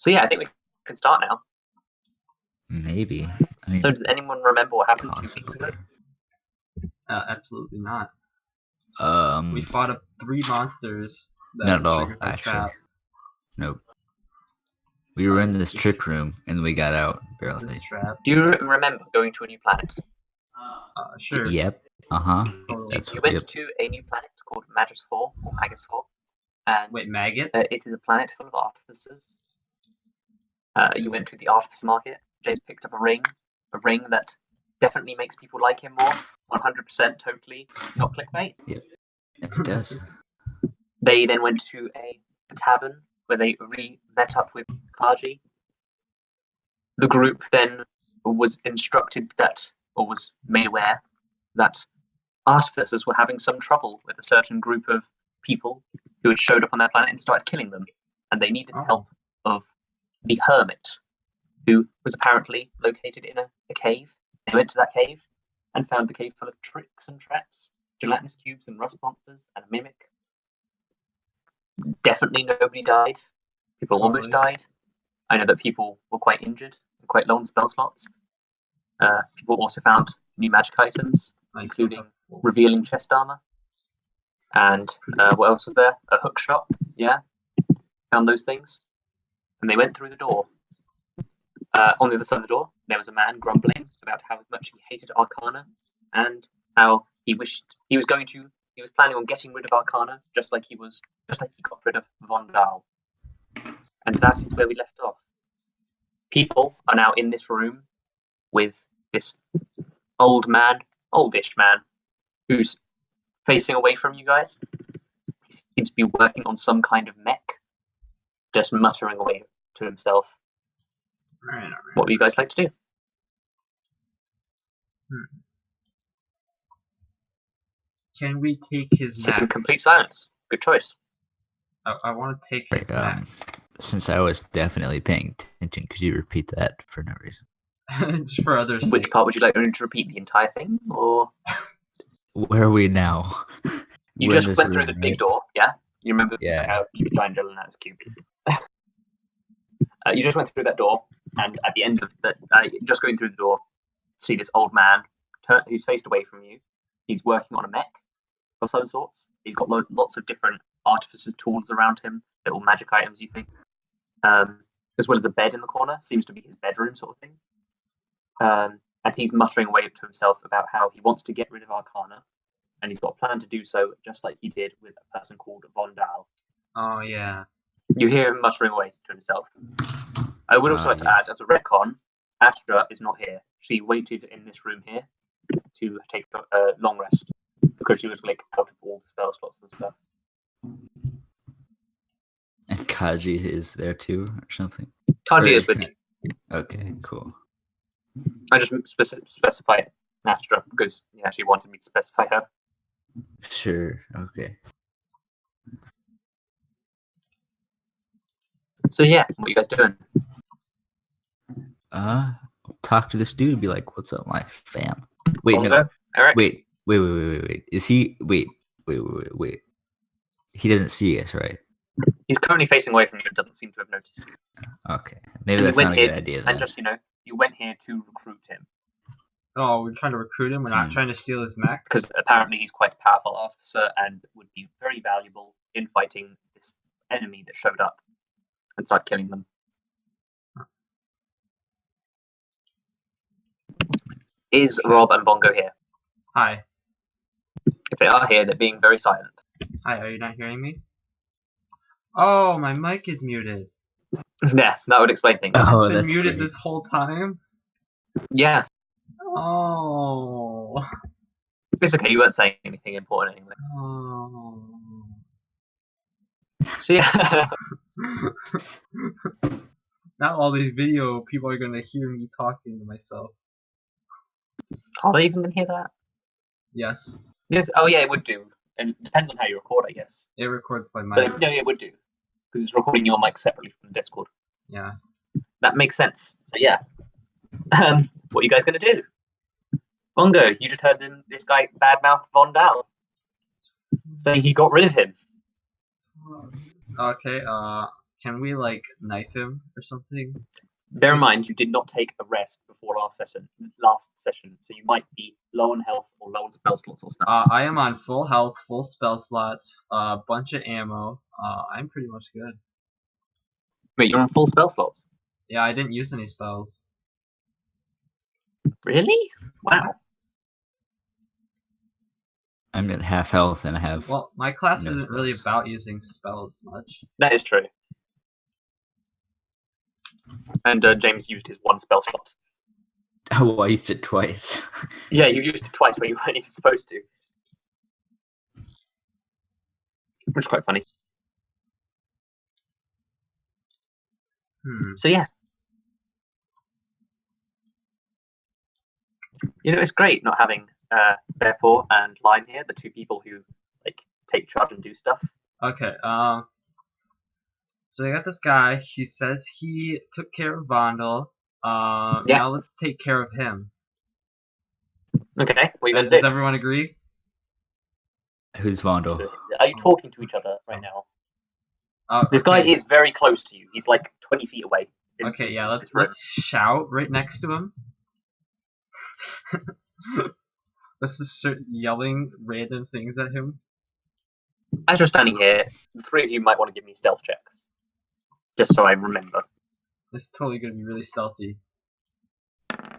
So yeah, I think we can start now. Maybe. I mean, So does anyone remember what happened 2 weeks ago? possibly. Absolutely not. We Um, fought up 3 monsters that not at all, triggered our actually. trap. Nope. We were in this trick room and we got out barely. This trap. Do you remember going to a new planet? Sure. Yep. Uh-huh. Totally. That's You what. went to a new planet called Magus 4 or Magus 4, and Wait, maggots? it is a planet full of artificers. You went to the artifice market. James picked up a ring that definitely makes people like him more. 100% totally not clickbait. It does. They then went to a tavern where they met up with Kaji. The group then was instructed that, or was made aware that artificers were having some trouble with a certain group of people who had showed up on their planet and started killing them, and they needed the help of the hermit, who was apparently located in a cave. They went to that cave and found the cave full of tricks and traps, gelatinous cubes and rust monsters, and a mimic. Definitely nobody died. People almost died. I know that people were quite injured and quite low on spell slots. People also found new magic items, including revealing chest armor. And what else was there? A hook shop. Yeah, found those things. And they went through the door. On the other side of the door, there was a man grumbling about how much he hated Arcana and how he was planning on getting rid of Arcana, just like he got rid of Vondal. And that is where we left off. People are now in this room with this oldish man, who's facing away from you guys. He seems to be working on some kind of mech, just muttering away to himself. All right. What would you guys like to do? Can we take his Sit in mech? complete silence. Good choice. I want to take his mech. Since I was definitely paying attention, could you repeat that for no reason? Just for others. Which part would you like to repeat? The entire thing, or where are we now? You just went through the big door, yeah? You remember how you joined Dylan as cube. You just went through that door, and at the end of that, just going through the door, see this old man who's faced away from you. He's working on a mech of some sorts. He's got lots of different artificers' tools around him, little magic items, you think, as well as a bed in the corner. Seems to be his bedroom sort of thing. And he's muttering away to himself about how he wants to get rid of Arcana, and he's got a plan to do so, just like he did with a person called Vondal. Oh, yeah. You hear him muttering away to himself. I would also like to add, as a retcon, Astra is not here. She waited in this room here to take a long rest, because she was out of all the spell slots and stuff. And Kaji is there too, or something? Kaji is with you. Okay, cool. I just specified Astra because she wanted me to specify her. Sure. Okay. So what are you guys doing? Talk to this dude. Be like, "What's up, my fam?" Wait, Bongo? no. Eric? Wait. Is he? Wait. He doesn't see us, right? He's currently facing away from you and doesn't seem to have noticed you. Okay. Maybe that's not a good idea then. And just, you went here to recruit him. Oh, we're trying to recruit him? We're not trying to steal his mech? Because apparently he's quite a powerful officer and would be very valuable in fighting this enemy that showed up and start killing them. Is Rob and Bongo here? Hi. If they are here, they're being very silent. Hi, are you not hearing me? Oh, my mic is muted. Yeah, that would explain things. Oh, It's been that's muted great. this whole time? Yeah. Oh. It's okay, you weren't saying anything important anyway. Oh. So Now all these video people are gonna hear me talking to myself. Are they even going to hear that? Yes. Yes. Oh yeah, it would do. And it depends on how you record, I guess. It records my mic. But no, it would do. Because it's recording your mic separately from Discord. Yeah. That makes sense. So what are you guys going to do? Bongo, you just heard this guy badmouth Vondal, saying he got rid of him. Okay, Can we like knife him or something? Bear in mind, you did not take a rest before last session, so you might be low on health or low on spell slots or stuff. I am on full health, full spell slots, a bunch of ammo. I'm pretty much good. Wait, you're on full spell slots? Yeah, I didn't use any spells. Really? Wow. I'm at half health and I have. Well, my class No isn't really spells. about using spells much. That is true. And James used his one spell slot. Oh, I used it twice. Yeah, you used it twice when you weren't even supposed to. Which is quite funny. So yeah. You know, it's great not having Bearpaw and Lime here, the two people who like take charge and do stuff. Okay, so I got this guy, he says he took care of Vondel. Yeah. Now let's take care of him. Okay, what are you Does gonna do? everyone agree? Who's Vondel? Are you talking to each other right now? This Okay. guy is very close to you. He's like 20 feet away. Okay, yeah, let's shout right next to him. Let's just start yelling random things at him. As you're standing here, the three of you might want to give me stealth checks. Just so I remember. It's totally gonna be really stealthy. For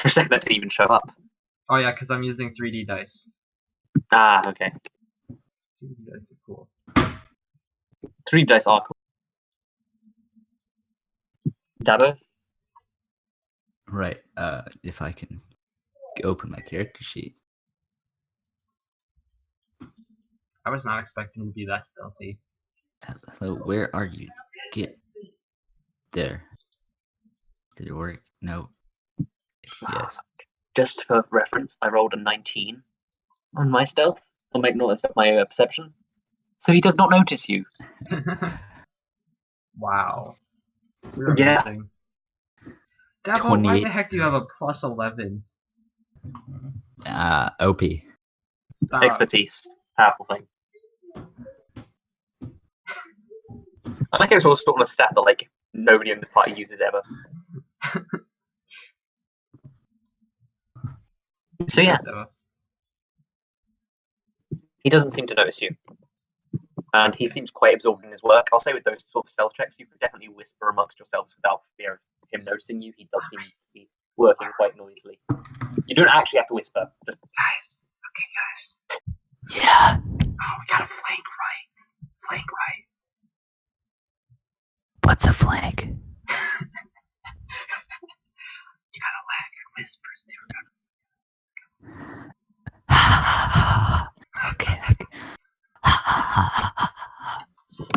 a second, that didn't even show up. Oh yeah, because I'm using 3D dice. Ah, okay. 3D dice are cool. 3 dice are cool. Dabo? Right. If I can open my character sheet. I was not expecting to be that stealthy. Hello, where are you? Get there. Did it work? No. Yes. Just for reference, I rolled a 19 on my stealth. I'll make notice of my perception. So he does not notice you. Wow. You're Yeah. amazing. Dabo, why 28. the heck do you have a plus 11? OP. Stop. Expertise. Powerful thing. I like it's also on a stat that like nobody in this party uses ever. So yeah, Dabo. he doesn't seem to notice you. And he seems quite absorbed in his work. I'll say with those sort of stealth checks, you could definitely whisper amongst yourselves without fear of him noticing you. He does seem to be working quite noisily. You don't actually have to whisper. Just Guys. Okay, guys. Yeah. Oh, we gotta flank right. Flank right. What's a flank? You gotta laugh and whispers too. Okay.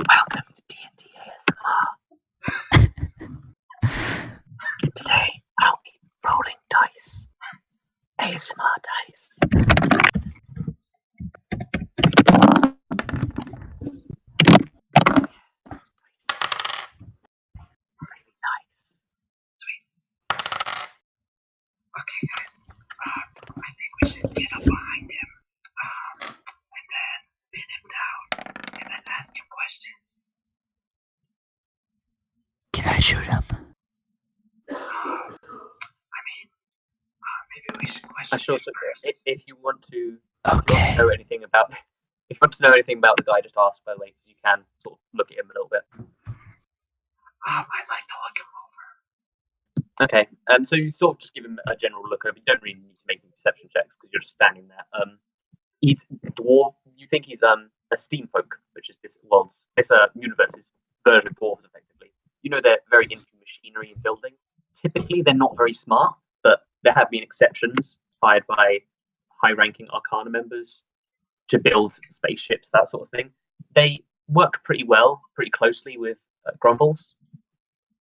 welcome to D&D ASMR. Today I'll be rolling dice. ASMR dice. Really nice. Sweet. Okay, guys. I think we should get up behind him. And then pin him down. And then ask him questions. Can I shoot him? Maybe we should question Sure. him So first. if you want to Okay. know anything about, if you want to know anything about the guy just asked, by the way, you can sort of look at him a little bit. I'd like to look him over. Okay. So you sort of just give him a general look over. You don't really need to make any perception checks because you're just standing there. He's dwarf. You think he's a steamfolk, which is this universe's version of dwarves, effectively. You know they're very into machinery and building. Typically, they're not very smart, but there have been exceptions hired by high-ranking Arcana members to build spaceships, that sort of thing. They work pretty well, pretty closely with Grumbles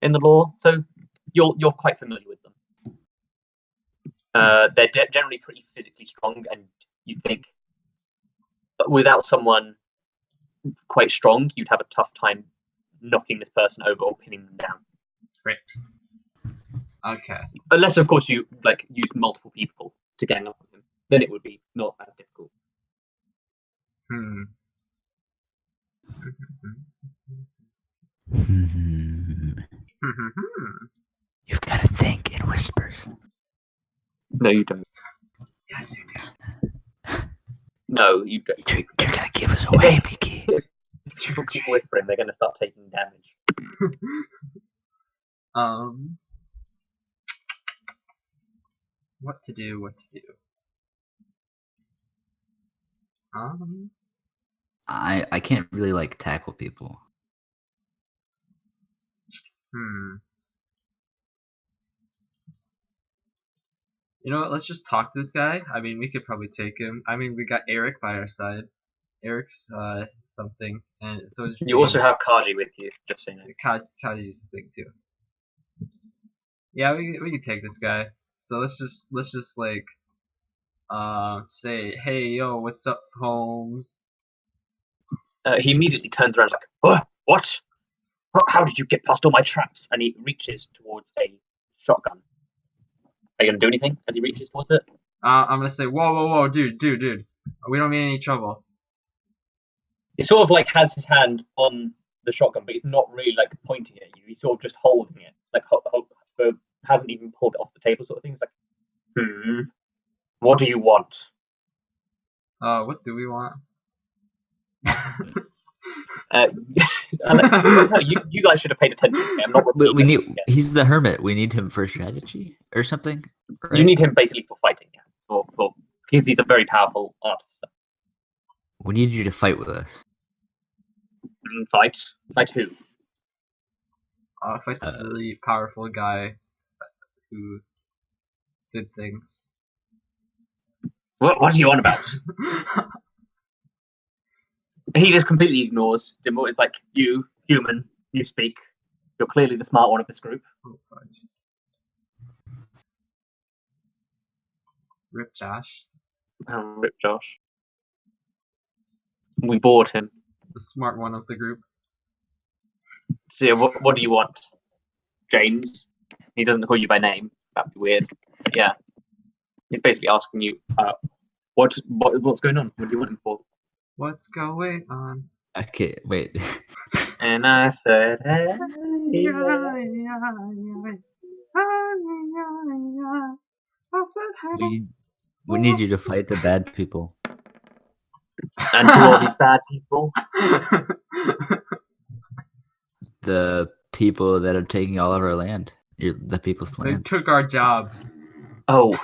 in the lore, so you're quite familiar with them. They're generally pretty physically strong, and you'd think without someone quite strong, you'd have a tough time knocking this person over or pinning them down. Great. Okay. Unless, of course, you like use multiple people to gang up on him, then it would be not as difficult. You've got to think in whispers. No, you don't. Yes, you do. No, you don't. You're gonna give us away, Mickey. If people keep whispering, they're going to start taking damage. What to do? I can't really like tackle people. You know what? Let's just talk to this guy. I mean, we could probably take him. I mean, we got Eric by our side. Eric's something, and so is You also have Kaji with you, just so you know. Kaji's a thing too. Yeah, we can take this guy. So let's just like say, hey yo, what's up, Holmes? He immediately turns around like, oh, what? How did you get past all my traps? And he reaches towards a shotgun. Are you going to do anything as he reaches towards it? I'm going to say, whoa, dude. We don't mean any trouble. He sort of like has his hand on the shotgun, but he's not really like pointing at you. He's sort of just holding it, like hasn't even pulled it off the table, sort of thing. It's like, what do you want? What do we want? You guys should have paid attention. I'm not. We need. He's the hermit. We need him for strategy or something. Right? You need him basically for fighting, yeah, because he's a very powerful artist. We need you to fight with us. Fight who? Fight this really powerful guy who did things. What are you on about? He just completely ignores Dimble. It's like, you, human, you speak. You're clearly the smart one of this group. Oh, fudge. Rip Josh. Rip Josh. We bored him. The smart one of the group. So yeah, what do you want? James? He doesn't call you by name. That'd be weird. But yeah. He's basically asking you, what's going on? What do you want him for? What's going on? Okay, wait. And I said, hey. We need you to fight the bad people. And who are these bad people? The people that are taking all of our land. The people's They land. took our jobs. Oh,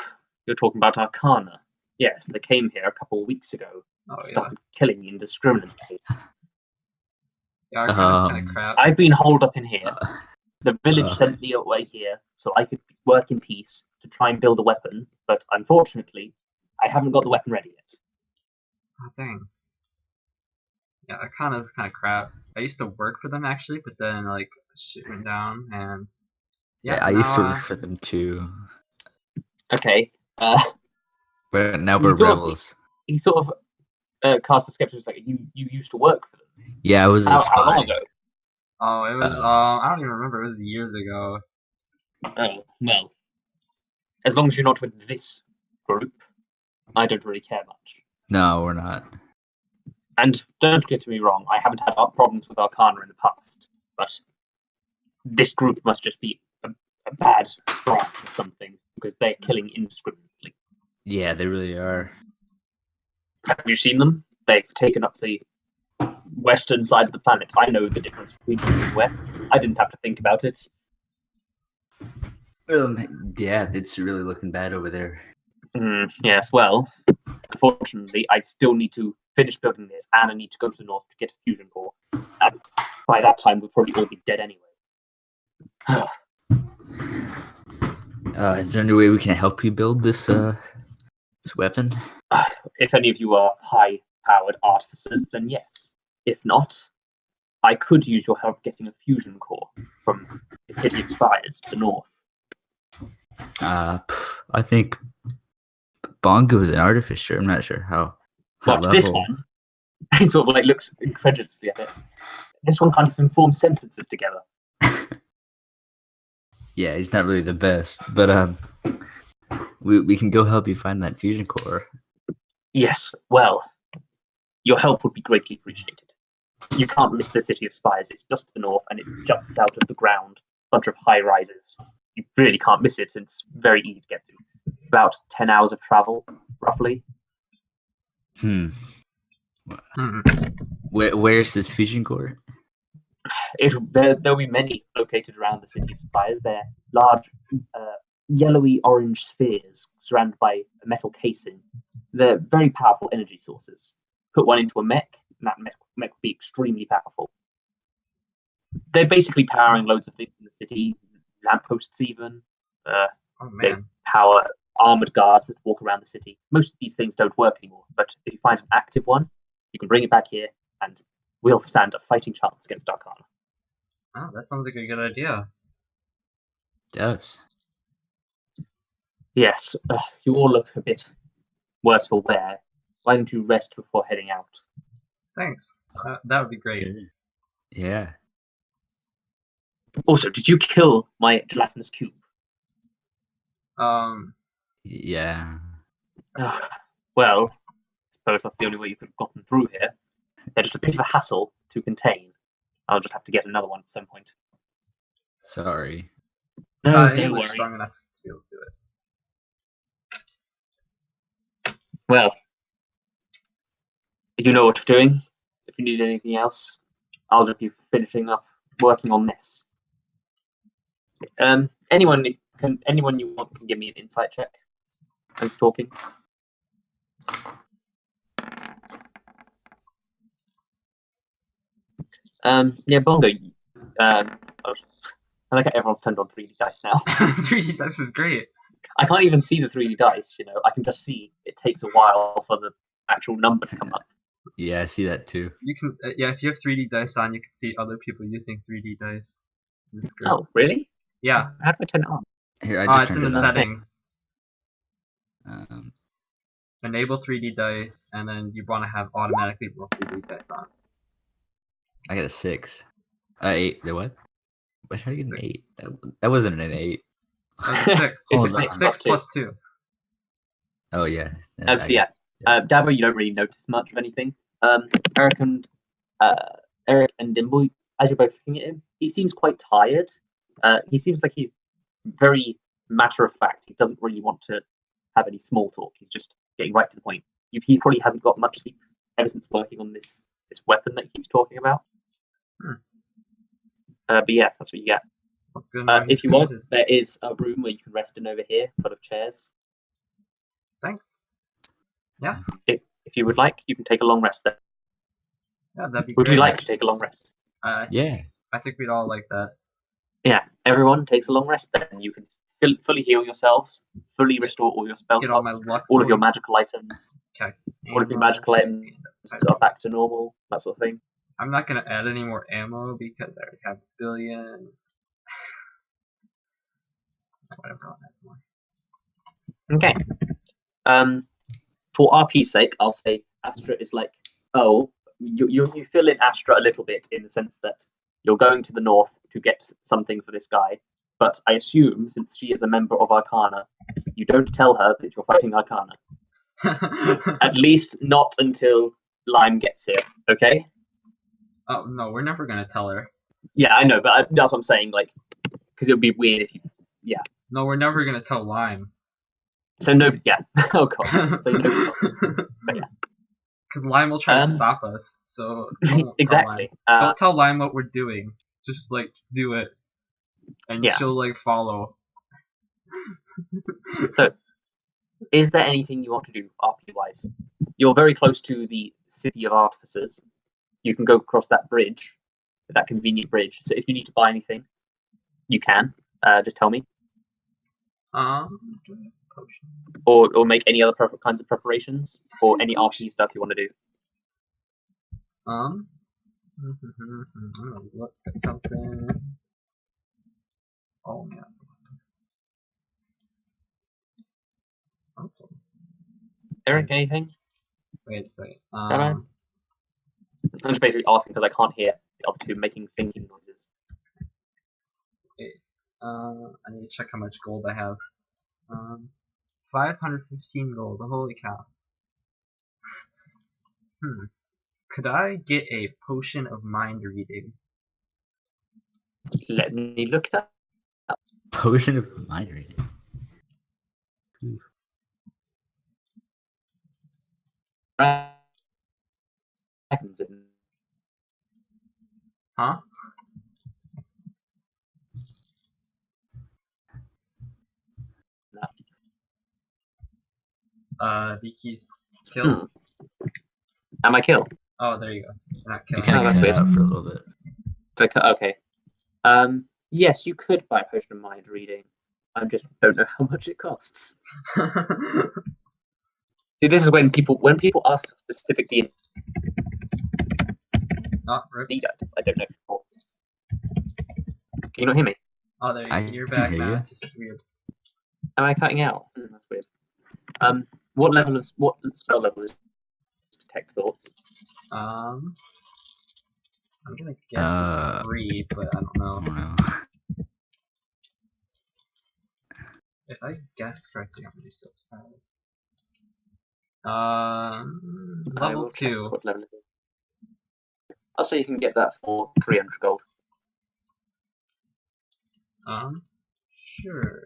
you're talking about Arcana. Yes, they came here a couple of weeks ago. Oh, Started killing indiscriminately. Yeah, kind of crap. I've been holed up in here. The village sent me away here so I could work in peace to try and build a weapon, but unfortunately, I haven't got the weapon ready yet. Oh, dang. Yeah, that kind of crap. I used to work for them actually, but then like shit went down, and yeah, I used to work for them too. Okay. But now we're rebels. He sort of cast a skepticism like you used to work for them. Yeah, I was a spy. How long ago? Oh, it was I don't even remember. It was years ago. Oh, well. As long as you're not with this group, I don't really care much. No, we're not. And don't get me wrong, I haven't had problems with Arcana in the past, but this group must just be a bad branch of something, because they're killing indiscriminately. Yeah, they really are. Have you seen them? They've taken up the western side of the planet. I know the difference between east and west. I didn't have to think about it. Yeah, it's really looking bad over there. Yes, well, unfortunately, I still need to finish building this, and I need to go to the north to get a fusion core. And by that time, we'll probably all be dead anyway. Is there any way we can help you build this weapon? If any of you are high-powered artificers, then yes. If not, I could use your help getting a fusion core from the city of Spires to the north. I think Bongo is an artificer. I'm not sure how But this one, he sort of like looks incredulously at it. This one can't even form sentences together. Yeah, he's not really the best, but we can go help you find that fusion core. Yes, well, your help would be greatly appreciated. You can't miss the City of Spires. It's just to the north, and it juts out of the ground. A bunch of high rises. You really can't miss it. It's very easy to get to. About 10 hours of travel, roughly. Hmm. Hmm. Where's this fusion core? There'll be many located around the City of Spires. They're large, yellowy orange spheres surrounded by a metal casing. They're very powerful energy sources. Put one into a mech, and that mech will be extremely powerful. They're basically powering loads of things in the city, lampposts even. Oh They man. power armored guards that walk around the city. Most of these things don't work anymore, but if you find an active one, you can bring it back here, and we'll stand a fighting chance against Arcana. Oh, that sounds like a good idea. Does. Yes, you all look a bit worse for wear. Why don't you rest before heading out? Thanks. That would be great. Yeah. Also, did you kill my gelatinous cube? Yeah. Well, I suppose that's the only way you could have gotten through here. They're just a bit of a hassle to contain. I'll just have to get another one at some point. Sorry. No, He don't was worry. strong enough to be able to do it. Well, you know what you're doing. If you need anything else, I'll just be finishing up working on this. Anyone you want can give me an insight check as talking. Yeah, Bongo. I like how everyone's turned on 3D dice now. 3D dice is great. I can't even see the 3D dice. I can just see it takes a while for the actual number to come up. Yeah, I see that too. You can, if you have 3D dice on, you can see other people using 3D dice. It's good. Oh, really? Yeah. How do I turn it on? Here, I just It's in turned the it on. settings. Um, Enable 3D dice, and then you want to have automatically roll 3D dice on. I got a 6. 8. The what? Why should I get an 6. 8? That wasn't an 8. It's a 6. It's a Hold 6 on. plus 2. plus 2. Oh yeah. So yeah, Dabo, you don't really notice much of anything. Eric and Dimble, as you're both looking at him, he seems quite tired. He seems like he's very matter of fact. He doesn't really want to have any small talk. He's just getting right to the point. He probably hasn't got much sleep ever since working on this weapon that he keeps talking about. But yeah, that's what you get. That's good. If you want, there is a room where you can rest in over here, full of chairs. Thanks. If you would like, you can take a long rest there. Yeah, that'd be Would great. you like to take a long rest? Yeah. I think we'd all like that. Yeah, everyone takes a long rest then. You can fully heal yourselves, fully restore all your spell Get all my slots, luck. all of your magical items. Okay. All of your magical items are back to normal, that sort of thing. I'm not gonna add any more ammo because I already have a billion. Whatever, I'll add more. Okay. For RP's sake, I'll say Astra is like, you fill in Astra a little bit in the sense that you're going to the north to get something for this guy. But I assume, since she is a member of Arcana, you don't tell her that you're fighting Arcana. At least not until Lime gets here, okay? Oh no, we're never gonna tell her. Yeah, I know, but that's what I'm saying, like, because it would be weird if you... Yeah. No, we're never gonna tell Lime. So no, yeah. Oh god. So no. But yeah. Because Lime will try to stop us. So don't exactly. Tell Lime. Don't tell Lime what we're doing. Just like do it, and she'll like follow. So, is there anything you want to do RP wise? You're very close to the City of Artificers. You can go across that bridge, that convenient bridge. So if you need to buy anything, you can. Just tell me. Or make any other kinds of preparations, or any RP stuff you want to do. Look at something. Oh man. Okay. Eric, anything? Wait a second. I'm just basically asking because I can't hear the other two making thinking noises. Okay. I need to check how much gold I have. 515 gold. Holy cow. Could I get a potion of mind reading? Let me look it up. Potion of mind reading. Seconds in. Huh? Vicky's killed. Am I killed? Oh, there you go. You're not You killing. kind Oh, of that's cut weird. out for a little bit. Okay. Yes, you could buy a potion of mind reading. I just don't know how much it costs. See, this is when people ask for specific D&D Not rip. items, I don't know. Can you not hear me? Oh, there you go. I You're can back hear now. you. It's just weird. Am I cutting out? That's weird. What spell level is detect thoughts? I'm gonna guess 3, but I don't I know. don't know. If I guess correctly, I'm gonna do so fast. I Level will check 2. what level it is. I'll say you can get that for 300 gold. Sure.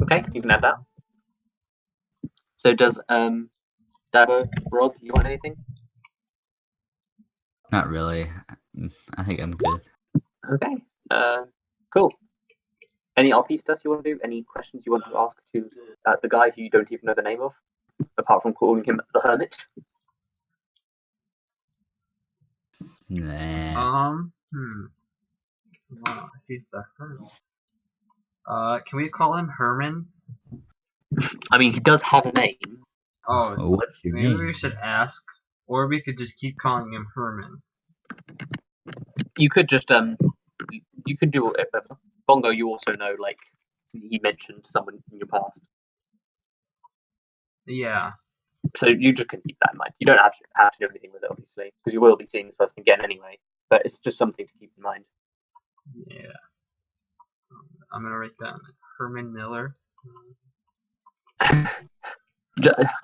Okay, you can have that. So does Dabo, Rob, you want anything? Not really. I think I'm good. Okay. Cool. Any RP stuff you want to do? Any questions you want to ask to the guy who you don't even know the name of, apart from calling him the Hermit? Nah. Wow, he's the Hermit. Can we call him Herman? I mean, he does have a name. Oh, What's your maybe name? we should ask, or we could just keep calling him Herman. You could just you could do whatever. Bongo, you also know, like, he mentioned someone in your past, Yeah. so you just can keep that in mind. You don't have to do anything with it, obviously, because you will be seeing this person again anyway. But it's just something to keep in mind. Yeah. I'm gonna write down Herman Miller. I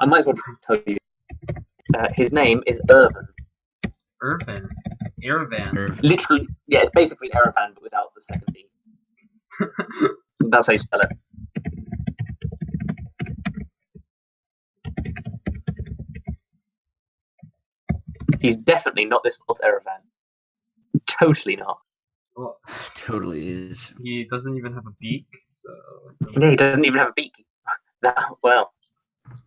might as well tell you. His name is Irvin. Irvin. Erevan. Literally, yeah, it's basically Erevan, but without the second B. That's how you spell it. He's definitely not this world's Erevan. Totally not. Well, Totally is. he doesn't even have a beak, so. Yeah, he doesn't even have a beak. Well,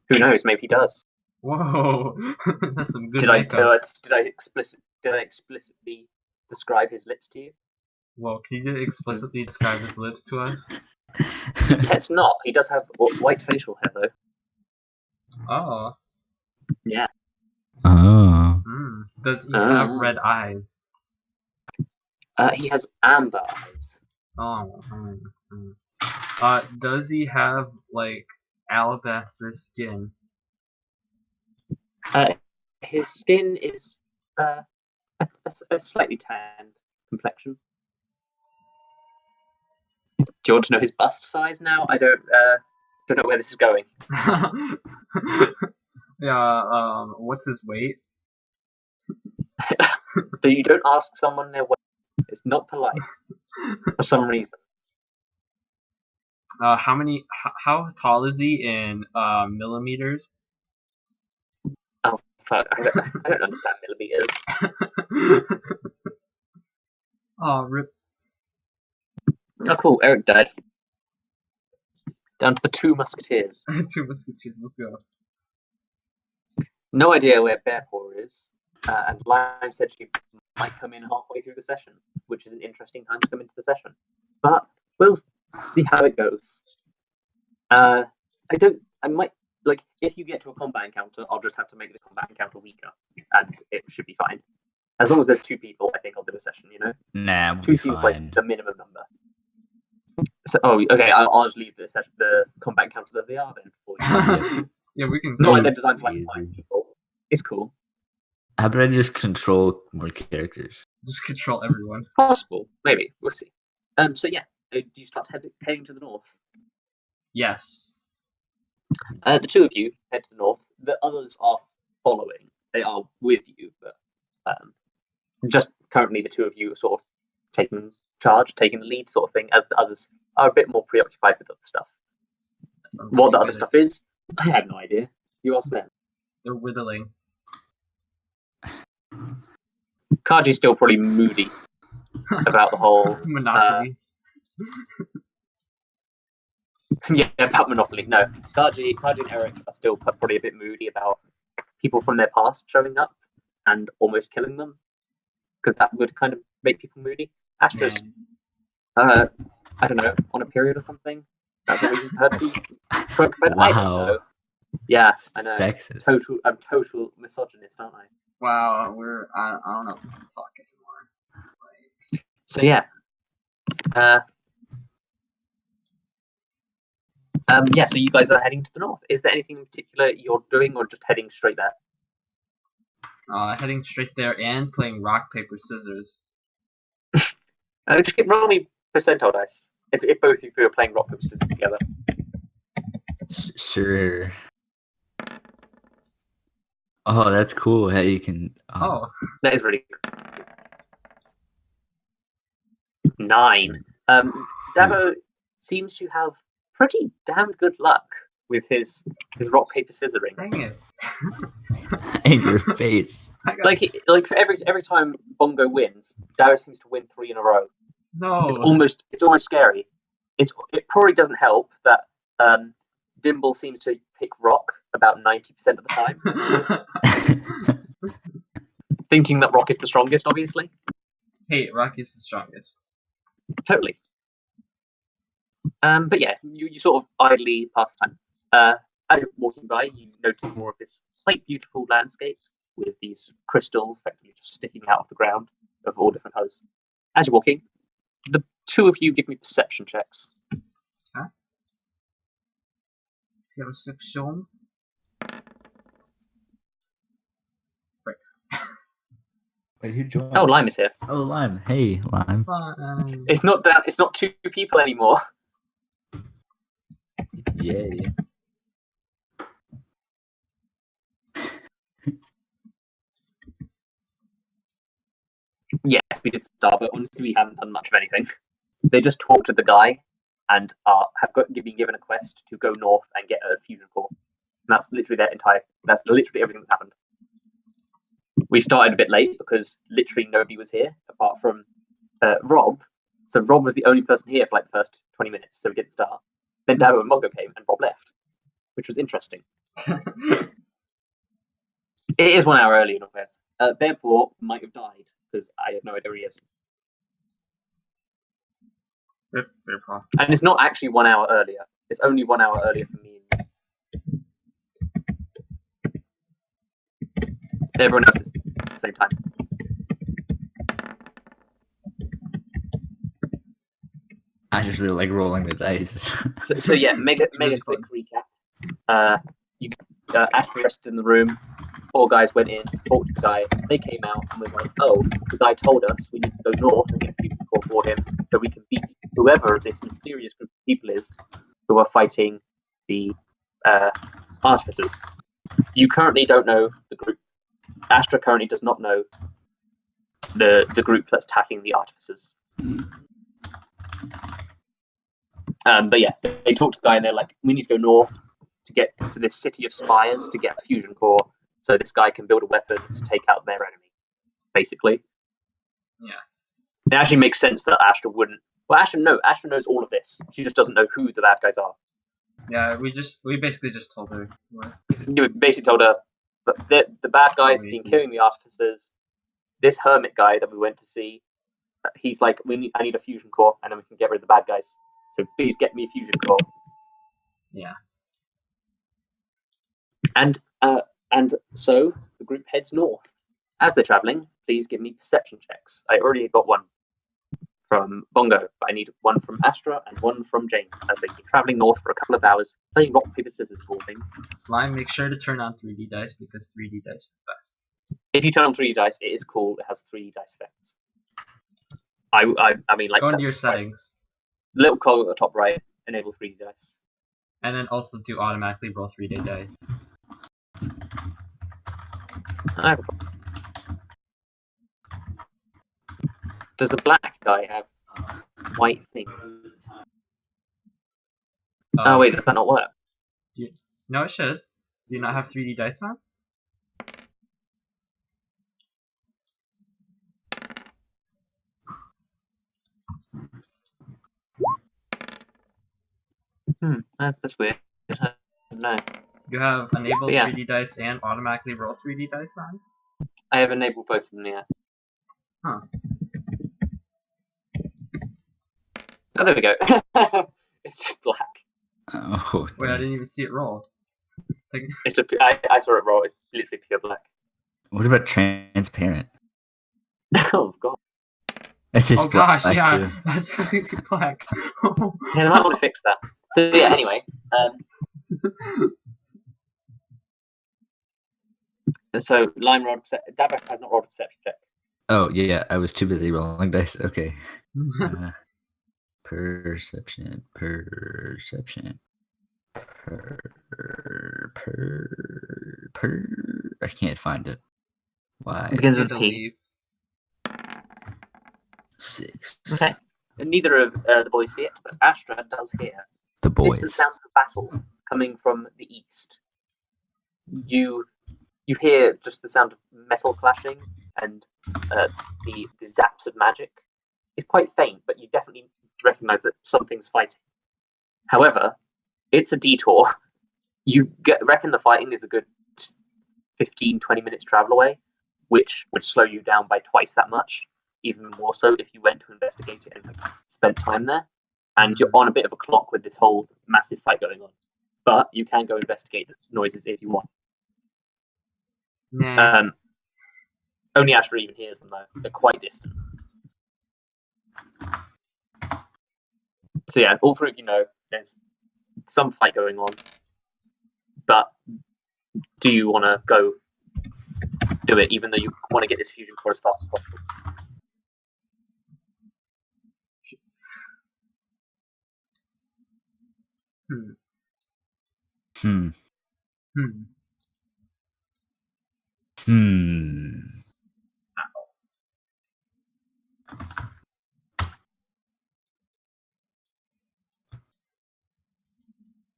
who knows? Maybe he does. Whoa, that's some good Did I makeup. explicitly describe his lips to you? Well, can you explicitly describe his lips to us? Let's not. He does have white facial hair, though. Oh. Yeah. Oh. Does he have red eyes? He has amber eyes. Oh. Does he have like alabaster skin? His skin is a slightly tanned complexion. Do you want to know his bust size now? I don't know where this is going. Yeah. What's his weight? So you don't ask someone their weight. It's not polite for some reason. How tall is he in millimeters? Oh fuck! I don't understand millimeters. Oh, rip. Oh cool, Eric died. Down to the two musketeers. 2 musketeers. Let's go. No idea where Bearpaw is, and Lime said she might come in halfway through the session, which is an interesting time to come into the session. But we'll see how it goes. I might, like, if you get to a combat encounter, I'll just have to make the combat encounter weaker, and it should be fine. As long as there's 2 people, I think I'll do a session, you know? Nah, we'll 2 be seems fine. like the minimum number. So, okay, I'll just leave the combat encounters as they are then for you. Yeah, we can. Not like Oh, they're designed for like easy. 5 people. It's cool. How about I just control more characters? Just control everyone. Possible, maybe. We'll see. So yeah, do you start heading to the north? Yes. The 2 of you head to the north. The others are following. they are with you, but just currently the two of you are sort of taking charge, taking the lead, sort of thing, as the others are a bit more preoccupied with other stuff. What the other stuff is, I have no idea. You ask them. They're whittling. Kaji's still probably moody about the whole Monopoly. yeah, about Monopoly. No, Kaji and Eric are still probably a bit moody about people from their past showing up and almost killing them, because that would kind of make people moody. Astra's, I don't know, on a period or something. That's a reason for her to be preoccupied. I don't know. Yeah, I know. Sexist. I'm total misogynist, aren't I? Wow, I don't know if we can talk anymore. Like, So yeah. So you guys are heading to the north. Is there anything in particular you're doing, or just heading straight there? heading straight there and playing rock, paper, scissors. Just roll me percentile dice. If both of you are playing rock, paper, scissors together. Sure. Oh, that's cool. How you can. That is really good. 9. Davo seems to have pretty damn good luck with his rock, paper, scissoring. Dang it. In your face. Like for every time Bongo wins, Davo seems to win 3 in a row. No. It's almost scary. It probably doesn't help that Dimble seems to pick rock about 90% of the time, thinking that rock is the strongest, obviously. Hey, rock is the strongest. Totally. But yeah, you sort of idly pass time. As you're walking by, you notice more of this quite beautiful landscape with these crystals effectively just sticking out of the ground of all different colors. As you're walking, the two of you give me perception checks. Perception. Wait, who joined? Oh, Lime is here. Oh, Lime. Hey, Lime. It's not 2 people anymore. Yay. Yes, we did start, but honestly, we haven't done much of anything. They just talked to the guy and been given a quest to go north and get a fusion core. And that's literally that's literally everything that's happened. We started a bit late because literally nobody was here apart from Rob. So Rob was the only person here for like the first 20 minutes, so we didn't start. Then Davo and Mongo came and Rob left, which was interesting. It is 1 hour early, no less. Bearpaw might have died because I have no idea where he is. Bearpaw. And it's not actually 1 hour earlier. It's only 1 hour earlier for me. Everyone else is at the same time. I just really like rolling the dice. So yeah, make a quick recap. Astra rested in the room. 4 guys went in, talked to the guy. They came out and was like, "Oh, the guy told us we need to go north and get a fusion core for him, so we can beat whoever this mysterious group of people is who are fighting the artificers." You currently don't know the group. Astra currently does not know the group that's attacking the artificers. But yeah, they talked to the guy and they're like, "We need to go north to get to this city of spires to get a fusion core, so this guy can build a weapon to take out their enemy." Basically, Yeah. it actually makes sense that Astra wouldn't. Well, Astra knows all of this. She just doesn't know who the bad guys are. Yeah, we basically just told her. You basically told her that the bad guys have been killing the artificers. This hermit guy that we went to see, he's like, I need a fusion core, and then we can get rid of the bad guys. So please get me a fusion core. Yeah. And so the group heads north. As they're traveling, please give me perception checks. I already got one from Bongo, but I need one from Astra and one from James as they keep traveling north for a couple of hours, playing rock, paper, scissors for things. Lime, make sure to turn on 3D dice because 3D dice is the best. If you turn on 3D dice, it is cool. It has 3D dice effects. I mean, like, go into your settings. Little cog at the top right, enable 3D dice. And then also to automatically roll 3D dice. Oh. Does the black guy have white things? Oh wait, does that not work? No, it should. Do you not have 3D dice on? That's weird. I don't know. You have enabled Yeah. 3D dice and automatically roll 3D dice on? I have enabled both of them, yeah. Huh. Oh, there we go. It's just black. Oh, Wait, I dang. didn't even see it roll. It's I saw it roll. It's literally pure black. What about transparent? Oh god. It's just Oh gosh, black yeah, too. that's completely black. Yeah, I might want to fix that. So yeah, anyway. So Lime Dabak has not rolled a perception check. Oh yeah, I was too busy rolling dice. Okay. Perception. I can't find it. Why? It begins You with have a to P. leave. 6. Okay. Neither of the boys see it, but Astra does hear The boys. distant sounds of battle coming from the east. You hear just the sound of metal clashing and the zaps of magic. It's quite faint, but you definitely recognize that something's fighting. However, it's a detour. You reckon the fighting is a good 15-20 minutes travel away, which would slow you down by twice that much, even more so if you went to investigate it and spent time there. And you're on a bit of a clock with this whole massive fight going on. But you can go investigate the noises if you want. Nah. Only Astra even hears them, though. They're quite distant. So yeah, all three of you know there's some fight going on. But do you want to go do it, even though you want to get this fusion core as fast as possible?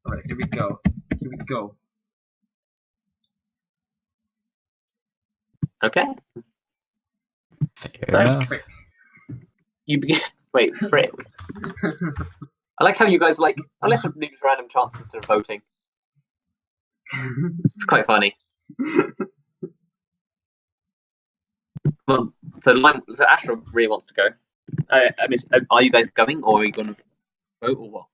Alright, here we go. Here we go. Okay. Fair enough. You begin. Wait, frick. I like how you guys unless you leave random chances instead of voting. It's quite funny. Well, so Astra really wants to go. I mean, are you guys going, or are you going to vote, or what?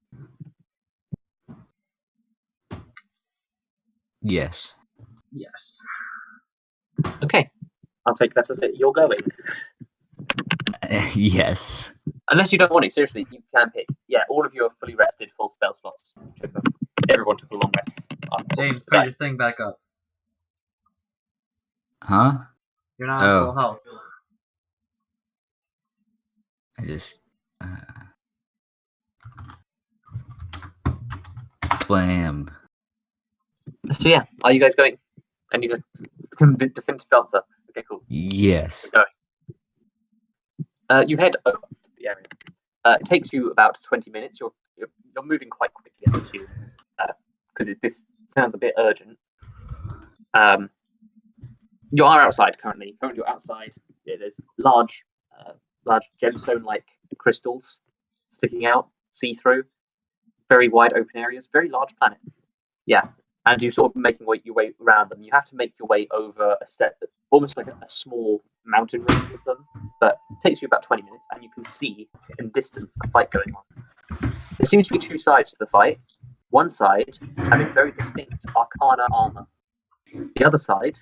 Yes. Yes. Okay, I'll take that as it. You're going. Yes. Unless you don't want to, seriously, you can pick. Yeah, all of you are fully rested, full spell slots. Everyone took a long rest. James, put your thing back up. Huh? You're not on full health. I just blam. So yeah, are you guys going? I need a definitive answer. Okay, cool. Yes. We're going. You head over to the area. It takes you about 20 minutes. You're moving quite quickly, I assume, because this sounds a bit urgent. You are outside currently. Currently, you're outside. Yeah, there's large gemstone-like crystals sticking out, see-through. Very wide open areas. Very large planet. Yeah, and you're sort of making your way around them. You have to make your way over a set, almost like a small mountain range of them, but it takes you about 20 minutes, and you can see in distance a fight going on. There seems to be two sides to the fight. One side having very distinct arcana armor. The other side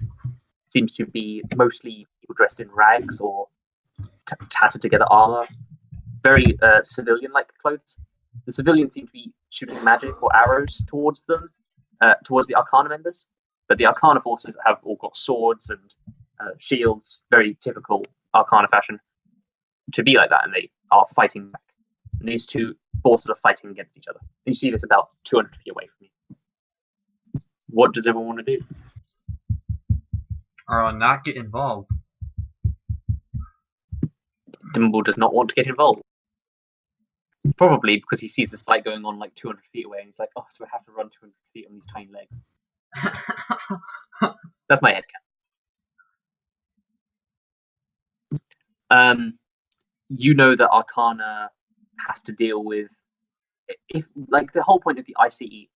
seems to be mostly people dressed in rags or tattered together armor. Very civilian-like clothes. The civilians seem to be shooting magic or arrows towards them, towards the Arcana members. But the Arcana forces have all got swords and shields, very typical Arcana fashion, to be like that, and they are fighting back. And these two forces are fighting against each other. And you see this about 200 feet away from you. What does everyone want to do? Not get involved. Dimble does not want to get involved. Probably because he sees this fight going on like 200 feet away, and he's like, "Oh, do I have to run 200 feet on these tiny legs?" That's my headcanon. You know that Arcana has to deal with if like the whole point of the ICE.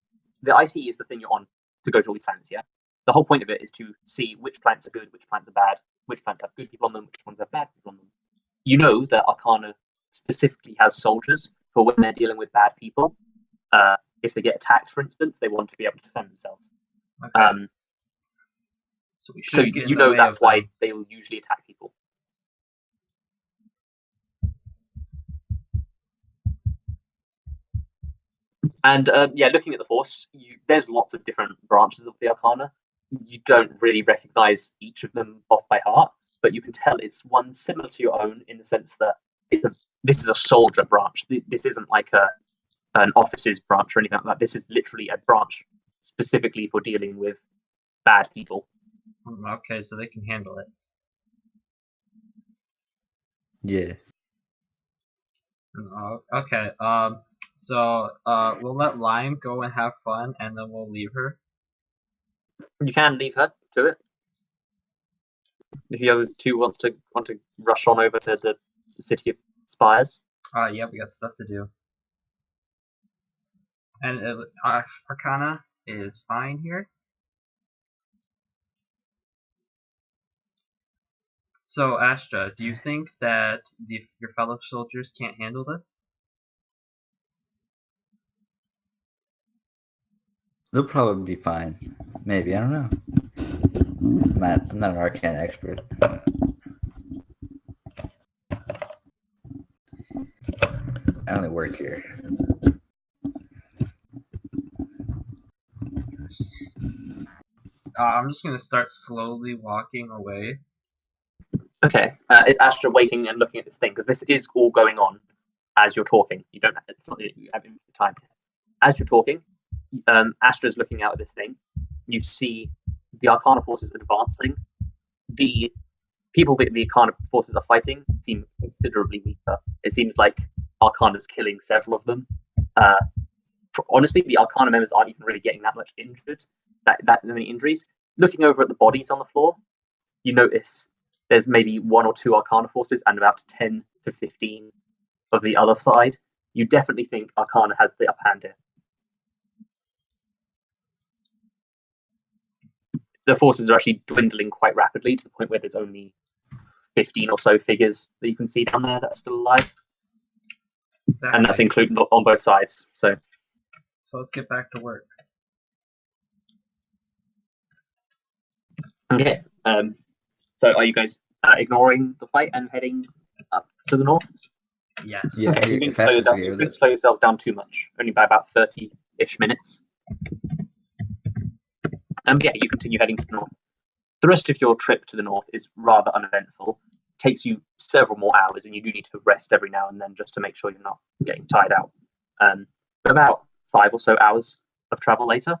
The ICE is the thing you're on to go to all these planets. Yeah, the whole point of it is to see which planets are good, which planets are bad, which planets have good people on them, which ones have bad people on them. You know that Arcana specifically has soldiers for when they're dealing with bad people. If they get attacked, for instance, they want to be able to defend themselves. Okay. So you know that's why they will usually attack people. And looking at the Force, there's lots of different branches of the Arcana. You don't really recognize each of them off by heart, but you can tell it's one similar to your own in the sense that this is a soldier branch. This isn't like an officer's branch or anything like that. This is literally a branch specifically for dealing with bad people. Okay, so they can handle it. Yeah. Okay. So we'll let Lime go and have fun, and then we'll leave her. You can leave her to it. If the other two want to rush on over to the city of spires. Yeah, we got stuff to do. And Arcana is fine here. So Astra, do you think that your fellow soldiers can't handle this? They'll probably be fine. Maybe, I don't know. I'm not an Arcana expert. I only work here. I'm just gonna start slowly walking away. Okay. Is Astra waiting and looking at this thing? Because this is all going on as you're talking. You don't. It's not that you have infinite time. As you're talking, Astra's looking out at this thing. You see the Arcana forces advancing. The people that the Arcana forces are fighting seem considerably weaker. It seems like Arcana's killing several of them. Honestly, the Arcana members aren't even really getting that much injured. That many injuries. Looking over at the bodies on the floor, you notice there's maybe 1 or 2 Arcana forces and about 10 to 15 of the other side. You definitely think Arcana has the upper hand here. The forces are actually dwindling quite rapidly to the point where there's only 15 or so figures that you can see down there that are still alive. Exactly. And that's included on both sides. So let's get back to work. Okay. So are you guys ignoring the fight and heading up to the north? Yes. Yeah. Okay. You didn't slow yourselves down too much, only by about 30-ish minutes. You continue heading to the north. The rest of your trip to the north is rather uneventful. It takes you several more hours, and you do need to rest every now and then just to make sure you're not getting tired out. About 5 or so hours of travel later,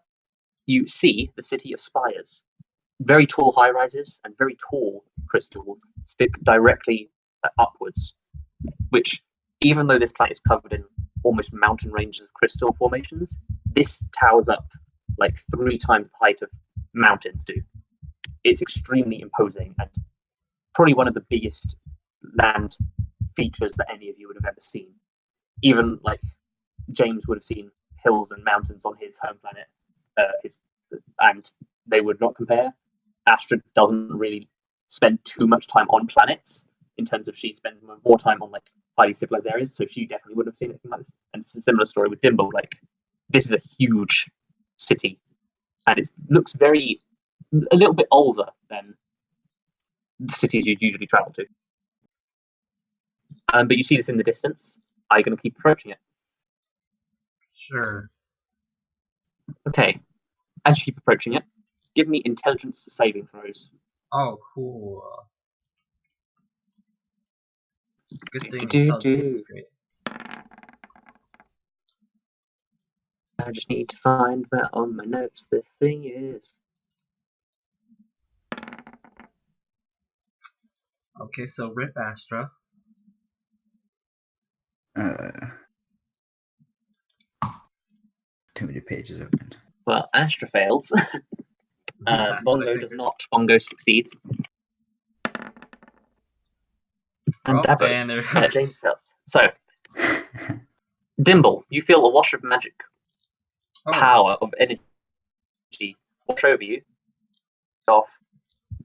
you see the city of spires. Very tall high-rises and very tall crystals stick directly upwards, which, even though this planet is covered in almost mountain ranges of crystal formations, this towers up like 3 times the height of mountains do. It's extremely imposing and probably one of the biggest land features that any of you would have ever seen. Even like James would have seen hills and mountains on his home planet, and they would not compare. Astra doesn't really spend too much time on planets in terms of she spends more time on like highly civilized areas, so she definitely wouldn't have seen anything like this. And it's a similar story with Dimble. Like, this is a huge city, and it looks a little bit older than the cities you'd usually travel to. But you see this in the distance. Are you going to keep approaching it? Sure. Okay. As you keep approaching it, give me intelligence saving throws. Oh, cool. Good thing intelligence is great. I just need to find where on my notes this thing is. Okay, so rip Astra. Too many pages open. Well, Astra fails. That's what I Bongo does figured. not. Bongo succeeds. And Oh, Dabo, and there James fails. So, Dimble, you feel a wash of magic power of energy wash over you. Off.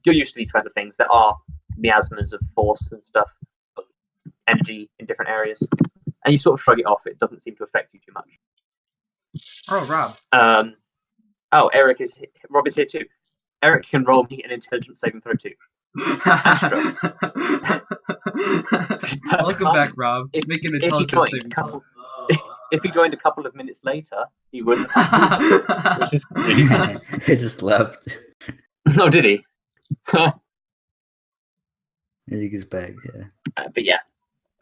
You're used to these kinds of things. There are miasmas of force and stuff, of energy in different areas, and you sort of shrug it off. It doesn't seem to affect you too much. Oh, Rob. Oh, Rob is here too. Eric can roll me an intelligence saving throw too. Astra. Welcome back, Rob. Make an intelligence saving throw. If he joined a couple of minutes later, he wouldn't have had to do this, which is really bad. He just left. Oh, did he? He's back, yeah. But yeah,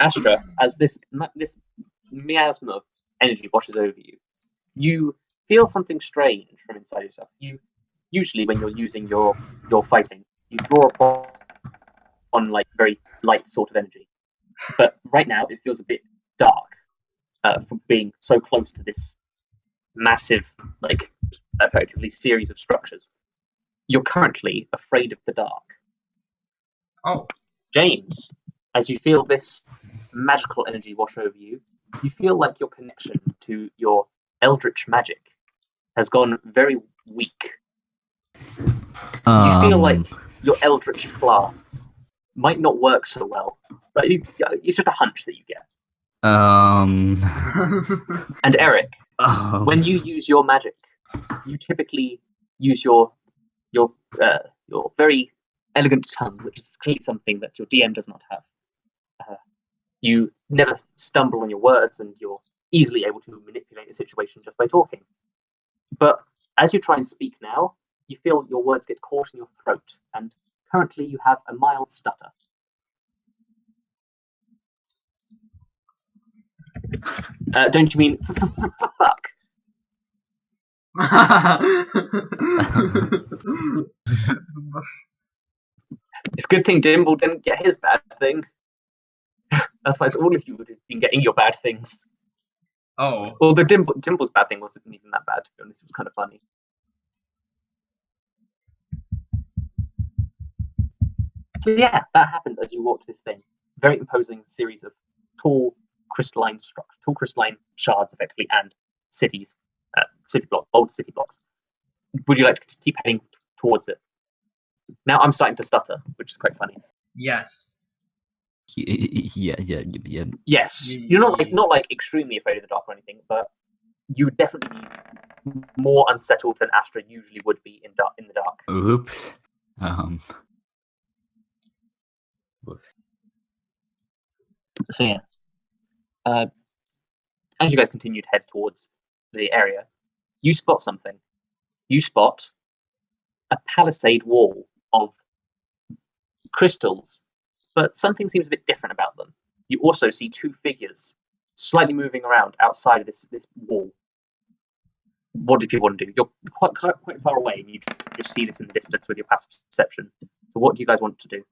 Astra, as this miasma of energy washes over you, you feel something strange from inside yourself. You usually, when you're using your fighting, you draw upon like very light sort of energy, but right now it feels a bit dark from being so close to this massive, like effectively series of structures. You're currently afraid of the dark. Oh. James, as you feel this magical energy wash over you, you feel like your connection to your eldritch magic has gone very weak. You feel like your eldritch blasts might not work so well, but it's just a hunch that you get. And Eric, when you use your magic, you typically use your very elegant tongue, which is clearly something that your DM does not have. You never stumble on your words, and you're easily able to manipulate a situation just by talking. But as you try and speak now, you feel your words get caught in your throat, and currently you have a mild stutter. Don't you mean fuck? It's a good thing Dimble didn't get his bad thing. Otherwise, all of you would have been getting your bad things. Oh. Although Dimble's bad thing wasn't even that bad, to be honest. It was kind of funny. So yeah, that happens as you walk to this thing. Very imposing series of tall crystalline shards, effectively, and cities, old city blocks. Would you like to keep heading towards it? Now I'm starting to stutter, which is quite funny. Yes. Yeah. Yes, you're not like extremely afraid of the dark or anything, but you would definitely be more unsettled than Astra usually would be in the dark. Oops. Whoops. So yeah, as you guys continue to head towards the area, you spot something. You spot a palisade wall of crystals, but something seems a bit different about them. You also see two figures slightly moving around outside of this wall. What do people want to do? You're quite far away, and you just see this in the distance with your passive perception. So what do you guys want to do?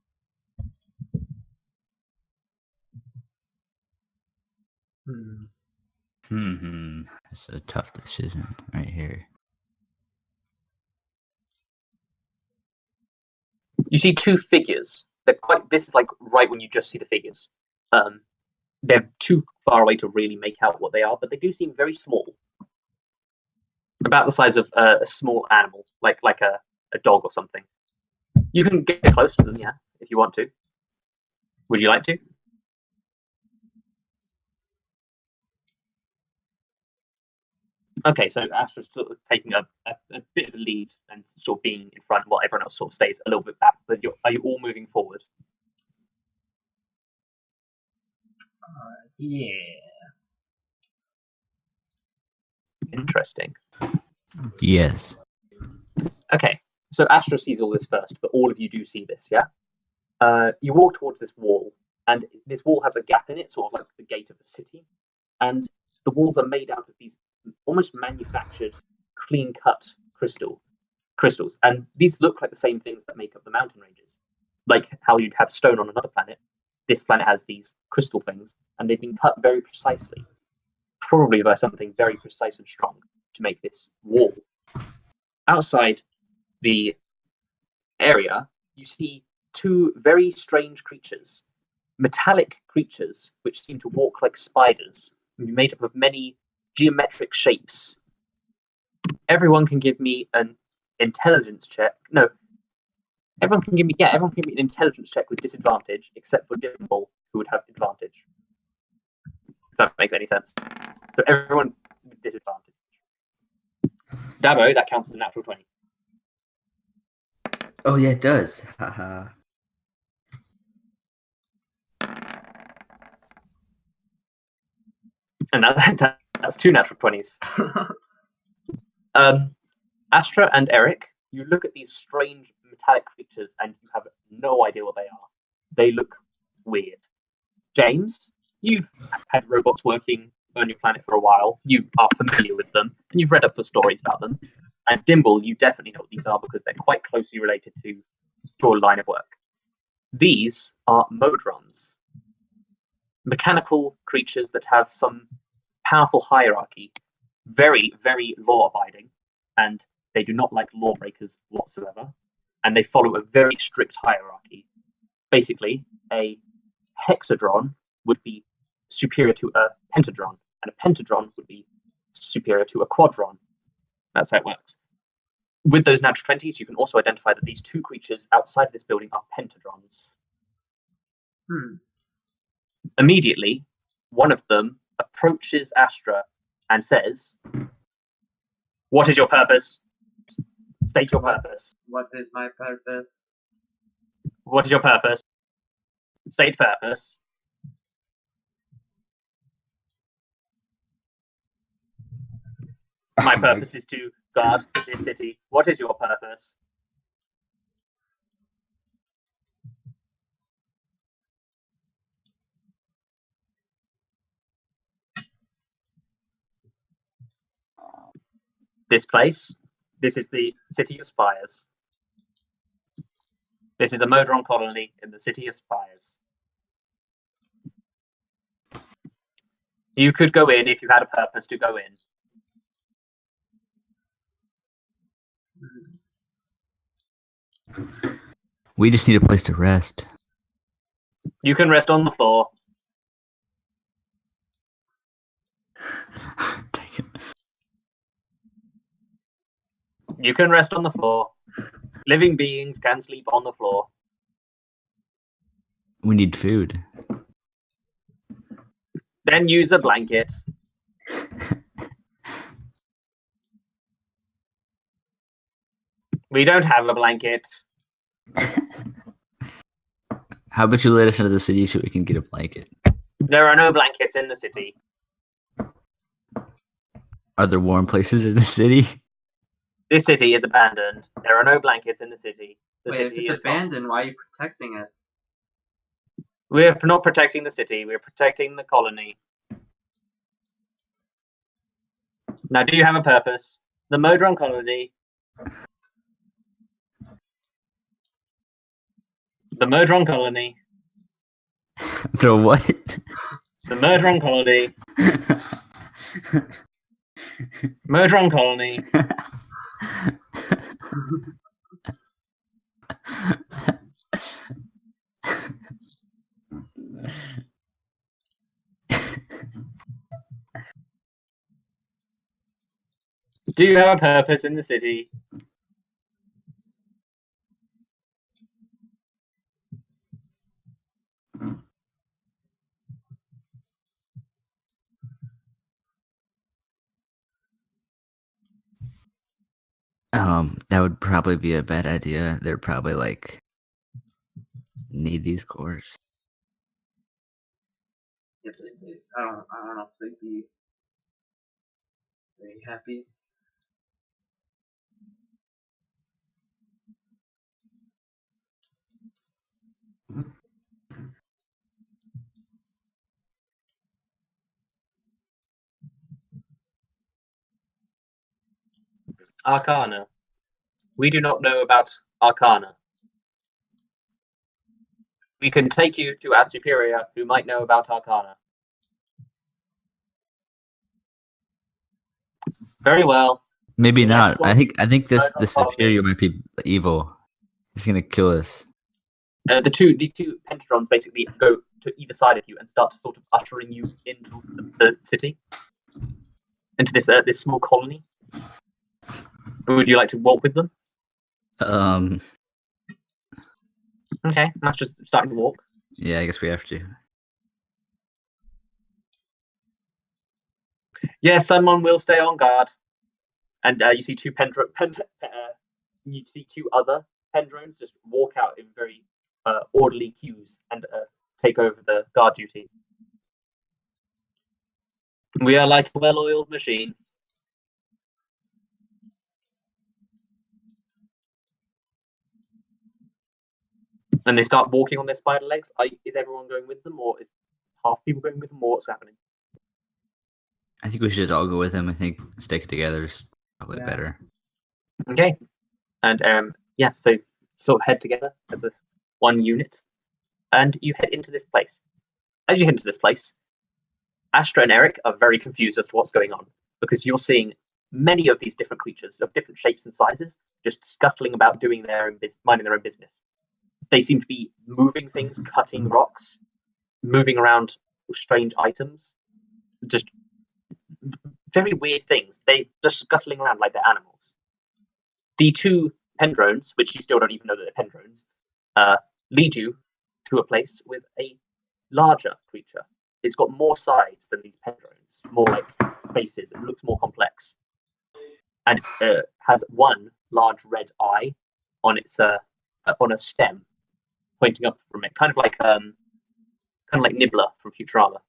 That's a tough decision right here. You see two figures. This is like right when you just see the figures. They're too far away to really make out what they are, but they do seem very small. About the size of a small animal, like a dog or something. You can get close to them, yeah, if you want to. Would you like to? Okay, so Astra's sort of taking a bit of a lead and sort of being in front while everyone else sort of stays a little bit back. But are you all moving forward? Yeah. Interesting. Yes. Okay, so Astra sees all this first, but all of you do see this, yeah? You walk towards this wall, and this wall has a gap in it, sort of like the gate of a city. And the walls are made out of these almost manufactured, clean-cut crystals. And these look like the same things that make up the mountain ranges. like how you'd have stone on another planet, this planet has these crystal things, and they've been cut very precisely, probably by something very precise and strong to make this wall. Outside the area, you see two very strange creatures, metallic creatures which seem to walk like spiders and be made up of many geometric shapes. Everyone can give me an intelligence check. No, everyone can give me an intelligence check with disadvantage, except for Dimble, who would have advantage. If that makes any sense. So everyone with disadvantage. Dabo, that counts as a natural 20. Oh yeah, it does. Haha. And that's two natural 20s. Astra and Eric, you look at these strange metallic creatures and you have no idea what they are. They look weird. James, you've had robots working on your planet for a while. You are familiar with them, and you've read up the stories about them. And Dimble, you definitely know what these are because they're quite closely related to your line of work. These are Modrons, mechanical creatures that have some powerful hierarchy, very, very law-abiding, and they do not like lawbreakers whatsoever, and they follow a very strict hierarchy. Basically, a hexadron would be superior to a pentadron, and a pentadron would be superior to a quadron. That's how it works. With those natural 20s, you can also identify that these two creatures outside this building are pentadrons. Immediately, one of them approaches Astra and says, "What is your purpose? State your purpose. What is my purpose? What is your purpose? State purpose." My purpose is to guard this city. What is your purpose? This place. This is the City of Spires. This is a Modron colony in the City of Spires. You could go in if you had a purpose to go in. We just need a place to rest. You can rest on the floor. Take it. You can rest on the floor. Living beings can sleep on the floor. We need food. Then use a blanket. We don't have a blanket. How about you let us into the city so we can get a blanket? There are no blankets in the city. Are there warm places in the city? This city is abandoned. There are no blankets in the city. The Wait, if city it's is gone. abandoned, why are you protecting it? We're not protecting the city. We're protecting the colony. Now, do you have a purpose? The Modron colony. The Modron colony. The what? The Modron colony. Modron colony. Do you have a purpose in the city? That would probably be a bad idea. They're probably like need these cores. If I don't know if they'd be very happy. Arcana. We do not know about Arcana. We can take you to our superior, who might know about Arcana. Very well. Maybe Yes, not. well, I think this no the problem. superior might be evil. He's gonna kill us. The two pentatrons basically go to either side of you and start to sort of ushering you into the city, into this small colony. Would you like to walk with them? Okay, that's just starting to walk. Yeah, I guess we have to. Yeah, someone will stay on guard. And you see you see two other pendrones just walk out in very orderly queues and take over the guard duty. We are like a well-oiled machine. And they start walking on their spider legs. Is everyone going with them, or is half people going with them, or what's happening? I think we should all go with him. I think sticking together is probably better. Okay. And yeah, so sort of head together as one unit, and you head into this place. As you head into this place, Astra and Eric are very confused as to what's going on, because you're seeing many of these different creatures of different shapes and sizes just scuttling about, doing minding their own business. They seem to be moving things, cutting rocks, moving around strange items, just very weird things. They just scuttling around like they're animals. The two pendrones, which you still don't even know that they're pendrones, lead you to a place with a larger creature. It's got more sides than these pendrones, more like faces. It looks more complex, and it has one large red eye on its on a stem pointing up from it, kind of like Nibbler from Futurama.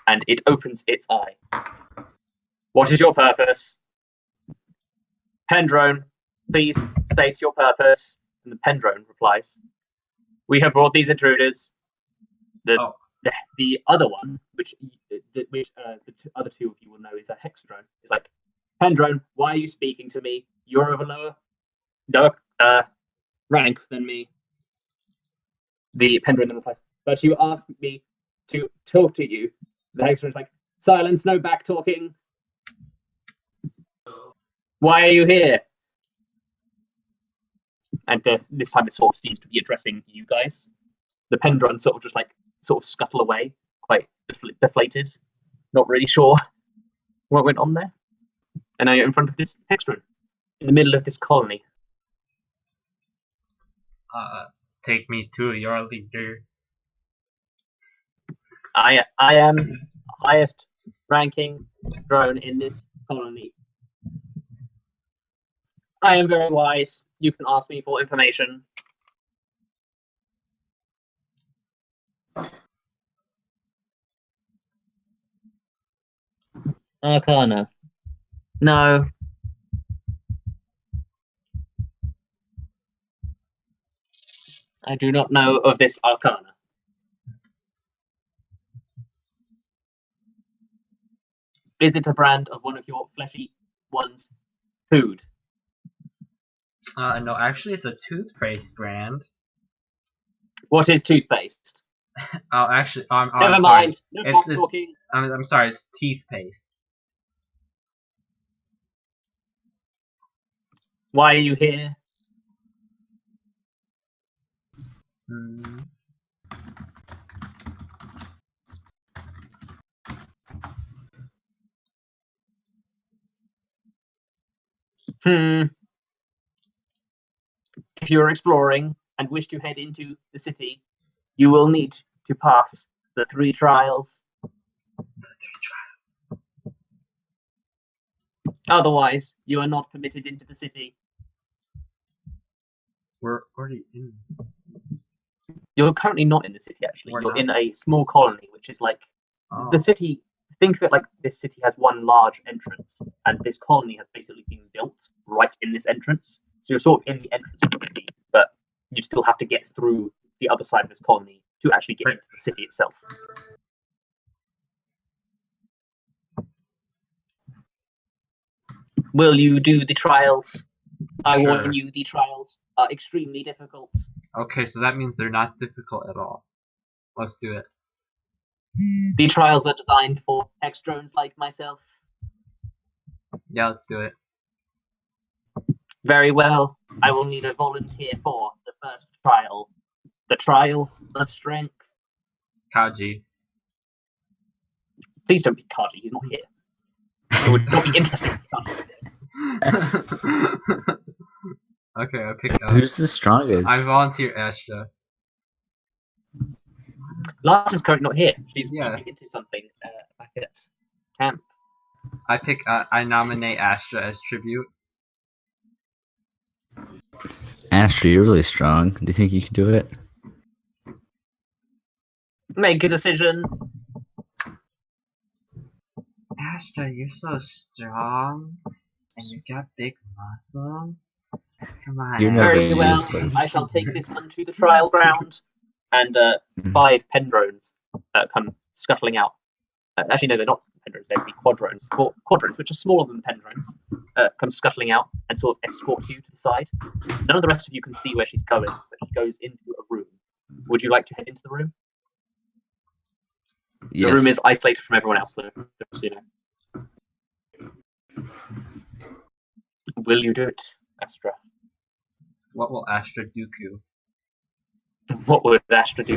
And it opens its eye. What is your purpose? Pendrone, please state your purpose. And the Pendrone replies, "We have brought these intruders." The other one, which the other two of you will know is a Hexadrone, is like, "Pendrone, why are you speaking to me? You're of a lower rank than me." The Pendrone then replies, "But you asked me to talk to you." The Hexadrone is like, "Silence, no back talking. Why are you here?" And this time it sort of seems to be addressing you guys. The Pendrone sort of scuttle away, quite deflated, not really sure what went on there. And now you're in front of this Hexadrone, in the middle of this colony. Take me to your leader. I am highest ranking drone in this colony. I am very wise. You can ask me for information. Arcana. No. I do not know of this Arcana. Is it a brand of one of your fleshy ones' food? No, actually, it's a toothpaste brand. What is toothpaste? Oh, actually, Never mind. No more talking. I'm sorry, it's teeth paste. Why are you here? If you are exploring and wish to head into the city, you will need to pass the 3 trials. Otherwise, you are not permitted into the city. We're already in. You're currently not in the city, actually. You're in a small colony, which is like the city. Think of it like this city has one large entrance, and this colony has basically been built right in this entrance. So you're sort of in the entrance of the city, but you still have to get through the other side of this colony to actually get into the city itself. Will you do the trials? I warn you, the trials are extremely difficult. Okay, so that means they're not difficult at all. Let's do it. The trials are designed for ex-drones like myself. Yeah, let's do it. Very well. I will need a volunteer for the first trial. The trial of strength. Kaji. Please don't be Kaji, he's not here. It would not be interesting if Kaji was here. Okay, I pick Who's the strongest? I volunteer Astra. Lars is currently not here. She's Yeah. moving into something back at camp. I nominate Astra as tribute. Astra, you're really strong. Do you think you can do it? Make a decision. Astra, you're so strong, and you got big muscles. Come on. You're never Very well. useless. I shall take this one to the trial ground. And 5 pendrones come scuttling out. Actually, no, they're not pendrones. They'd be quadrones. Quadrones, which are smaller than the pendrones, come scuttling out and sort of escort you to the side. None of the rest of you can see where she's going, but she goes into a room. Would you like to head into the room? Yes. The room is isolated from everyone else, though, just so you know. Will you do it, Astra? What will Astra do? What would Astra do?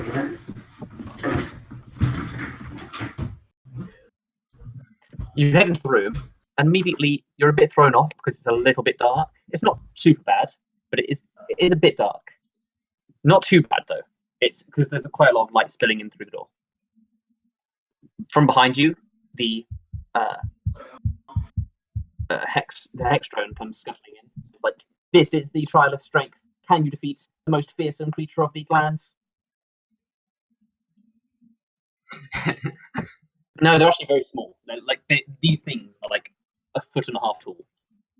You head into the room, and immediately you're a bit thrown off because it's a little bit dark. It's not super bad, but it is a bit dark. Not too bad though. It's because there's quite a lot of light spilling in through the door. From behind you, the hex drone comes scuttling in. It's like, this is the trial of strength. Can you defeat the most fearsome creature of these lands? No, they're actually very small. These things are like 1.5 feet tall.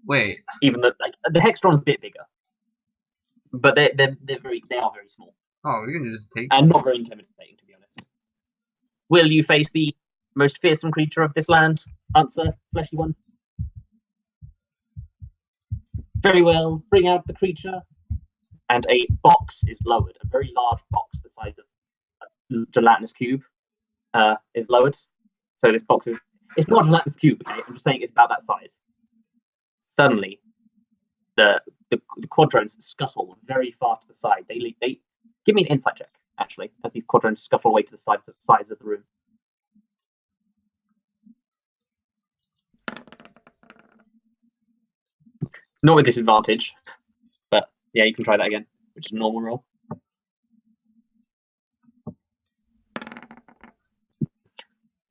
Wait. Even the Hextron's a bit bigger, but they are very small. Oh, we can just take. And not very intimidating, to be honest. Will you face the most fearsome creature of this land? Answer, fleshy one. Very well. Bring out the creature. And a box is lowered. A very large box, the size of a gelatinous cube, is lowered. So this box is... It's not a gelatinous cube, okay? I'm just saying it's about that size. Suddenly, the quadrones scuttle very far to the side. They give me an insight check, actually, as these quadrones scuttle away to the sides of the room. Not with disadvantage, but yeah, you can try that again, which is a normal roll.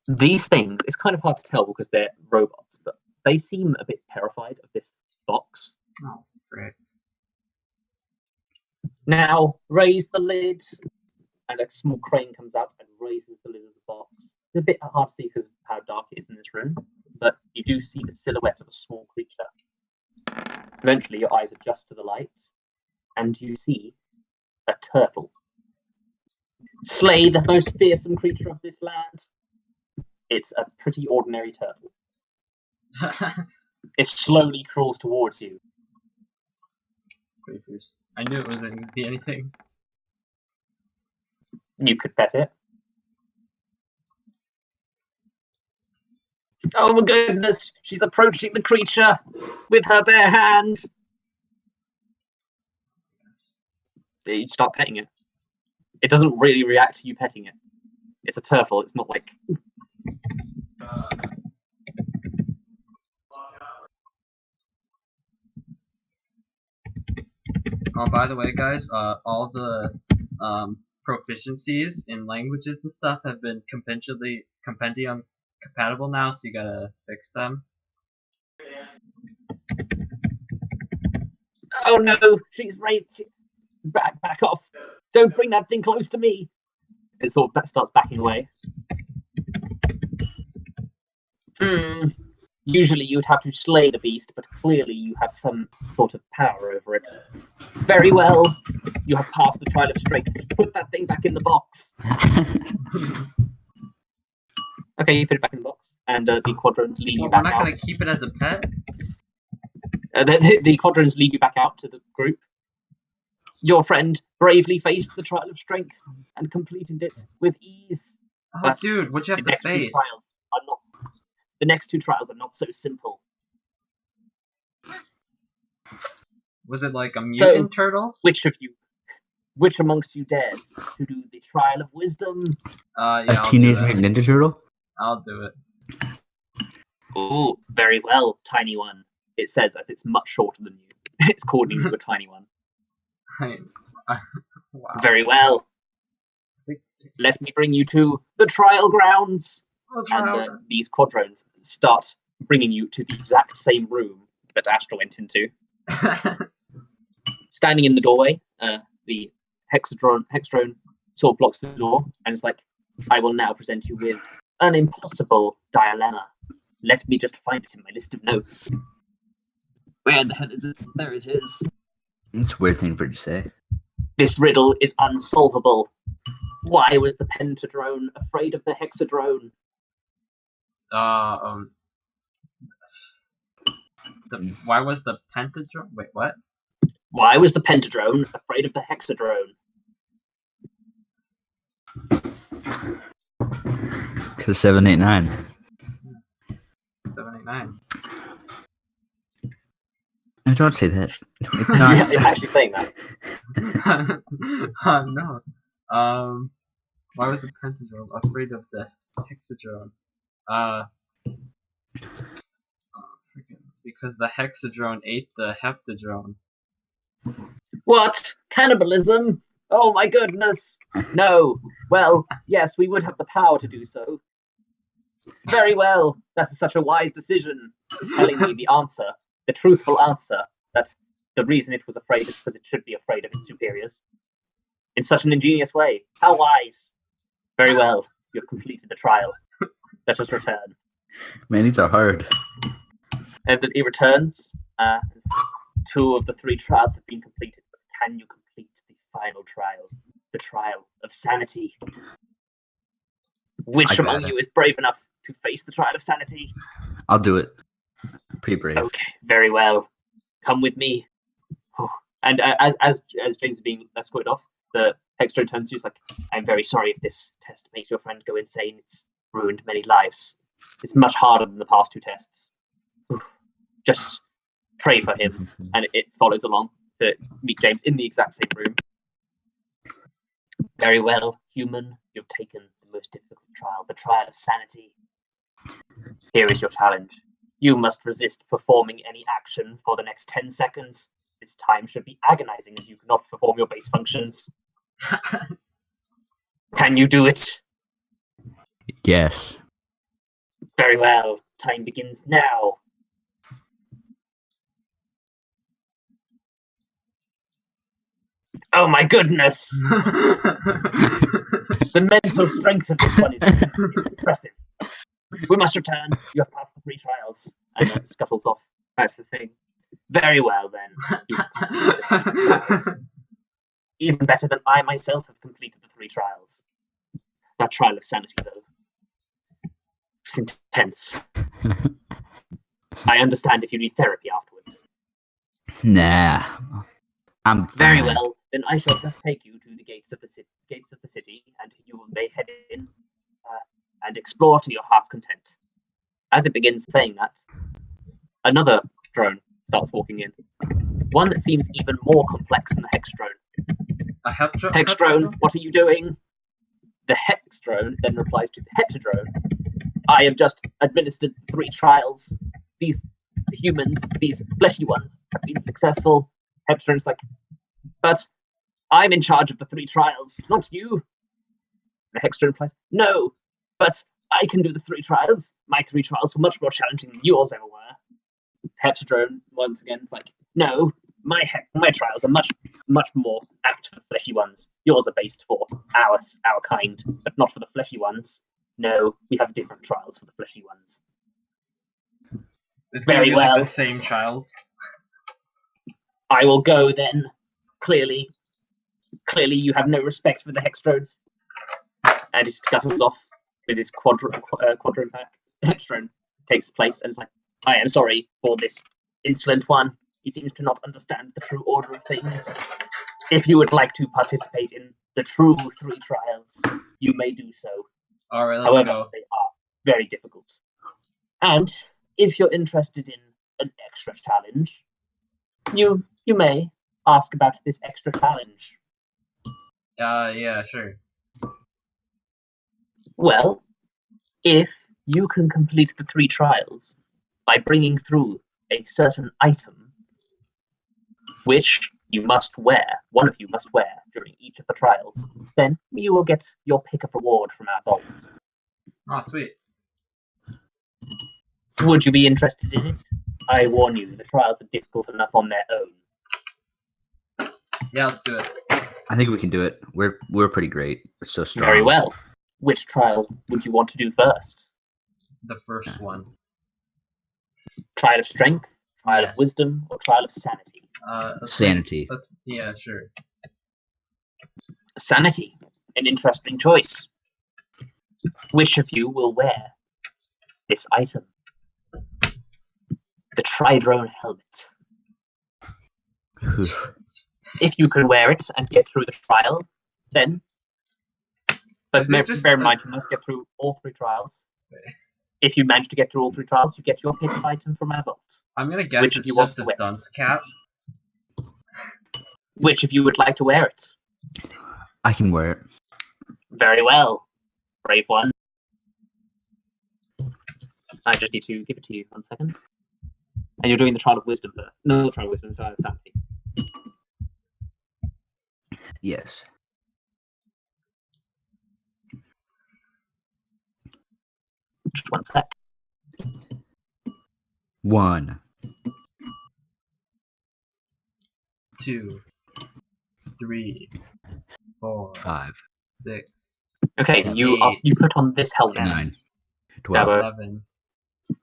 These things, it's kind of hard to tell because they're robots, but they seem a bit terrified of this box. Oh, frick. Now, raise the lid, and a small crane comes out and raises the lid of the box. It's a bit hard to see because of how dark it is in this room, but you do see the silhouette of a small creature. Eventually, your eyes adjust to the light, and you see a turtle. Slay the most fearsome creature of this land. It's a pretty ordinary turtle. It slowly crawls towards you. I knew it wasn't going to be anything. You could pet it. Oh my goodness, she's approaching the creature with her bare hands. You start petting it. It doesn't really react to you petting it. It's a turtle, it's not like... Oh, by the way, guys, all the proficiencies in languages and stuff have been compendium compatible now, so you gotta fix them. Oh no, she's raised. Back off! Don't bring that thing close to me. It sort of starts backing away. Usually you'd have to slay the beast, but clearly you have some sort of power over it. Very well. You have passed the trial of strength. Put that thing back in the box. Okay, you put it back in the box, and the quadrones lead you We're back not out. gonna keep it as a pet? The quadrones lead you back out to the group. Your friend bravely faced the trial of strength and completed it with ease. Oh, But dude, what'd you The have to next two face? trials are not. The next two trials are not so simple. Was it like a mutant turtle? Which amongst you dares to do the trial of wisdom? Yeah, A I'll Teenage do that. Mutant Ninja Turtle? I'll do it. Oh, very well, tiny one. It says as it's much shorter than you. It's calling you a tiny one. Wow. Very well. Let me bring you to the trial grounds. And these quadrones start bringing you to the exact same room that Astra went into. Standing in the doorway, the hexadrone sort of blocks the door, and it's like, I will now present you with an impossible dilemma. Let me just find it in my list of notes. Where the hell is it? There it is. It's a weird thing for you to say. This riddle is unsolvable. Why was the pentadrone afraid of the hexadrone? Why was the pentadrone? Wait, what? Why was the pentadrone afraid of the hexadrone? Because 789. 789. No, don't say that. It's Yeah, not. you're actually saying that. No. Why was the pentadrone afraid of the hexadrone? Because the hexadrone ate the heptadrone. What? Cannibalism? Oh my goodness! No. Well, yes, we would have the power to do so. Very well. That is such a wise decision. Telling me the answer, the truthful answer, that the reason it was afraid is because it should be afraid of its superiors. In such an ingenious way. How wise. Very well. You have completed the trial. Let us return. Man, these are hard. And then he returns. Two of the three trials have been completed. But can you complete the final trial? The trial of sanity. Which I got among it. you is brave enough to face the trial of sanity? I'll do it. Pretty brave. Okay, very well. Come with me. Oh. And as James is being escorted off, the hexadrone turns to you. He's like, I'm very sorry if this test makes your friend go insane. It's ruined many lives. It's much harder than the past two tests. Just pray for him. And it follows along to meet James in the exact same room. Very well, human. You've taken the most difficult trial, the trial of sanity. Here is your challenge. You must resist performing any action for the next 10 seconds. This time should be agonizing as you cannot perform your base functions. Can you do it? Yes. Very well. Time begins now. Oh my goodness! The mental strength of this one is impressive. We must return. You have passed the 3 trials. And it scuttles off out of the thing. Very well, then. You've completed the 3 trials. Even better than I myself have completed the 3 trials. That trial of sanity, though. It's intense. I understand if you need therapy afterwards. Nah. I'm Very fine. well. Then I shall just take you to the gates of the city, and you may head in and explore to your heart's content. As it begins saying that, another drone starts walking in. One that seems even more complex than the hex drone. A heptadrone? Hex drone, what are you doing? The hex drone then replies to the heptadrone. I have just administered 3 trials. These humans, these fleshy ones, have been successful. Heptadrone's like, but I'm in charge of the 3 trials, not you. The hexadrone replies, no, but I can do the 3 trials. My 3 trials were much more challenging than yours ever were. Heptadrone once again is like, no, my trials are much more apt for the fleshy ones. Yours are based for our kind, but not for the fleshy ones. No, we have different trials for the fleshy ones. It's Very gonna be like well. the same trials. I will go then. Clearly you have no respect for the hexadrones. And he scuttles off with his quadrone pack. The hexadrone takes place and is like, I am sorry for this insolent one. He seems to not understand the true order of things. If you would like to participate in the true 3 trials, you may do so. Alright, let's However, go. they are very difficult. And if you're interested in an extra challenge, you may ask about this extra challenge. Yeah, sure. Well, if you can complete the 3 trials by bringing through a certain item, which you must wear, one of you must wear during each of the trials, then you will get your pick of reward from our vault. Oh, sweet. Would you be interested in it? I warn you, the trials are difficult enough on their own. Yeah, let's do it. I think we can do it. We're pretty great. We're so strong. Very well. Which trial would you want to do first? The first one. Trial of strength, trial Yes. of wisdom, or trial of sanity? Sanity. Yeah, sure. Sanity. An interesting choice. Which of you will wear this item? The Tridrone helmet. If you can wear it and get through the trial, then... But bear in mind, you must get through all 3 trials. Okay. If you manage to get through all 3 trials, you get your pick of item from our vault. I'm gonna guess Which of it's you wants just to a wear it? dunce cap. Which of you would like to wear it? I can wear it. Very well. Brave one. I just need to give it to you 1 second. And you're doing the trial of wisdom first. No, trial of wisdom, the trial of sanity. Yes. Just 1 sec. 1, 2, 3, 4, 5, 6, Okay, 7, you 8, put on this helmet. 9, 12. Gabbo. 11,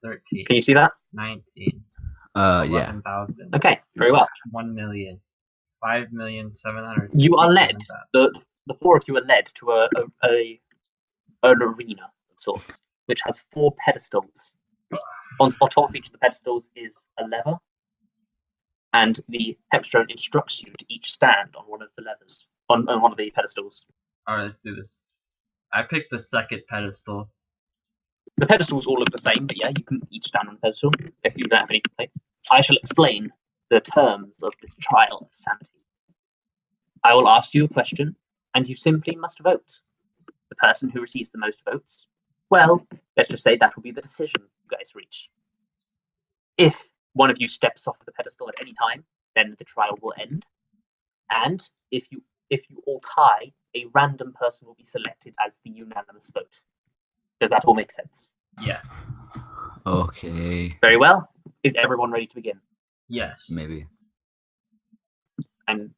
13, Can you see that? 19, Yeah. 11,000. Okay, very well. 1 million. 5,700,000. You are led. The 4 of you are led to an arena of sorts, which has 4 pedestals. On top of each of the pedestals is a lever, and the Hepstone instructs you to each stand on one of the levers, on one of the pedestals. Alright, let's do this. I picked the second pedestal. The pedestals all look the same, but yeah, you can each stand on a pedestal if you don't have any complaints. I shall explain the terms of this trial of sanity. I will ask you a question, and you simply must vote. The person who receives the most votes, well, let's just say that will be the decision you guys reach. If one of you steps off the pedestal at any time, then the trial will end. And if you all tie, a random person will be selected as the unanimous vote. Does that all make sense? Yeah. Okay. Very well. Is everyone ready to begin? Yes. Maybe. And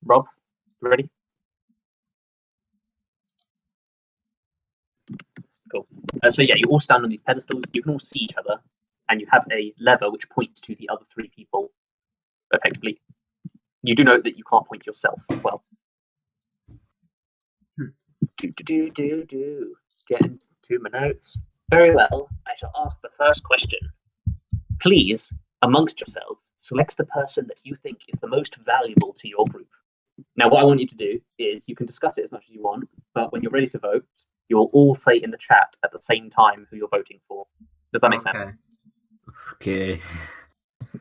Rob, you ready? Cool. So yeah, you all stand on these pedestals. You can all see each other, and you have a lever which points to the other 3 people. Effectively, you do note that you can't point yourself as well. Get into my notes. Very well. I shall ask the first question. Please, amongst yourselves, select the person that you think is the most valuable to your group. Now, what I want you to do is you can discuss it as much as you want, but when you're ready to vote, you will all say in the chat at the same time who you're voting for. Does that make sense? Okay.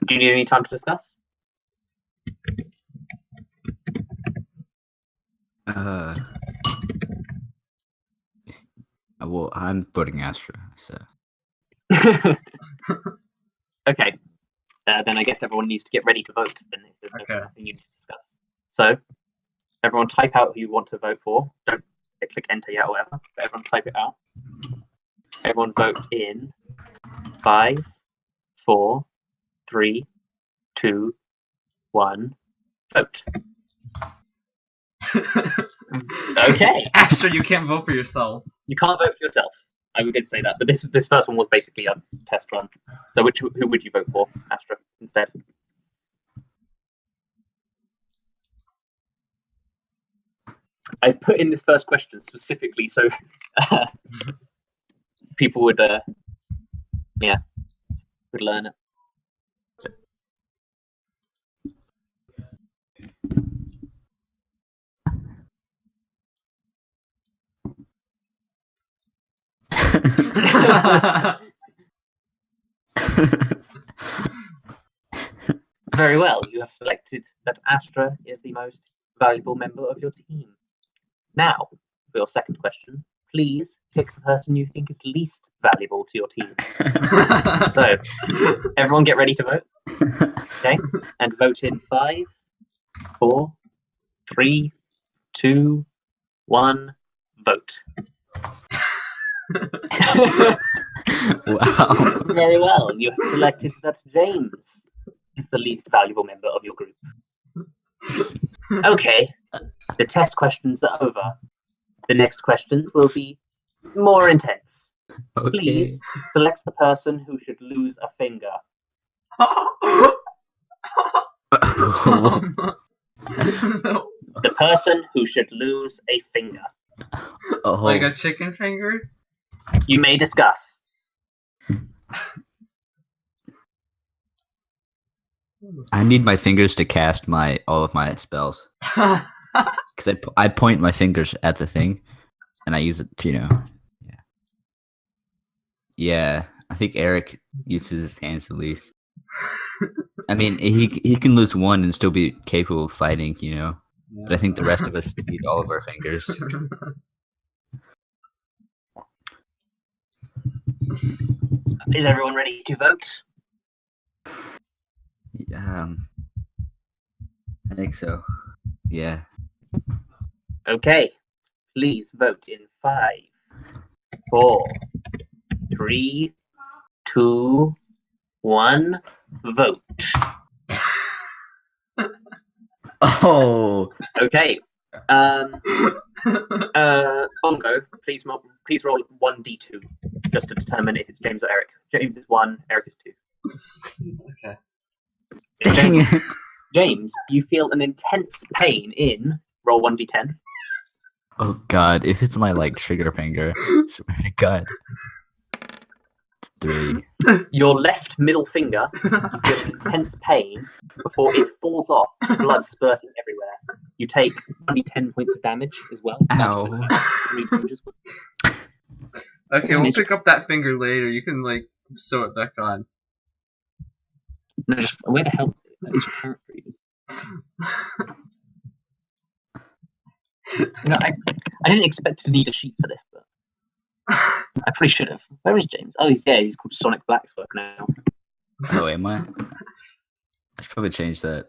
Do you need any time to discuss? Well, I'm voting Astra, so. Okay. Then I guess everyone needs to get ready to vote. Then if there's nothing you need to discuss. So, everyone type out who you want to vote for. Don't click enter yet or whatever, but everyone type it out. Everyone vote in 5, 4, 3, 2, 1. Vote. Okay. Astra, you can't vote for yourself. You can't vote for yourself. I did say that, but this first one was basically a test run. So who would you vote for, Astra, instead? I put in this first question specifically so people would learn it. Very well. You have selected that Astra is the most valuable member of your team. Now, for your second question, please pick the person you think is least valuable to your team. So, everyone get ready to vote. Okay? And vote in 5, 4, 3, 2, 1, vote. Wow. Very well. You have selected that James is the least valuable member of your group. Okay. The test questions are over. The next questions will be more intense. Okay. Please select the person who should lose a finger. The person who should lose a finger. Oh. Like a chicken finger? You may discuss. I need my fingers to cast all of my spells. Because I point my fingers at the thing, and I use it to, Yeah, I think Eric uses his hands the least. I mean, he can lose one and still be capable of fighting, But I think the rest of us need all of our fingers. Is everyone ready to vote? I think so. Yeah. Okay. Please vote in 5, 4, 3, 2, 1. Vote. Oh. Okay. Bongo, please roll 1d2 just to determine if it's James or Eric. James is 1, Eric is 2. Okay. James, you feel an intense pain in roll 1d10. Oh God! If it's my trigger finger, swear to God. 3. Your left middle finger, you feel an intense pain before it falls off, blood spurting everywhere. You take 1d10 points of damage as well. Ow. 3 damages. Okay, we'll pick up that finger later. You can sew it back on. No, just where the hell is your character even? I didn't expect to need a sheet for this, but I probably should have. Where is James? Oh, he's called Sonic Blacksburg now. Oh, am I? I should probably change that.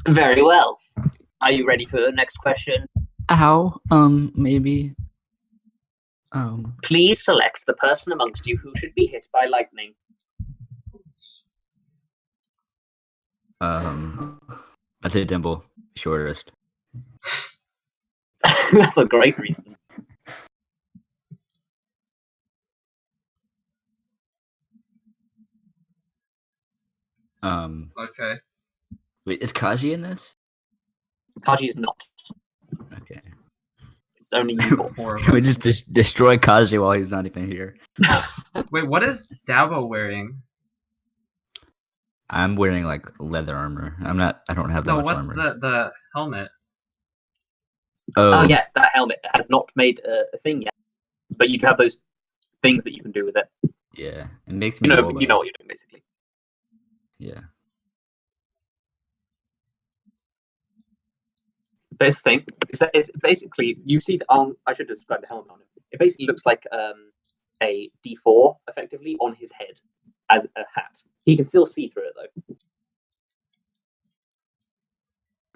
Very well. Are you ready for the next question? Ow. Maybe. Please select the person amongst you who should be hit by lightning. I'd say Dimble, shortest. That's a great reason. Okay. Wait, is Kaji in this? Kaji is not. Okay. It's only you. Can we just destroy Kaji while he's not even here? Wait, what is Dabo wearing? I'm wearing leather armor. I don't have that much armor. No, what's the helmet? Oh yeah, that helmet has not made a thing yet, but you do have those things that you can do with it. Yeah, it makes me. You know what you're doing basically. Yeah. This thing is basically you see the I should describe the helmet on it. It basically looks like a D4 effectively on his head as a hat. He can still see through it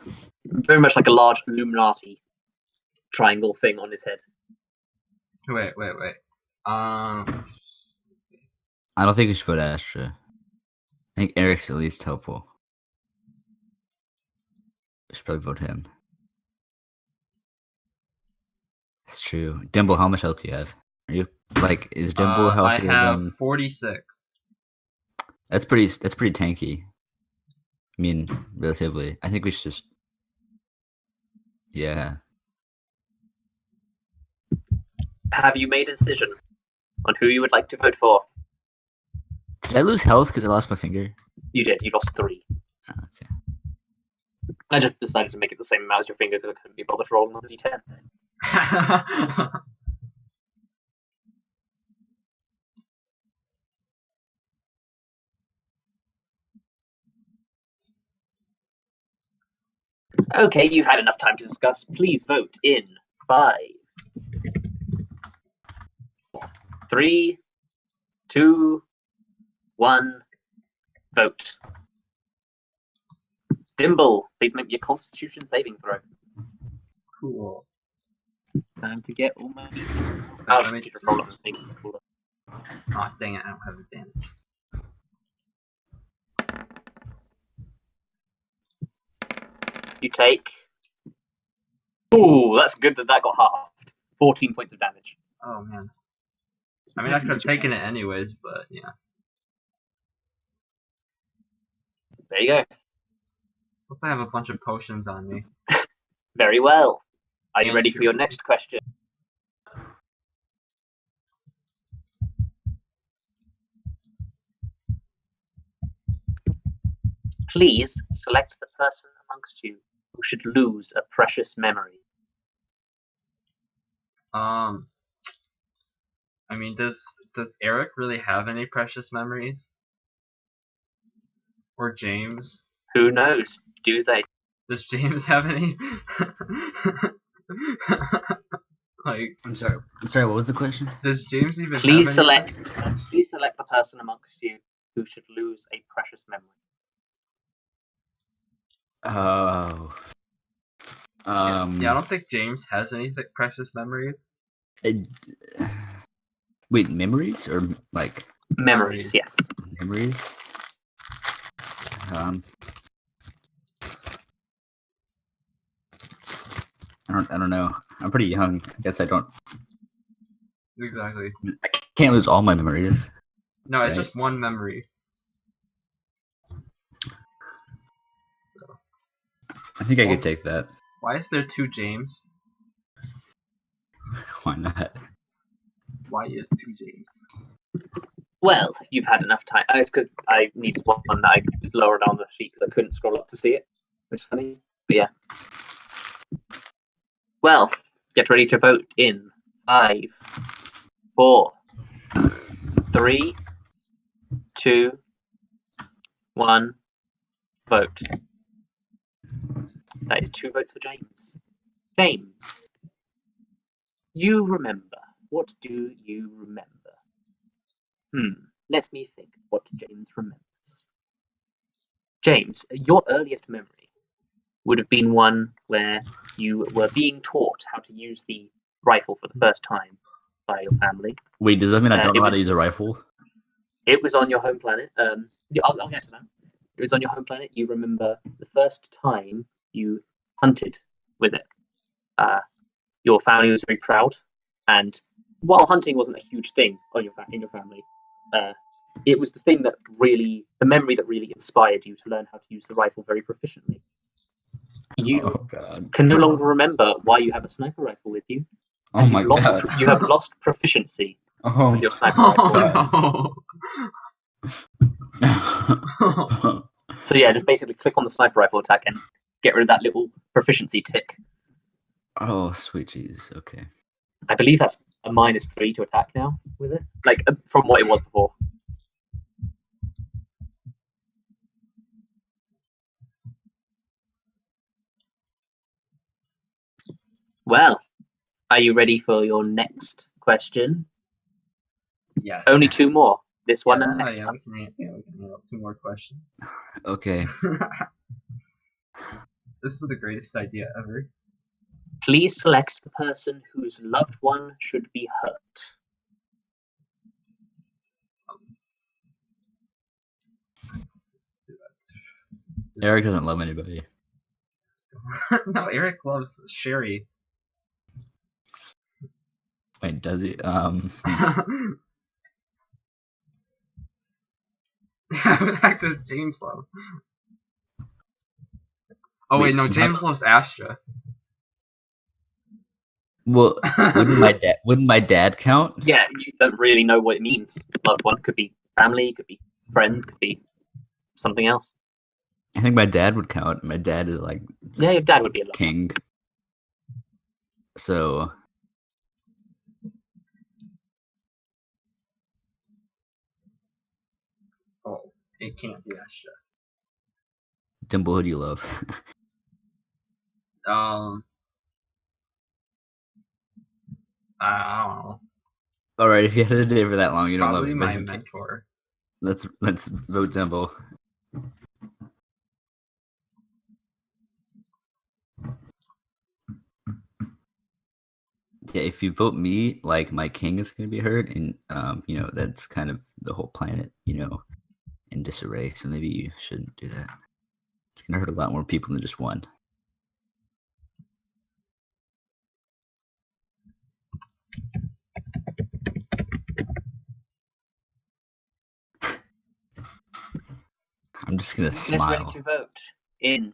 though. Very much like a large Illuminati triangle thing on his head. Wait. I don't think we should put Astra. I think Eric's at least helpful. I should probably vote him. That's true. Dimble, how much health do you have? Are you is Dimble healthier I have than 46. That's pretty tanky. I mean, relatively. I think we should just Yeah. Have you made a decision on who you would like to vote for? Did I lose health because I lost my finger? You did. You lost 3. Okay. I just decided to make it the same amount as your finger because I couldn't be bothered rolling another d10. Okay, you've had enough time to discuss. Please vote in 5, 3, 2, 1. Vote. Dimble, please make your Constitution saving throw. Cool. Time to get all my. Let Let me me just roll up and things. It's cooler. Oh, dang it, I don't have advantage. You take. Ooh, that's good that got halved. 14 points of damage. Oh, man. I mean, I could have taken it anyways, but yeah. There you go. Plus, I have a bunch of potions on me. Very well. Are you Thank ready for you. your next question? Please select the person amongst you who should lose a precious memory. I mean, does Eric really have any precious memories? Or James? Who knows? Do they? Does James have any? Like, I'm sorry. What was the question? does James even Please have any? select the person amongst you who should lose a precious memory. Oh. Yeah, I don't think James has any precious memories. Wait, memories or like Memories, yes. memories? I don't know. I'm pretty young. I guess I don't. Exactly. I can't lose all my memories. No, it's Right. just one memory. I think I could take that. Why is there 2 James? Why not? Why is 2 James? Well, you've had enough time. It's because I needed one that I was lower down the sheet because I couldn't scroll up to see it, which is funny. But yeah. Well, get ready to vote in 5, 4, 3, 2, 1. Vote. That is 2 votes for James. James, you remember. What do you remember? Let me think what James remembers. James, your earliest memory would have been one where you were being taught how to use the rifle for the first time by your family. Wait, does that mean I don't know how was- to use a rifle? It was on your home planet. Yeah, I'll get to that. It was on your home planet. You remember the first time you hunted with it. Your family was very proud, and while hunting wasn't a huge thing on in your family, it was the memory that really inspired you to learn how to use the rifle very proficiently. You Oh god. can no longer remember why you have a sniper rifle with you. Oh my god. You have lost proficiency Oh. with your sniper rifle. Oh, So yeah, just basically click on the sniper rifle attack and get rid of that little proficiency tick. Oh, sweet cheese. Okay. I believe that's a -3 to attack now with it, like from what it was before. Well, are you ready for your next question? yes. Only 2 more. This one and the next yeah, one. we can handle 2 more questions. Okay. This is the greatest idea ever. Please select the person whose loved one should be hurt. Eric doesn't love anybody. No, Eric loves Sherry. Wait, does he? Who the heck does James love? Oh wait, Wait, no, what? James loves Astra. Well, wouldn't my dad count? Yeah, you don't really know what it means. Loved one could be family, could be friend, could be something else. I think my dad would count. My dad is like Yeah, your dad would be alive. king. So Oh, it can't be Astra. Dimple, who do you love? I don't know. All right, if you hesitate for that long, you don't love Probably it. my But mentor. let's vote Dimple. Yeah, if you vote me, like my king is gonna be hurt, and that's kind of the whole planet, in disarray. So maybe you shouldn't do that. It's gonna hurt a lot more people than just one. I'm just gonna Who's ready smile. to vote? In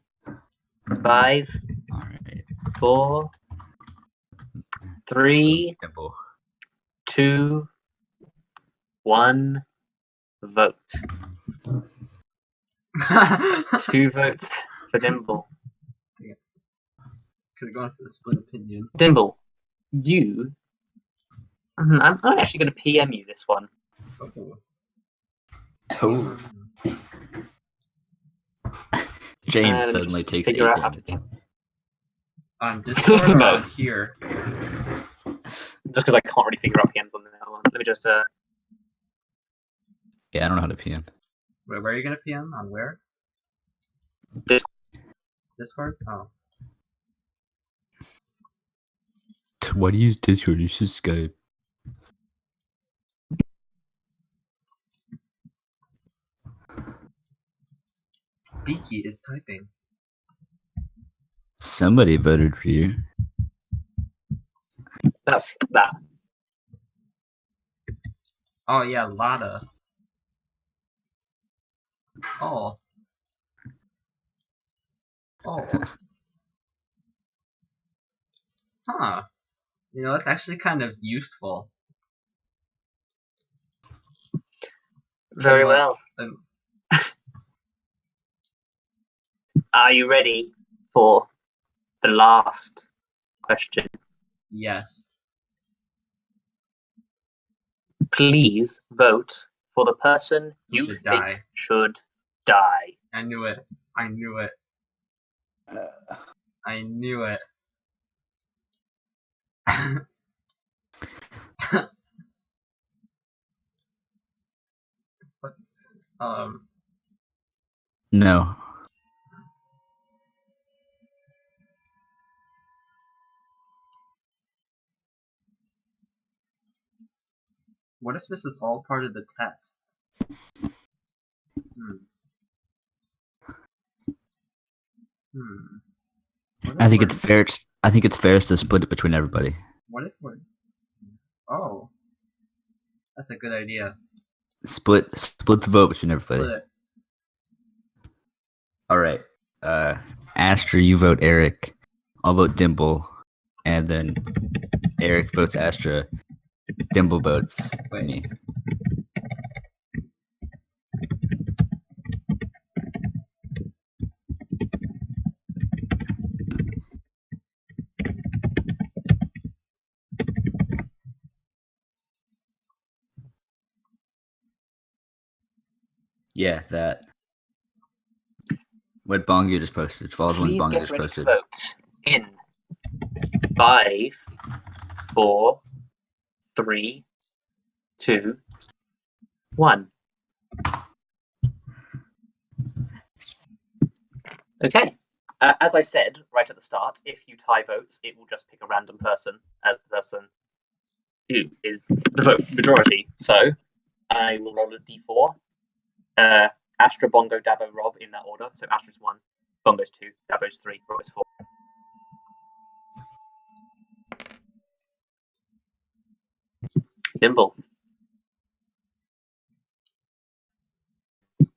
5, All right, 4, 3, Dimple. 2, 1. Vote. That's 2 votes for Dimple. Could have gone for the split opinion. Dimple, you. I'm actually going to PM you this one. Oh. James And suddenly just takes figure out how damage. to. On Discord or No. on here? Just because I can't really figure out PMs on the other one. Let me just. Yeah, I don't know how to PM. Where are you gonna PM? On where? Discord? Oh. Why do you use Discord? You should Skype. Beaky is typing. Somebody voted for you. That's that. Oh yeah, Lada. Oh. Oh. Huh. That's actually kind of useful. Very Like, well. Are you ready for the last question? Yes. Please vote for the person Who you should think die. should die. I knew it. I knew it. I knew it. No. What if this is all part of the test? I think it's fair. I think it's fair to split it between everybody. What if we're... Oh. That's a good idea. Split the vote between everybody. Split it. All right. Astra, you vote Eric. I'll vote Dimple, and then Eric votes Astra. Dimple votes me. Yeah, that. What Bongo just posted. Follow the one Please Bongo get just ready posted. to vote in 5, 4, 3, 2, 1. Okay. As I said right at the start, if you tie votes, it will just pick a random person as the person who is the vote majority. So I will roll a d4. Astra, Bongo, Dabo, Rob in that order. So Astra's 1, Bongo's 2, Dabo's 3, Rob is 4.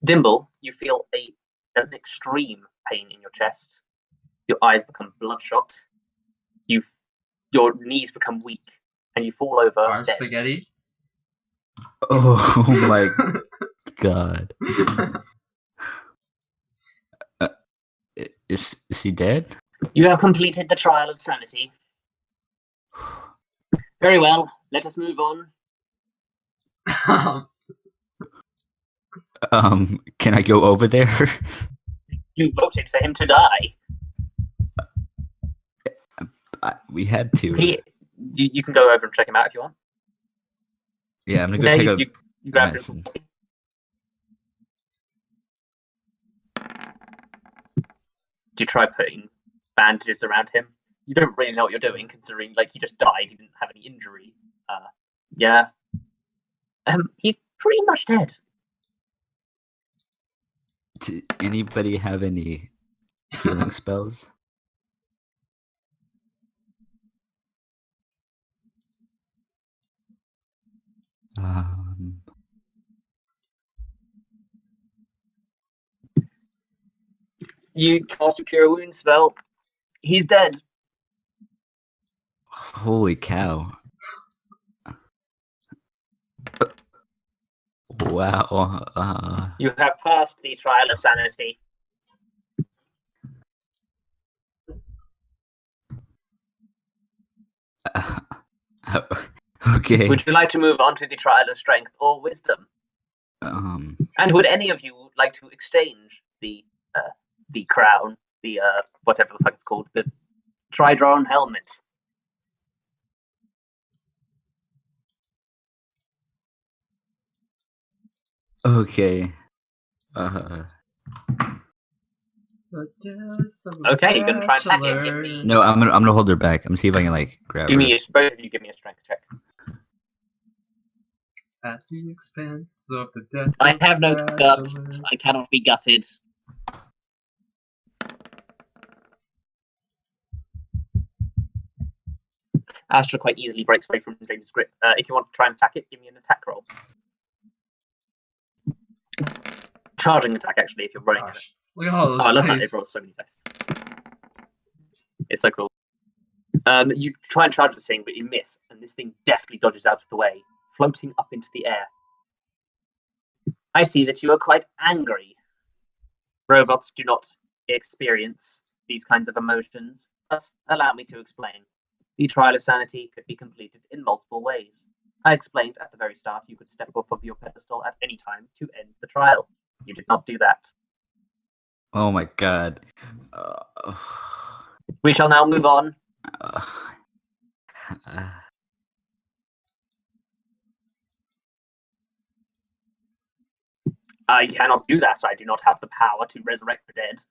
Dimple, you feel an extreme pain in your chest. Your eyes become bloodshot. Your knees become weak, and you fall over Our dead. spaghetti? Oh my god. Is he dead? You have completed the trial of sanity. Very well. Let us move on. Can I go over there? You voted for him to die. We had to. You can go over and check him out if you want. Yeah, I'm gonna go check out. You grab medicine. him. Do you try putting bandages around him? You don't really know what you're doing, considering like he just died. He didn't have any injury. Yeah. He's pretty much dead. Does anybody have any healing spells? You cast a cure wound spell. He's dead. Holy cow! Wow. You have passed the trial of sanity. Okay. Would you like to move on to the trial of strength or wisdom? And would any of you like to exchange the crown, the whatever the fuck it's called, the Tridron helmet? Okay. Okay, you're gonna try and attack it. Give me. No, I'm gonna hold her back. I'm gonna see if I can like grab her. Both of you give me a strength check. At the expense of the death. I have no guts. I cannot be gutted. Astra quite easily breaks away from James' grip. If you want to try and attack it, give me an attack roll. Charging attack, actually, if you're running it. Look at all those I love that dice. it rolls so many dice. It's so cool. You try and charge the thing, but you miss, and this thing deftly dodges out of the way, floating up into the air. I see that you are quite angry. Robots do not experience these kinds of emotions, but allow me to explain. The trial of sanity could be completed in multiple ways. I explained at the very start you could step off of your pedestal at any time to end the trial. You did not do that. Oh my god. We shall now move on. I cannot do that. I do not have the power to resurrect the dead.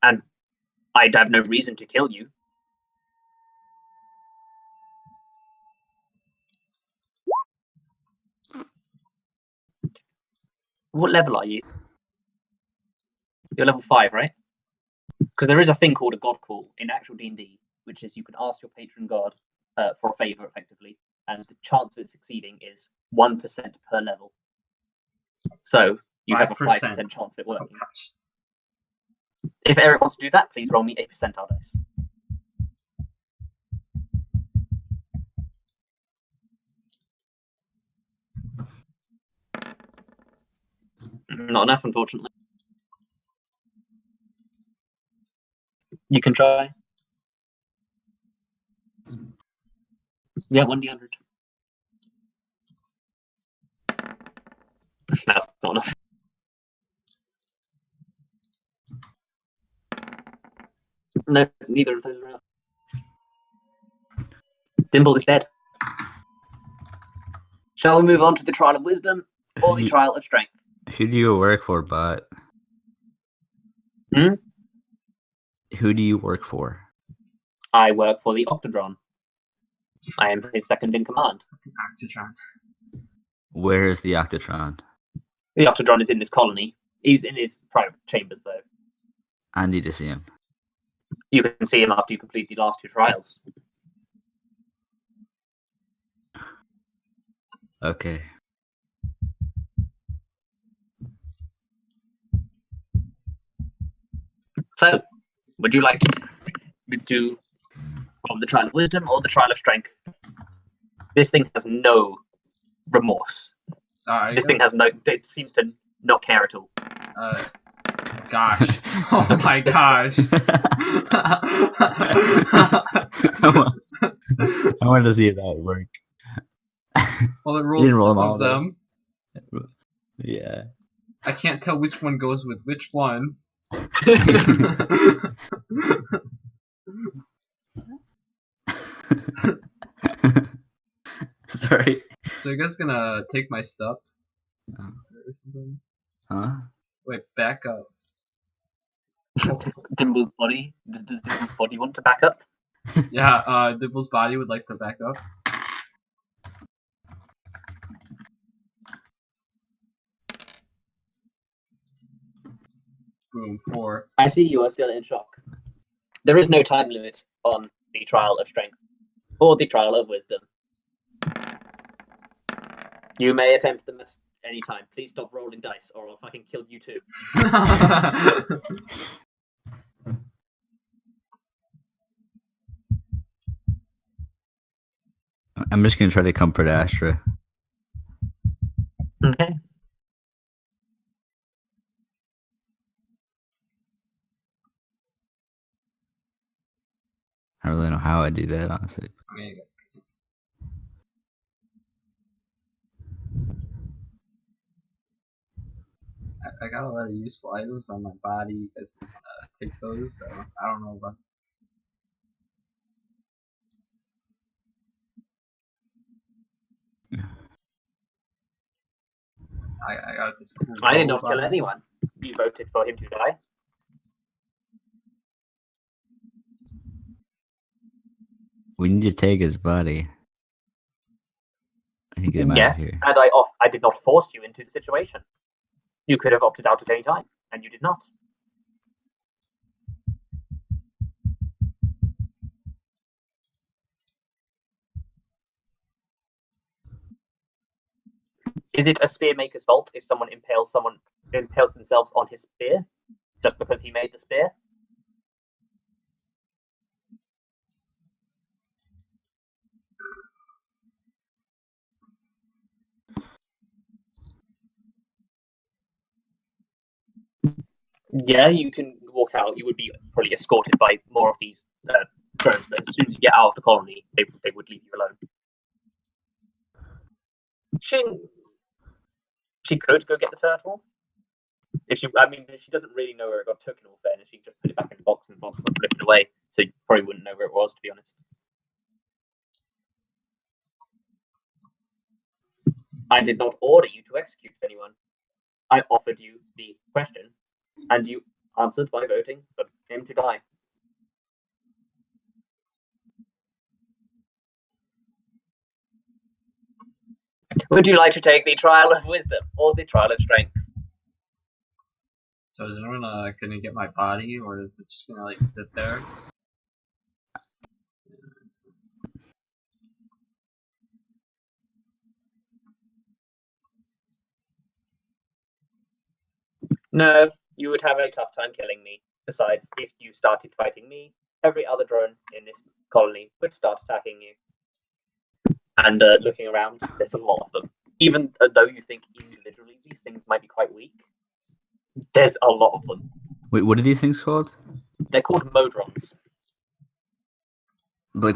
And I'd have no reason to kill you. What level are you? You're level 5, right? Because there is a thing called a god call in actual D&D, which is you can ask your patron god for a favor, effectively, and the chance of it succeeding is 1% per level. So you have a 5% chance of it working. If Eric wants to do that, please roll me a percentile dice. Not enough, unfortunately. You can try. Yeah, 1d100. That's not enough. No, neither of those are enough. Dimple is dead. Shall we move on to the trial of wisdom or the trial of strength? Who do you work for, bot? Hmm? Who do you work for? I work for the Octodron. I am his second in command. Octodron. Where is the Octotron? The Octodron is in this colony. He's in his private chambers, though. I need to see him. You can see him after you complete the last 2 trials. Okay. So, would you like to do from the trial of wisdom or the trial of strength? This thing has no remorse. This thing has no. It seems to not care at all. gosh. Oh my gosh. I wanted to see if that would work. Well, it You rolls didn't roll some them all, of though. them. Yeah. I can't tell which one goes with which one. Sorry. So you guys gonna take my stuff? Huh? Wait, back up. Dimble's body. Does Dimble's body want to back up? Yeah, Dibble's body would like to back up. Boom, 4. I see you are still in shock. There is no time limit on the trial of strength or the trial of wisdom. You may attempt them at any time. Please stop rolling dice, or I'll fucking kill you too. I'm just gonna try to comfort Astra. Okay. I don't really know how I do that, honestly. I got a lot of useful items on my body. You guys can take those, so I don't know about. I got this cool. I did not robe kill on. anyone. You voted for him to die. We need to take his body. I need to get him Yes, out of here. and I did not force you into the situation. You could have opted out at any time, and you did not. Is it a spear maker's fault if someone impales themselves on his spear just because he made the spear? Yeah, you can walk out. You would be probably escorted by more of these drones, but as soon as you get out of the colony, they would leave you alone. She could go get the turtle. She doesn't really know where it got taken. In all fairness, she just put it back in the box, and the box got lifted away. So you probably wouldn't know where it was, to be honest. I did not order you to execute anyone. I offered you the question, and you answered by voting for him to die. Would you like to take the trial of wisdom or the trial of strength? So is anyone gonna get my body, or is it just gonna like sit there? No, you would have a tough time killing me. Besides, if you started fighting me, every other drone in this colony would start attacking you. And looking around, there's a lot of them. Even though you think individually these things might be quite weak, there's a lot of them. Wait, what are these things called? They're called Modrons. Like,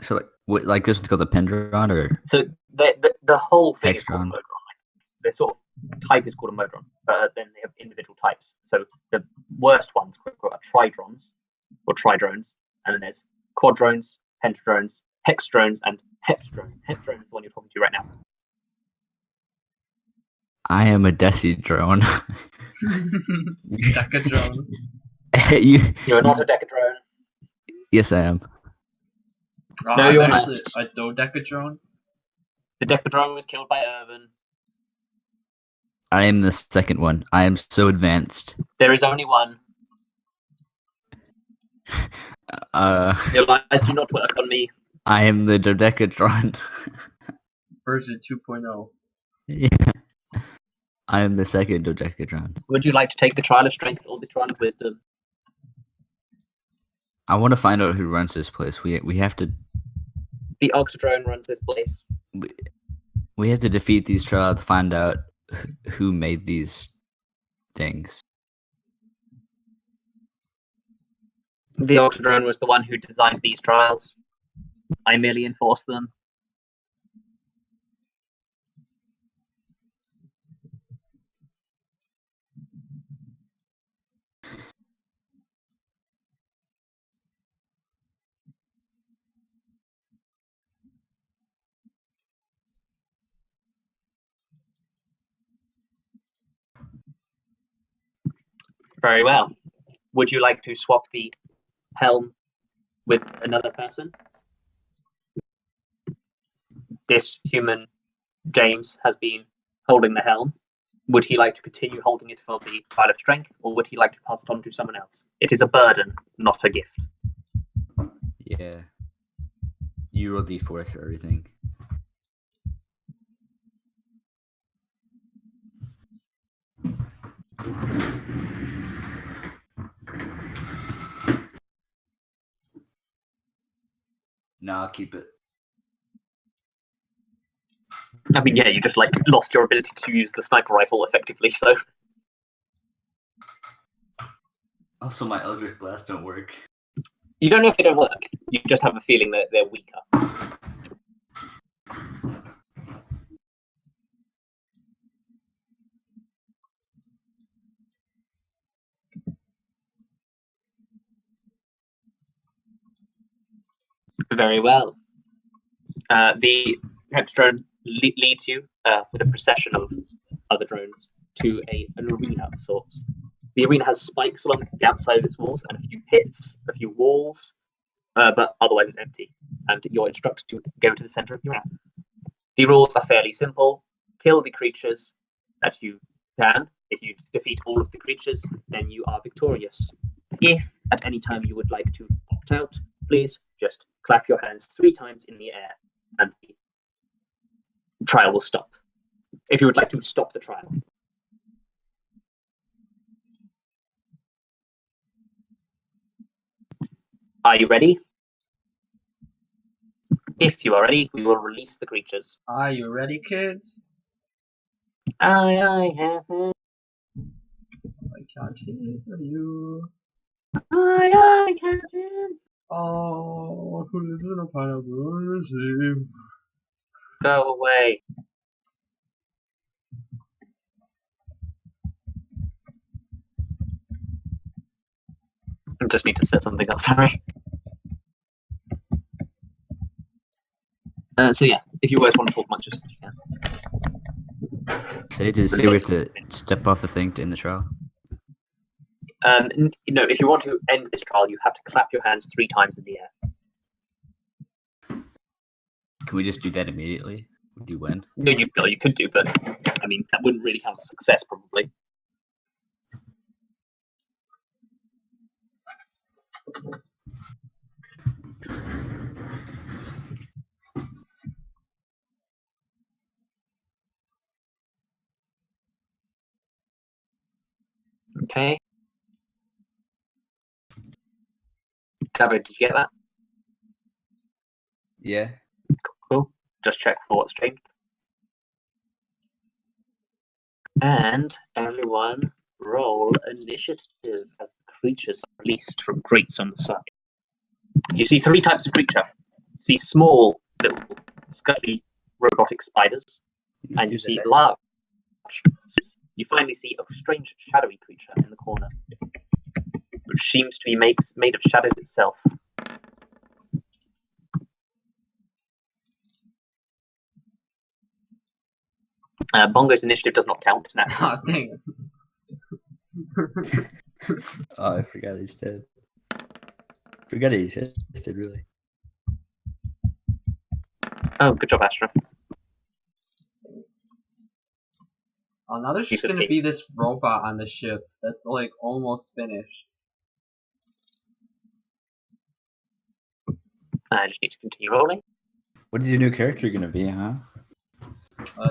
so like this one's called the Pendron, or So the whole thing is called a Hextron. Modron. Their sort of type is called a Modron, but then they have individual types. So the worst ones are Tridrons, or Tridrones, and then there's Quadrones, Pentadrones, Hexdrones, and Heptdrone. Heptdrone is the one you're talking to right now. I am a Decidrone. Decadrone. You're not a Decadrone. Yes, I am. Oh, No, I'm you're not. actually a dodecadrone. The Decadrone was killed by Irvin. I am the second one. I am so advanced. There is only one. Your lies do not work on me. I am the Dodecadron. Version 2.0. Yeah. I am the second Dodecadron. Would you like to take the trial of strength or the trial of wisdom? I want to find out who runs this place. We have to The Oxydrone runs this place. we have to defeat these trials to find out who made these things. The Octodrone was the one who designed these trials. I merely enforced them. Very well. Would you like to swap the helm with another person? This human, James, has been holding the helm. Would he like to continue holding it for the trial of strength, or would he like to pass it on to someone else? It is a burden, not a gift. Yeah. You roll d4 for everything. No, I'll keep it. I mean, yeah, you just like lost your ability to use the sniper rifle effectively, so Also, my Eldritch Blast don't work. you don't know if they don't work. You just have a feeling that they're weaker. Very well. The Heptadrone leads you with a procession of other drones to an arena of sorts. The arena has spikes along the outside of its walls and a few pits, a few walls, but otherwise it's empty. And you're instructed to go to the center of the arena. The rules are fairly simple. Kill the creatures that you can. If you defeat all of the creatures, then you are victorious. If at any time you would like to opt out, please just clap your hands 3 times in the air and the trial will stop. If you would like to stop the trial. Are you ready? If you are ready, we will release the creatures. Are you ready, kids? I have it. I can't hear you. I can't hear. Oh, who lives in a pineapple on your sleeve? Go away. I just need to set something up, sorry. So yeah, if you guys want to talk much, just you can. Did it say we have to step off the thing to end the trial? No, if you want to end this trial, you have to clap your hands 3 times in the air. Can we just do that immediately? Do when? No, you could do, but I mean that wouldn't really count as success, probably. Okay. Gabby, did you get that? Yeah. Cool. Just check for what's changed. And everyone roll initiative as the creatures are released from crates on the side. You see 3 types of creature. You see small, little, scuffy robotic spiders, and you see large. You finally see a strange shadowy creature in the corner, which seems to be made of shadows itself. Bongo's initiative does not count naturally. Ah, dang it. Oh, I forgot he's dead. Forgot he existed, really. Oh, good job, Astra. Oh, now there's just gonna be this robot on the ship that's like almost finished. I just need to continue rolling. What is your new character gonna be, huh?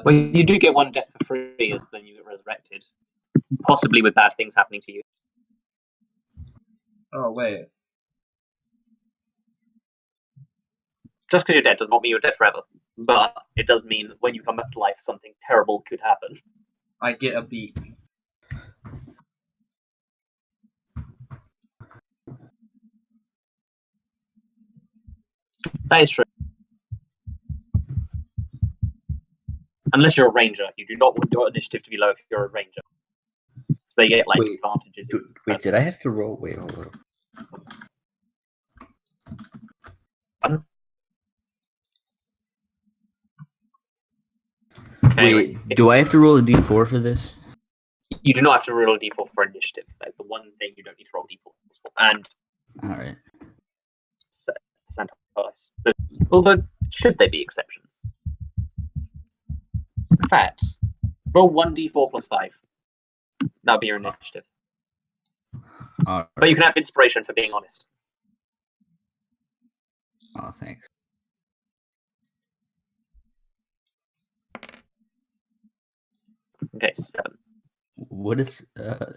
Well, you do get 1 death for free as then you get resurrected. Possibly with bad things happening to you. Oh, wait. Just because you're dead does not mean you're dead forever. But it does mean that when you come back to life, something terrible could happen. I get a beat. That is true. Unless you're a ranger, you do not want your initiative to be low if you're a ranger. So they get like Wait, advantages. Wait, did I have to roll? Wait, hold on. Okay, Wait, do I have to roll a d4 for this? You do not have to roll a d4 for initiative. That's the one thing you don't need to roll d4 for. And Alright. percentile. Although, should there be exceptions? In fact, roll 1d4 plus 5. That'll be your initiative. All But you right. can have inspiration for being honest. Oh, thanks. Okay, 7. What does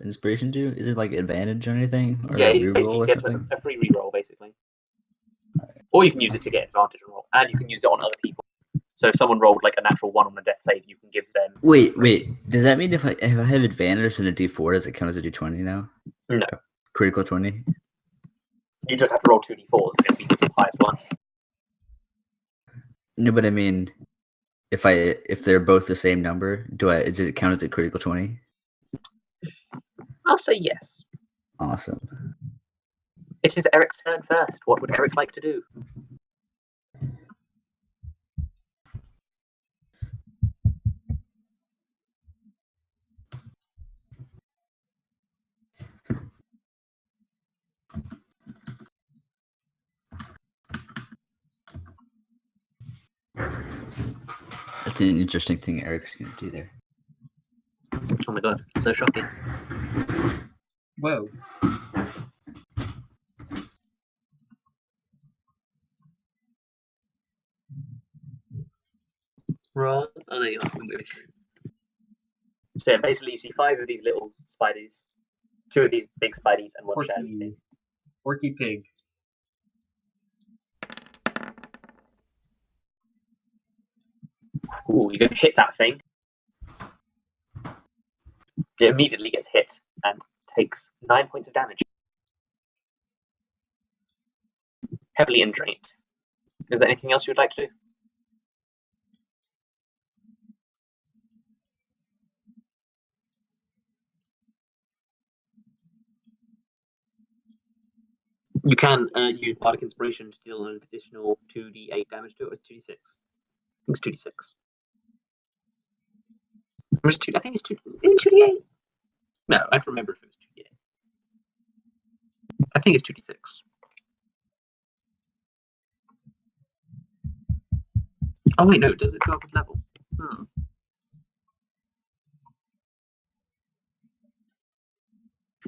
inspiration do? Is it like advantage or anything? Or Yeah, a you basically reroll or get something? a free reroll, basically. Or you can use it to get advantage on roll, and you can use it on other people. So if someone rolled like a natural 1 on a death save, you can give them. Wait. Does that mean if I have advantage in a d4, does it count as a d20 now? No. Critical 20? You just have to roll 2d4s and it'll be the highest one. No, but I mean, if they're both the same number, does it count as a critical 20? I'll say yes. Awesome. It is Eric's turn first. What would Eric like to do? That's an interesting thing Eric's gonna do there. Oh my god, so shocking. Whoa. Right. Oh, there you are. So yeah, basically you see 5 of these little spideys, 2 of these big spideys, and 1 shadowy. Porky pig. Ooh, you're going to hit that thing. It immediately gets hit and takes 9 points of damage. Heavily injuring it. Is there anything else you would like to do? You can use Bardic Inspiration to deal an additional 2d8 damage to it, or 2d6. I think it's 2d6. Or is it 2? I think it's 2. Is it 2d8? No, I don't remember if it was 2d8. I think it's 2d6. Oh wait, no, does it go up with level?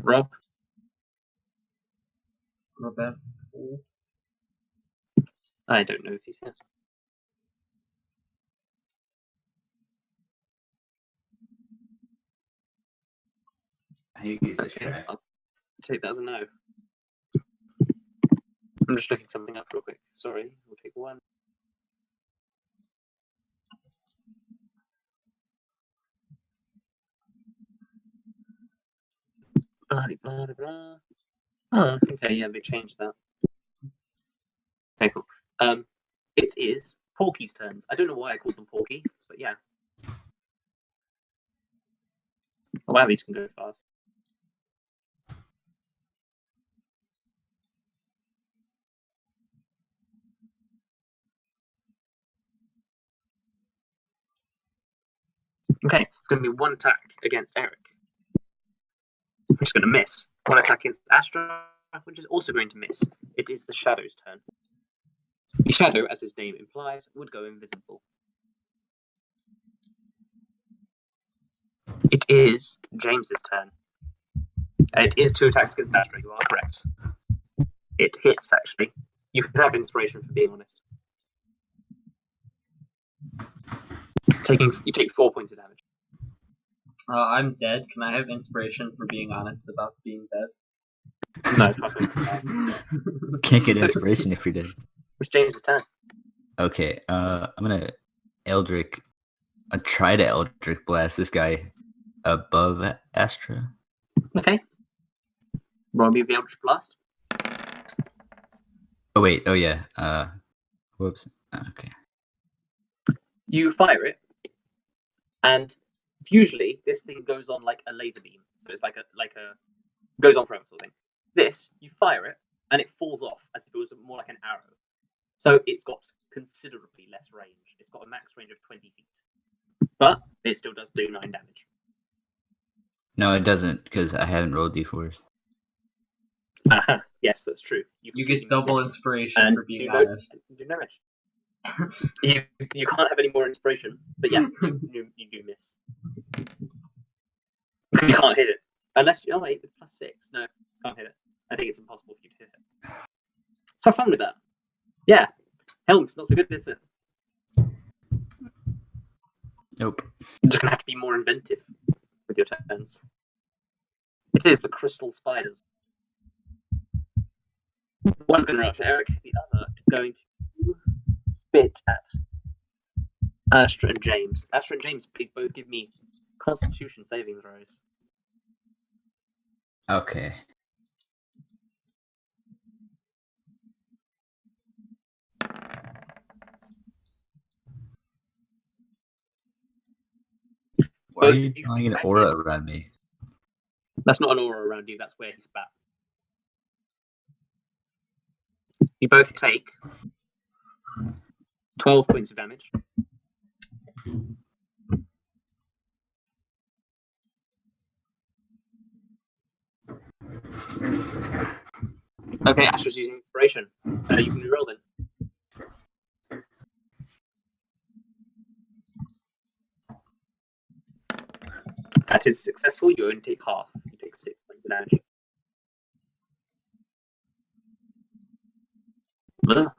Rob? Robert. I don't know if he's here. Okay, I'll take that as a no. I'm just looking something up real quick. Sorry, we'll take 1. Blah, blah, blah, blah. Oh, okay, yeah, they changed that. Okay, cool. It is Porky's turns. I don't know why I called them Porky, but yeah. Oh, wow, these can go fast. Okay, it's going to be 1 attack against Eric. Which is going to miss. 1 attack against Astra, which is also going to miss. It is the Shadow's turn. The Shadow, as his name implies, would go invisible. It is James's turn. It is 2 attacks against Astra, you are correct. It hits, actually. You can have inspiration for being honest. You take 4 points of damage. I'm dead. Can I have inspiration for being honest about being dead? No, nothing. Can't get inspiration if we did. It's James's turn. Okay, I'm gonna try to Eldritch Blast this guy above Astra. Okay. Roll me the Eldritch Blast. Oh wait, oh yeah. Whoops. Okay. You fire it, and usually this thing goes on like a laser beam, so it's like a goes on forever sort of thing. This, you fire it, and it falls off as if it was more like an arrow. So it's got considerably less range. It's got a max range of 20 feet, but it still does do 9 damage. No, it doesn't, because I haven't rolled d4s. Yes, that's true. You get double inspiration and for being do honest. do damage. you can't have any more inspiration, but yeah, you do miss. You can't hit it unless you. Oh wait, it's +6. No, can't hit it. I think it's impossible for you to hit it. So have fun with that. Yeah, Helm's not so good, is it? Nope. You're just gonna have to be more inventive with your turns. It is the crystal spiders. One's going to rush Eric, the other is going to bit at Astra and James. Astra and James, please both give me Constitution saving throws. Okay. Why are you drawing an aura around me? That's not an aura around you, that's where he spat. You both take 12 points of damage. Okay, Astra's using inspiration. You can reroll then. That is successful. You only take half. You take 6 points of damage. Ugh.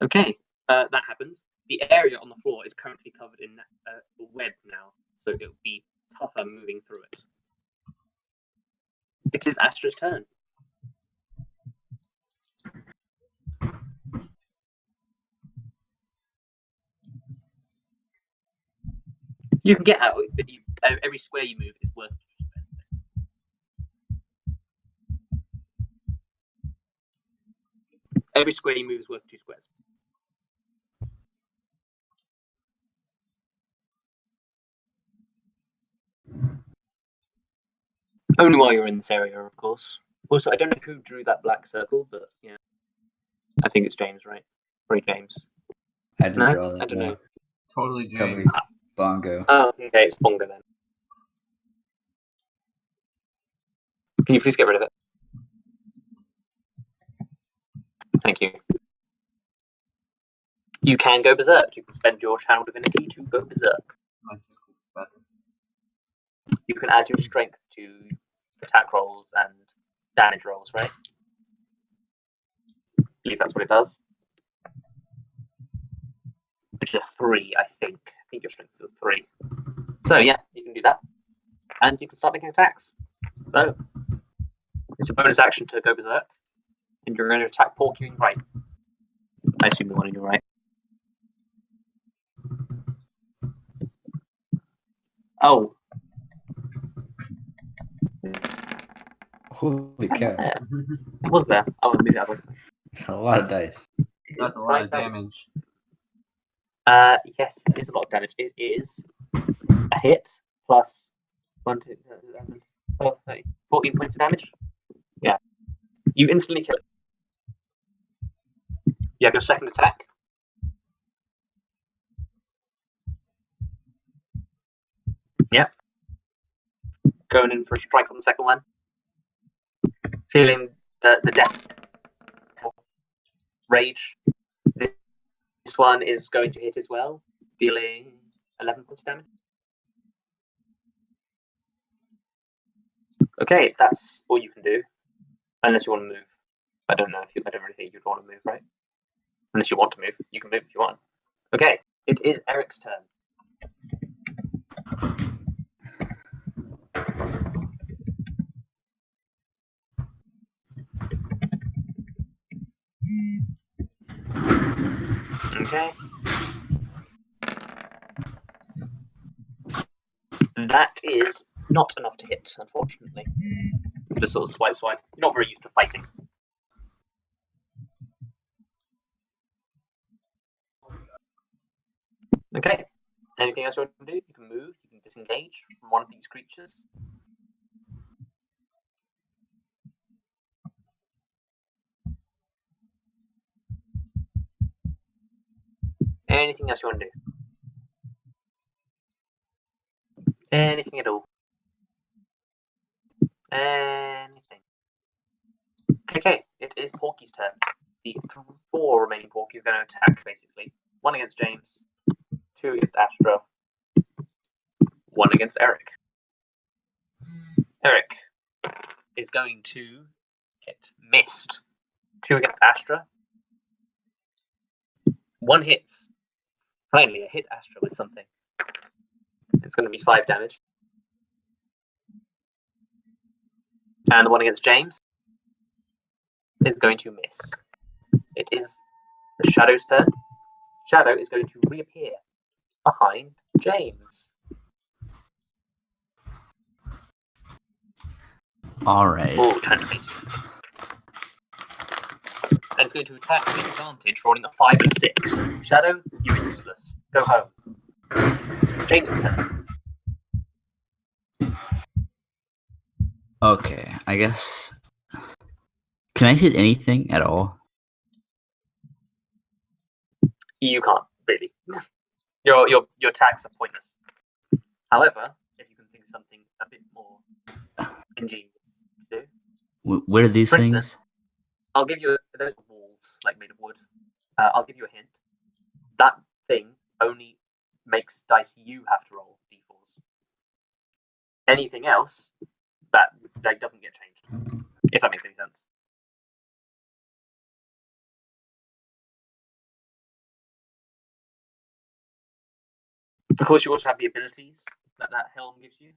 Okay, that happens. The area on the floor is currently covered in a web now, so it'll be tougher moving through it. It is Astra's turn. You can get out, but every square you move is worth 2 squares. Every square you move is worth 2 squares. Only while you're in this area, of course. Also, I don't know who drew that black circle, but yeah. I think it's James, right? Probably James. I didn't draw that. I don't know. Totally Probably James. Bongo. Oh, okay, it's Bongo then. Can you please get rid of it? Thank you. You can go berserk. You can spend your channel divinity to go berserk. You can add your strength to attack rolls and damage rolls, right? I believe that's what it does. Which is a 3, I think. I think your strength is a 3. So yeah, you can do that. And you can start making attacks. So it's a bonus action to go berserk. And you're going to attack Porky on your right. I assume the one on your right. Oh. Holy cow. It was there. Oh, maybe that was. It's a lot of dice. That's a lot of damage. Yes, it is a lot of damage. It is a hit plus 1, 2, 11, 12, 13, 14 points of damage. Yeah. You instantly kill it. You have your second attack. Yep. Going in for a strike on the second one. Feeling the death. Rage. This one is going to hit as well, dealing 11 points of damage. Okay, that's all you can do. Unless you want to move. I don't know if you. I don't really think you'd want to move, right? Unless you want to move, you can move if you want. Okay, it is Eric's turn. Okay. That is not enough to hit, unfortunately. Just sort of swipe. You're not very used to fighting. Okay. Anything else you want to do? You can move. You can disengage from one of these creatures. Anything else you want to do? Anything at all? Anything? Okay, it is Porky's turn. The 4 remaining Porkies are going to attack, basically. 1 against James, 2 against Astra, 1 against Eric. Eric is going to get missed. 2 against Astra. 1 hits. Finally, I hit Astra with something. It's going to be 5 damage. And the 1 against James is going to miss. It is the Shadow's turn. Shadow is going to reappear behind James. Alright. Oh, turn to face. And it's going to attack with advantage, rolling a 5 and a 6. Shadow, you're useless. Go home. James' turn. Okay, I guess. Can I hit anything at all? You can't, really. Your attacks are pointless. However, if you can think of something a bit more ingenious to do. What are these For things? instance, I'll give you those walls like made of wood. I'll give you a hint. That thing only makes dice you have to roll d4s. Anything else that doesn't get changed. If that makes any sense. Of course, you also have the abilities that helm gives you.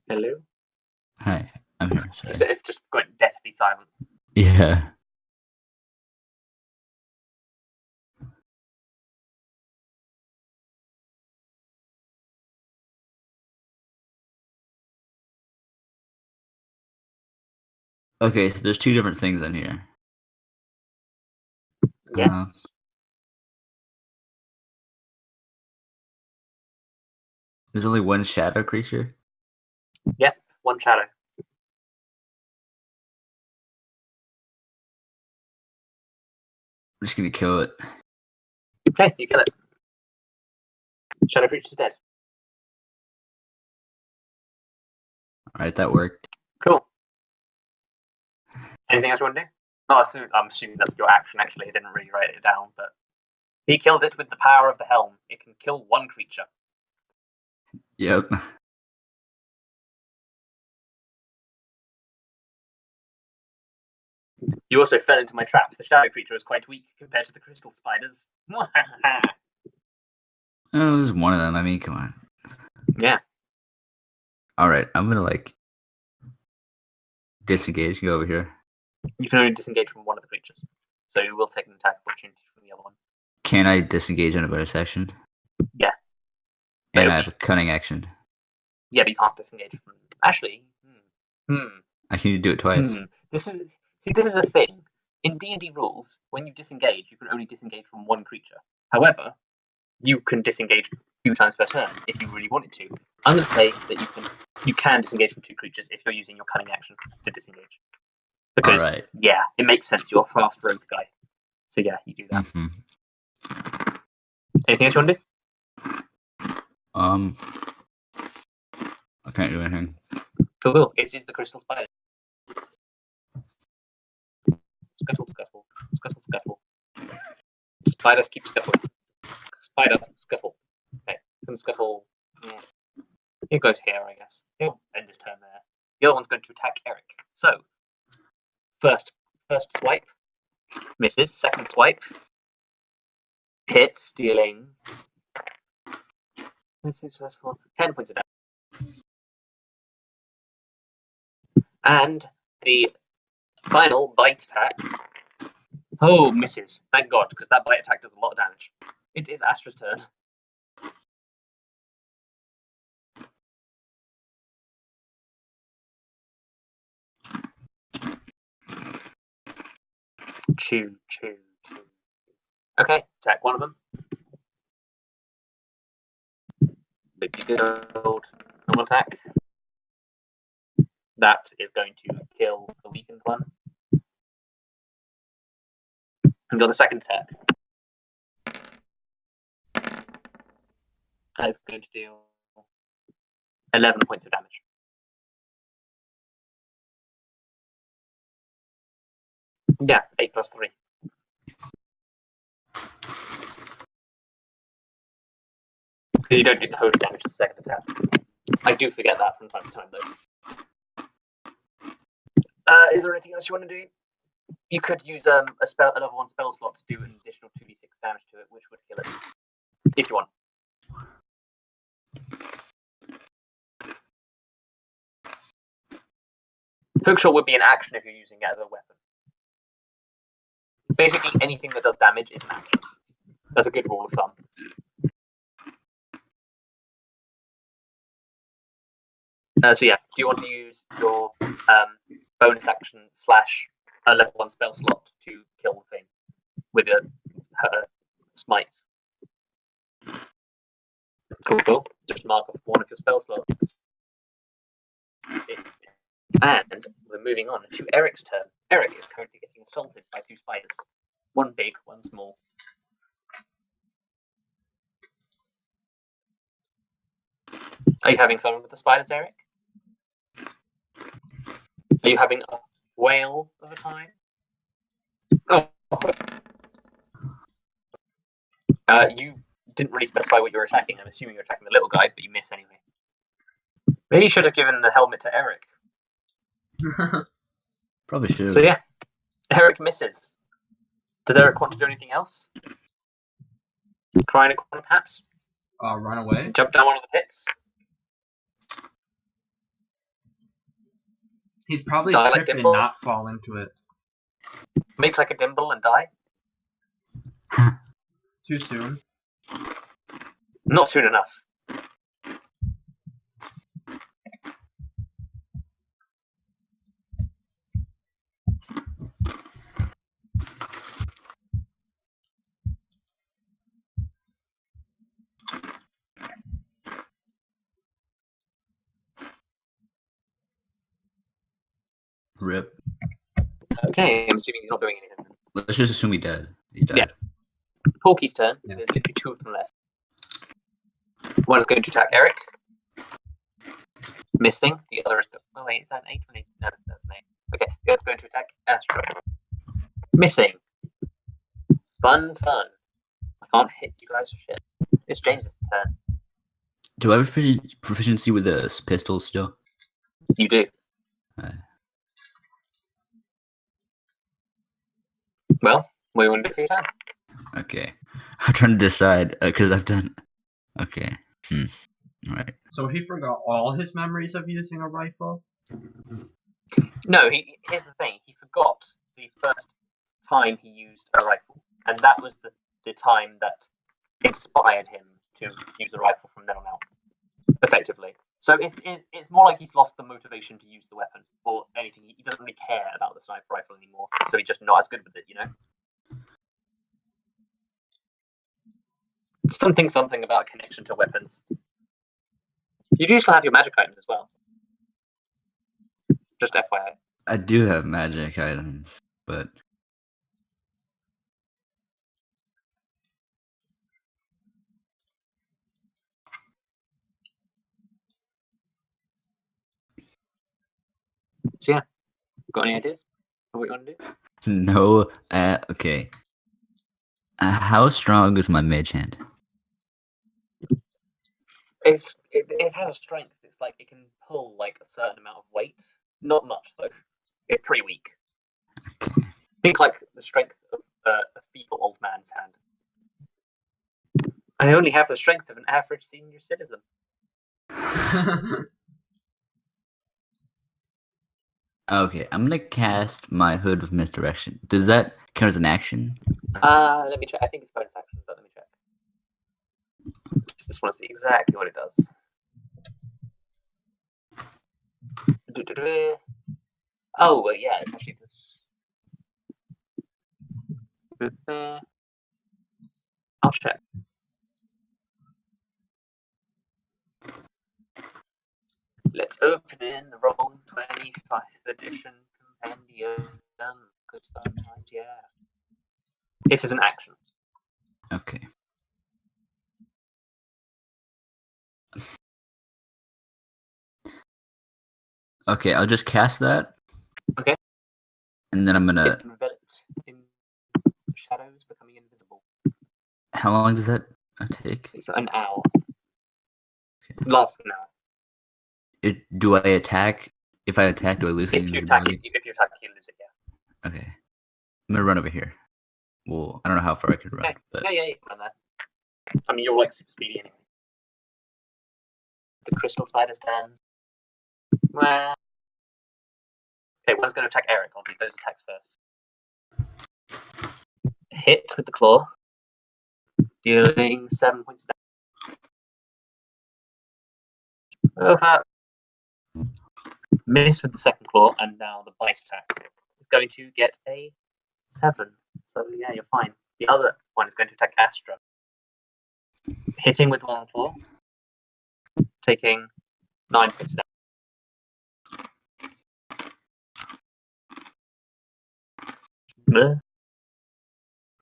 Hello. Hi, I'm here. Sorry. It's just going deathly silent. Yeah. Okay, so there's 2 different things in here. Yes. There's only 1 shadow creature? Yep, 1 shadow. I'm just gonna kill it. Okay, you kill it. Shadow creature's dead. Alright, that worked. Cool. Anything else you want to do? Oh, I'm assuming that's your action, actually. I didn't really write it down, but he killed it with the power of the helm. It can kill 1 creature. Yep. You also fell into my trap. The shadow creature is quite weak compared to the crystal spiders. Oh, there's 1 of them. I mean, come on. Yeah. Alright, I'm gonna disengage, go over here. You can only disengage from 1 of the creatures. So you will take an attack opportunity from the other one. Can I disengage on a bonus action? Yeah. And I have a cunning action. Yeah, but you can't disengage from. Actually, I can do it twice. This is a thing. In D&D rules, when you disengage, you can only disengage from 1 creature. However, you can disengage 2 times per turn if you really wanted to. I'm going to say that you can disengage from 2 creatures if you're using your cunning action to disengage. Because yeah, it makes sense. You're a fast rogue guy, so yeah, you do that. Mm-hmm. Anything else you want to do? I can't do anything. Cool. It is the crystal spider. Scuttle, scuttle, scuttle, scuttle. Spiders keep scuffling. Spider, scuttle. Okay, come scuttle. It goes here, I guess. He'll end his turn there. The other one's going to attack Eric. So, first swipe misses. Second swipe hits, dealing 10 points of damage. And the final bite attack. Oh, misses. Thank God, because that bite attack does a lot of damage. It is Astra's turn. Chew. Okay, attack one of them. Big good old normal attack. That is going to kill the weakened one. And got the second attack. That is going to do 11 points of damage. Yeah, 8 plus 3. Because you don't do the total damage to the second attack. I do forget that from time to time, though. Is there anything else you want to do? You could use a level 1 spell slot to do an additional 2d6 damage to it, which would kill it. If you want. Hookshot would be an action if you're using it as a weapon. Basically, anything that does damage is an action. That's a good rule of thumb. So yeah, do you want to use your bonus action / a level 1 spell slot to kill the thing with a smite? Cool. Just mark off one of your spell slots. And we're moving on to Eric's turn. Eric is currently getting assaulted by 2 spiders. One big, one small. Are you having fun with the spiders, Eric? Are you having a whale of a time? Oh. You didn't really specify what you were attacking. I'm assuming you're attacking the little guy, but you miss anyway. Maybe you should have given the helmet to Eric. Probably should. So yeah, Eric misses. Does Eric want to do anything else? Cry in a corner, perhaps? Run away? Jump down one of the pits? He'd probably Die like trip and Dimble? not fall into it. Make like a dimble and die? Too soon. Not soon enough. Rip. Okay, I'm assuming he's not doing anything. Let's just assume he died. He died. Yeah. Porky's turn. Yeah. There's literally 2 of them left. One is going to attack Eric. Missing. The other is... Oh wait, is that an 8 or an 8? No, that's an 8. Okay, the other's going to attack Astro. Missing. Fun. I can't hit you guys for shit. It's James's turn. Do I have proficiency with the pistols still? You do. Well, what do you want to do for your turn? Okay. I'm trying to decide because I've done. Okay. Alright. So he forgot all his memories of using a rifle? No, here's the thing. He forgot the first time he used a rifle. And that was the time that inspired him to use a rifle from then on out. Effectively. So it's more like he's lost the motivation to use the weapon or anything. He doesn't really care about the sniper rifle anymore. So he's just not as good with it, you know? Something about a connection to weapons. You do still have your magic items as well. Just FYI. I do have magic items, but So yeah. Got any ideas of what you want to do? no. Okay. How strong is my mage hand? It has a strength. It's like it can pull like a certain amount of weight. Not much though. It's pretty weak. Okay. Think like the strength of a feeble old man's hand. I only have the strength of an average senior citizen. Okay, I'm gonna cast my Hood of Misdirection. Does that count as an action? Let me check. I think it's bonus action, but let me check. Just want to see exactly what it does. Oh, well, yeah, it's actually this. I'll check. Let's open in the Roll 25th edition compendium. Because sometimes, yeah. It is an action. Okay. Okay, I'll just cast that. Okay. And then I'm gonna. It's enveloped in shadows, becoming invisible. How long does that take? It's an hour. Lasts an hour. Do I attack? If I attack, do I lose the If you attack invisibility? it, you lose it. Yeah. Okay. I'm gonna run over here. Well, I don't know how far I could run, Okay. but Yeah, you can run there. I mean, you're like super speedy anyway. The crystal spider's turns. Well. Okay, one's going to attack Eric. I'll do those attacks first. Hit with the claw, dealing 7 points damage. Over. Miss with the second claw, and now the bite attack is going to get a 7. So yeah, you're fine. The other one is going to attack Astra, hitting with one claw, taking 9 points damage.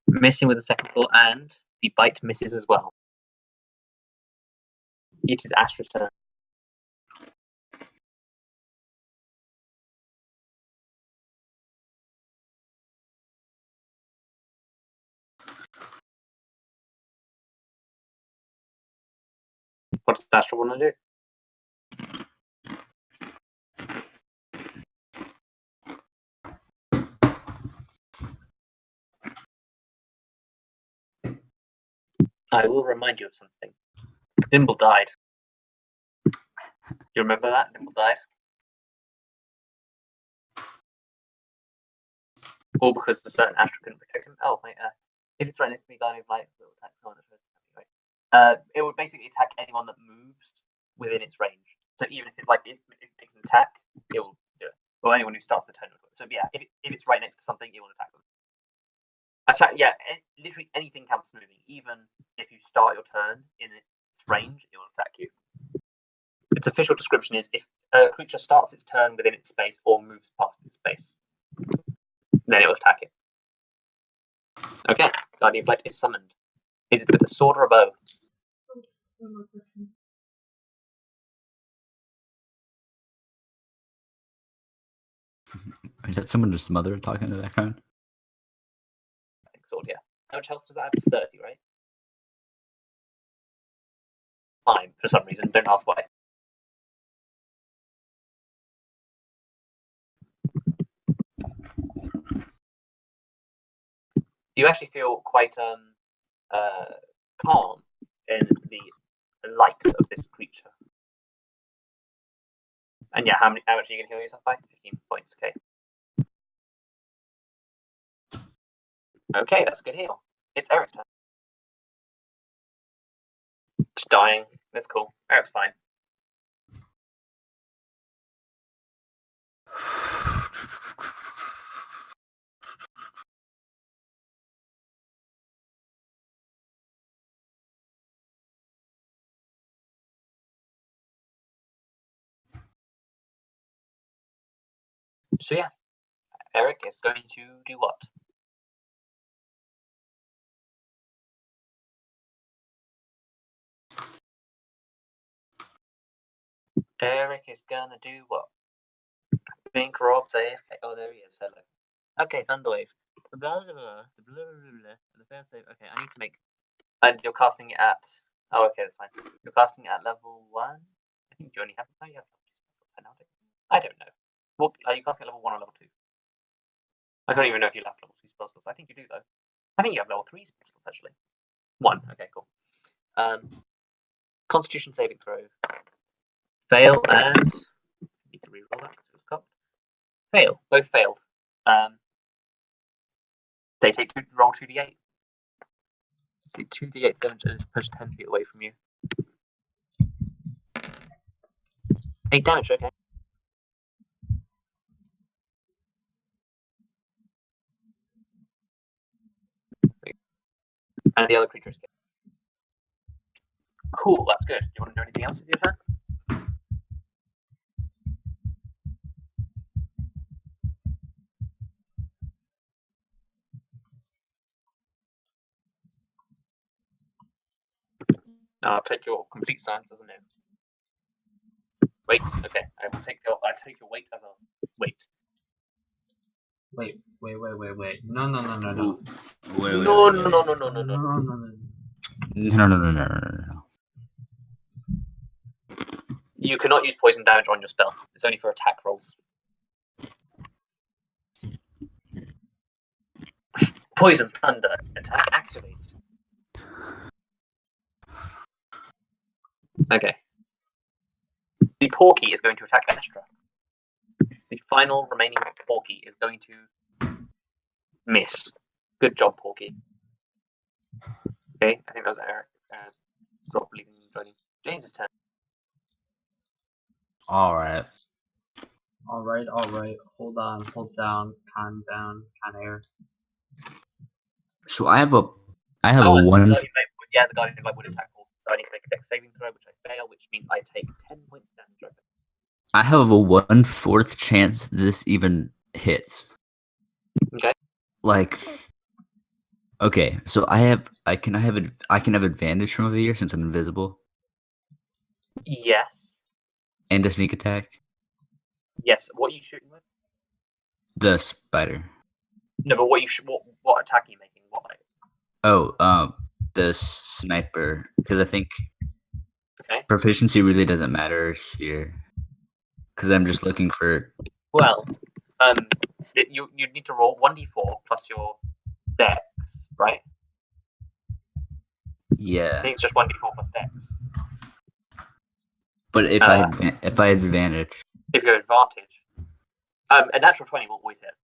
Missing with the second claw, and the bite misses as well. It is Astra's turn. What does Astra want to do? I will remind you of something. Dimble died. You remember that? Dimble died? All because the certain Astra couldn't protect him. Oh, wait, if it's right next to me, Guardian of Light will attack someone that's it would basically attack anyone that moves within its range. So even if it makes an attack, it will do it. Or anyone who starts the turn. So yeah, if it's right next to something, it will attack them. Literally anything counts as moving. Even if you start your turn in its range, it will attack you. Its official description is if a creature starts its turn within its space or moves past its space, then it will attack it. Okay, Guardian of Light is summoned. Is it with a sword or a bow? One more question. is that someone's mother talking in the background? I think sword, yeah. How much health does that have? 30, right? Fine, for some reason. Don't ask why. You actually feel quite calm in the light of this creature. And yeah, how much are you going to heal yourself by? 15 points, okay. Okay, that's a good heal. It's Eric's turn. Just dying. That's cool. Eric's fine. So yeah, Eric is going to do what? Eric is gonna do what? I think Rob's AFK. Oh, there he is. Hello. Okay, Thunderwave. Blah, blah, blah, blah, blah, blah. The first save. Okay, I need to make. And you're casting it at. Oh, okay, that's fine. You're casting it at level 1. I think you only have. Oh, you have. I don't know. What are you casting at level 1 or level 2? I don't even know if you have level 2 spell slots. I think you do though. I think you have level 3 spell slots actually. 1. Okay, cool. Constitution saving throw. Fail and need to reroll that because it was cocked. Fail. Both failed. They take roll 2d8. Take 2d8 damage and it's pushed 10 feet away from you. 8 damage. Okay. And the other creature is killed. Cool, that's good. Do you want to do anything else with your turn? I'll take your complete silence as a no. Wait, okay. I take your wait as a wait. Wait. No. Wait. No. No. You cannot use poison damage on your spell. It's only for attack rolls. Poison thunder attack activates. Okay. The Porky is going to attack Estra. The final remaining Porky is going to miss. Good job, Porky. Okay, I think that was Eric. Rob leaving and joining. James's turn. Alright. Alright. Hold on, hold down, calm down, kind of air. So I have a Oh, one. the Guardian of Light would attack all. So I need to make a dex saving throw, which I fail, which means I take 10 points of damage. I have a 1/4 chance this even hits. Okay. Like, okay, so I can have advantage from over here since I'm invisible, Yes. and a sneak attack. Yes. What are you shooting with? The spider. No, but what attack are you making? What? Oh, the sniper. Because I think Okay. proficiency really doesn't matter here. Because I'm just looking for. Well, you need to roll 1d4 plus your dex, right? I Yeah, think it's just 1d4 plus dex. but if I had advantage. If you have advantage, a natural 20 will always hit.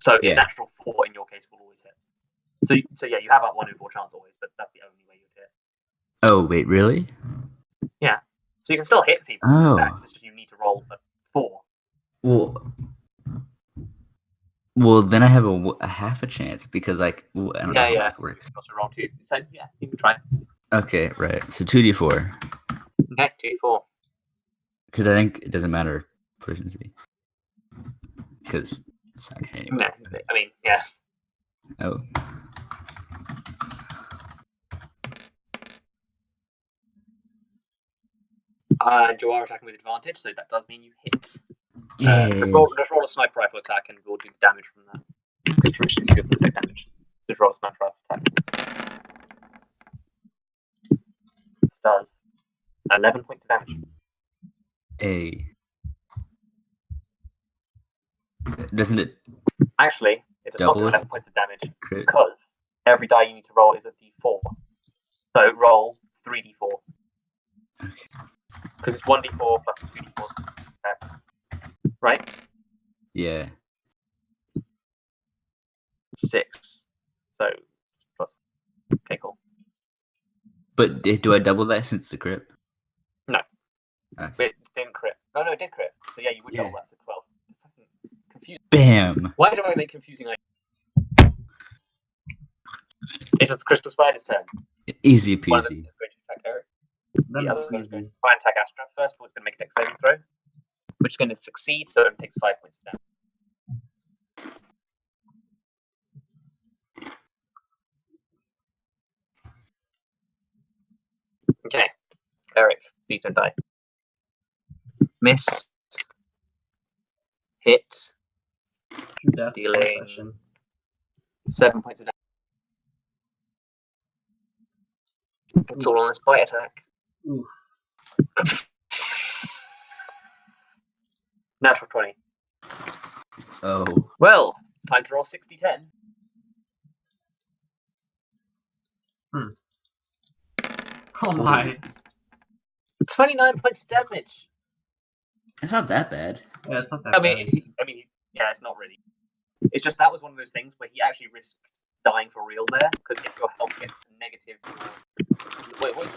So Yeah. a natural 4 in your case will always hit. So yeah, you have a 1 in 4 chance always, but that's the only way you'd hit. Oh wait, really? So you can still hit people Oh. with dex. It's just you need to roll a 4. Well, then I have a half a chance because I don't know how that works. You can also roll 2. So yeah, you can try. Okay, right. So 2d4 Okay, 2d4. because I think it doesn't matter proficiency because it's not gonna anyway. Yeah, I mean, yeah. Oh. You are attacking with advantage, so that does mean you hit. Yay. Just roll a sniper rifle attack and we'll do damage from that. Because proficiency doesn't take damage. Just roll a sniper rifle attack. This does 11 points of damage. Doesn't it Actually, it does not do Double 11 it? points of damage crit? because every die you need to roll is a d4. So roll 3d4. Okay. Because it's 1d4 plus 2d4. Right? Yeah. 6. So plus. Okay, cool. But do I double that since the crit? No. Okay. It didn't crit. Oh no, it did crit. So yeah, you would double Yeah. that, so 12. Fucking confusing. Bam. Why do I make confusing ideas? It is the Crystal Spider's turn. Easy One of them peasy. is going to attack Eric. That The other is one is going easy. to try and attack Astra. First of all, it's going to make a dex saving throw, which is going to succeed, so it takes 5 points of damage. Okay, Eric, please don't die. Miss. Hit. 2 deaths per Dealing. session. 7 points of damage. It's all on this bite attack. Oof. Natural 20. Oh. Well, time to roll 60-10. Oh my. 29 points of damage. It's not that bad. Yeah, it's not that I mean, bad. yeah, it's not really. It's just that was one of those things where he actually risked dying for real there, because if your health gets to negative, wait, what?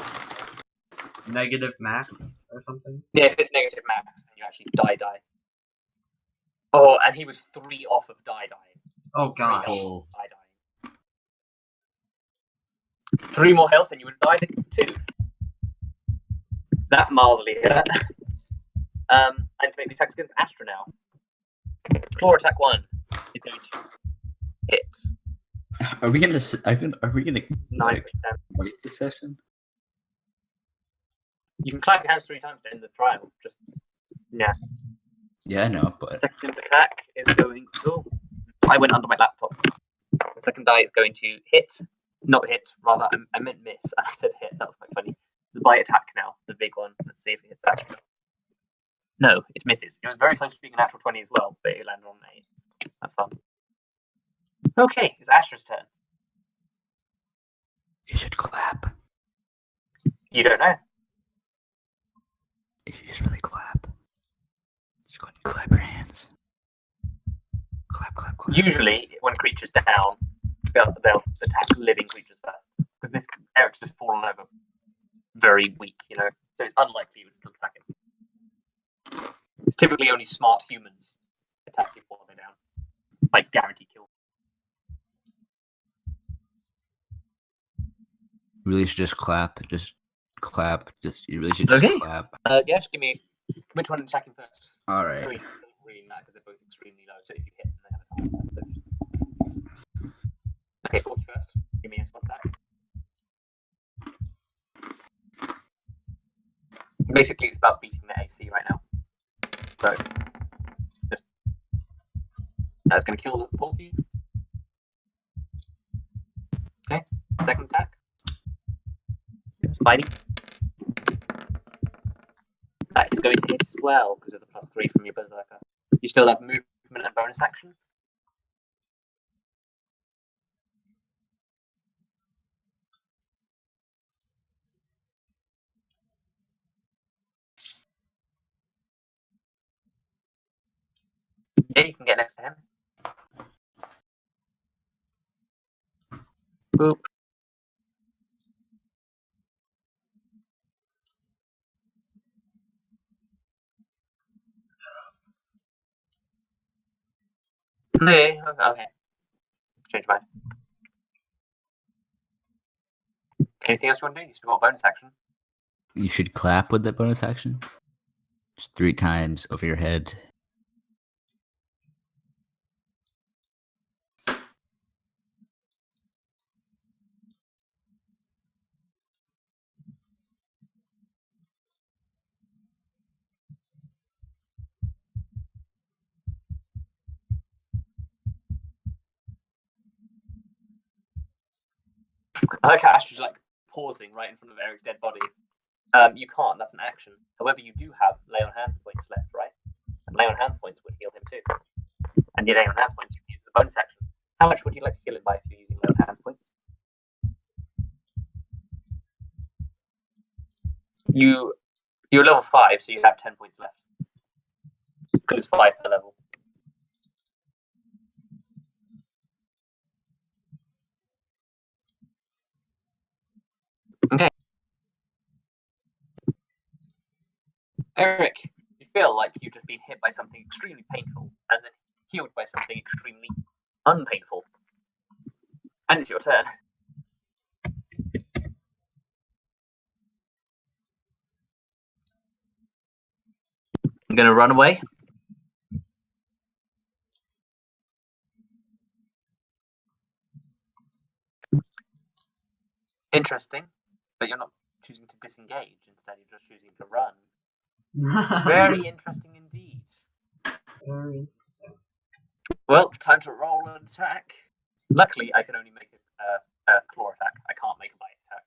Negative max or something? Yeah, if it's negative max, then you actually die. Oh, and he was 3 off of die dying. Oh 3 gosh. off of die dying. 3 more health and you would die too. That mildly hurt. And to make the attacks against Astra now. Claw attack 1 is going to hit. Are we gonna 9%. wait this session? You can clap your hands 3 times to end the trial. Just yeah. Yeah, I know, but Second attack is going to. I went under my laptop. The second die is going to hit. Not hit, rather, I meant miss. I said hit. That was quite funny. The bite attack now, the big one. Let's see if it hits Astra. No, it misses. It was very close to being a natural 20 as well, but it landed on an 8. That's fun. Okay, it's Astra's turn. you should clap. You don't know. You should really clap. Just go ahead and clap your hands. Clap, clap, clap. Usually, when creatures down, they'll attack living creatures first. Because this Eric's just fallen over very weak, you know. So it's unlikely you would still attack him. It's typically only smart humans attack people while they're down. Like guaranteed kill. Really should just clap. Just clap. You really should just Okay. clap. Yeah, just give me which one attacking first. All right. Doesn't really matter because they're both extremely low. So if you hit them, they have a attack. Okay, Forky first. Give me a spot attack. Basically, it's about beating the AC right now. So, just that's going to kill the Porky. Okay, second attack. It's biting. That is going to hit as well because of the +3 from your Berserker. You still have movement and bonus action. Yeah, you can get next to him. Boop. Okay. Change mine. Anything else you want to do? You still got a bonus action. You should clap with that bonus action. Just 3 times over your head. I like how Astra's like pausing right in front of Eric's dead body. You can't, that's an action. However, you do have lay on hands points left, right? And lay on hands points would heal him too. And your lay on hands points, you can use the bonus action. How much would you like to heal him by if you're using lay on hands points? You're level 5, so you have 10 points left. Because it's 5 per level. Okay. Eric, you feel like you've just been hit by something extremely painful and then healed by something extremely unpainful. And it's your turn. I'm going to run away. Interesting, but you're not choosing to disengage. Instead, you're just choosing to run. Very interesting indeed. Very. Well, time to roll an attack. Luckily, I can only make a claw attack. I can't make a bite attack.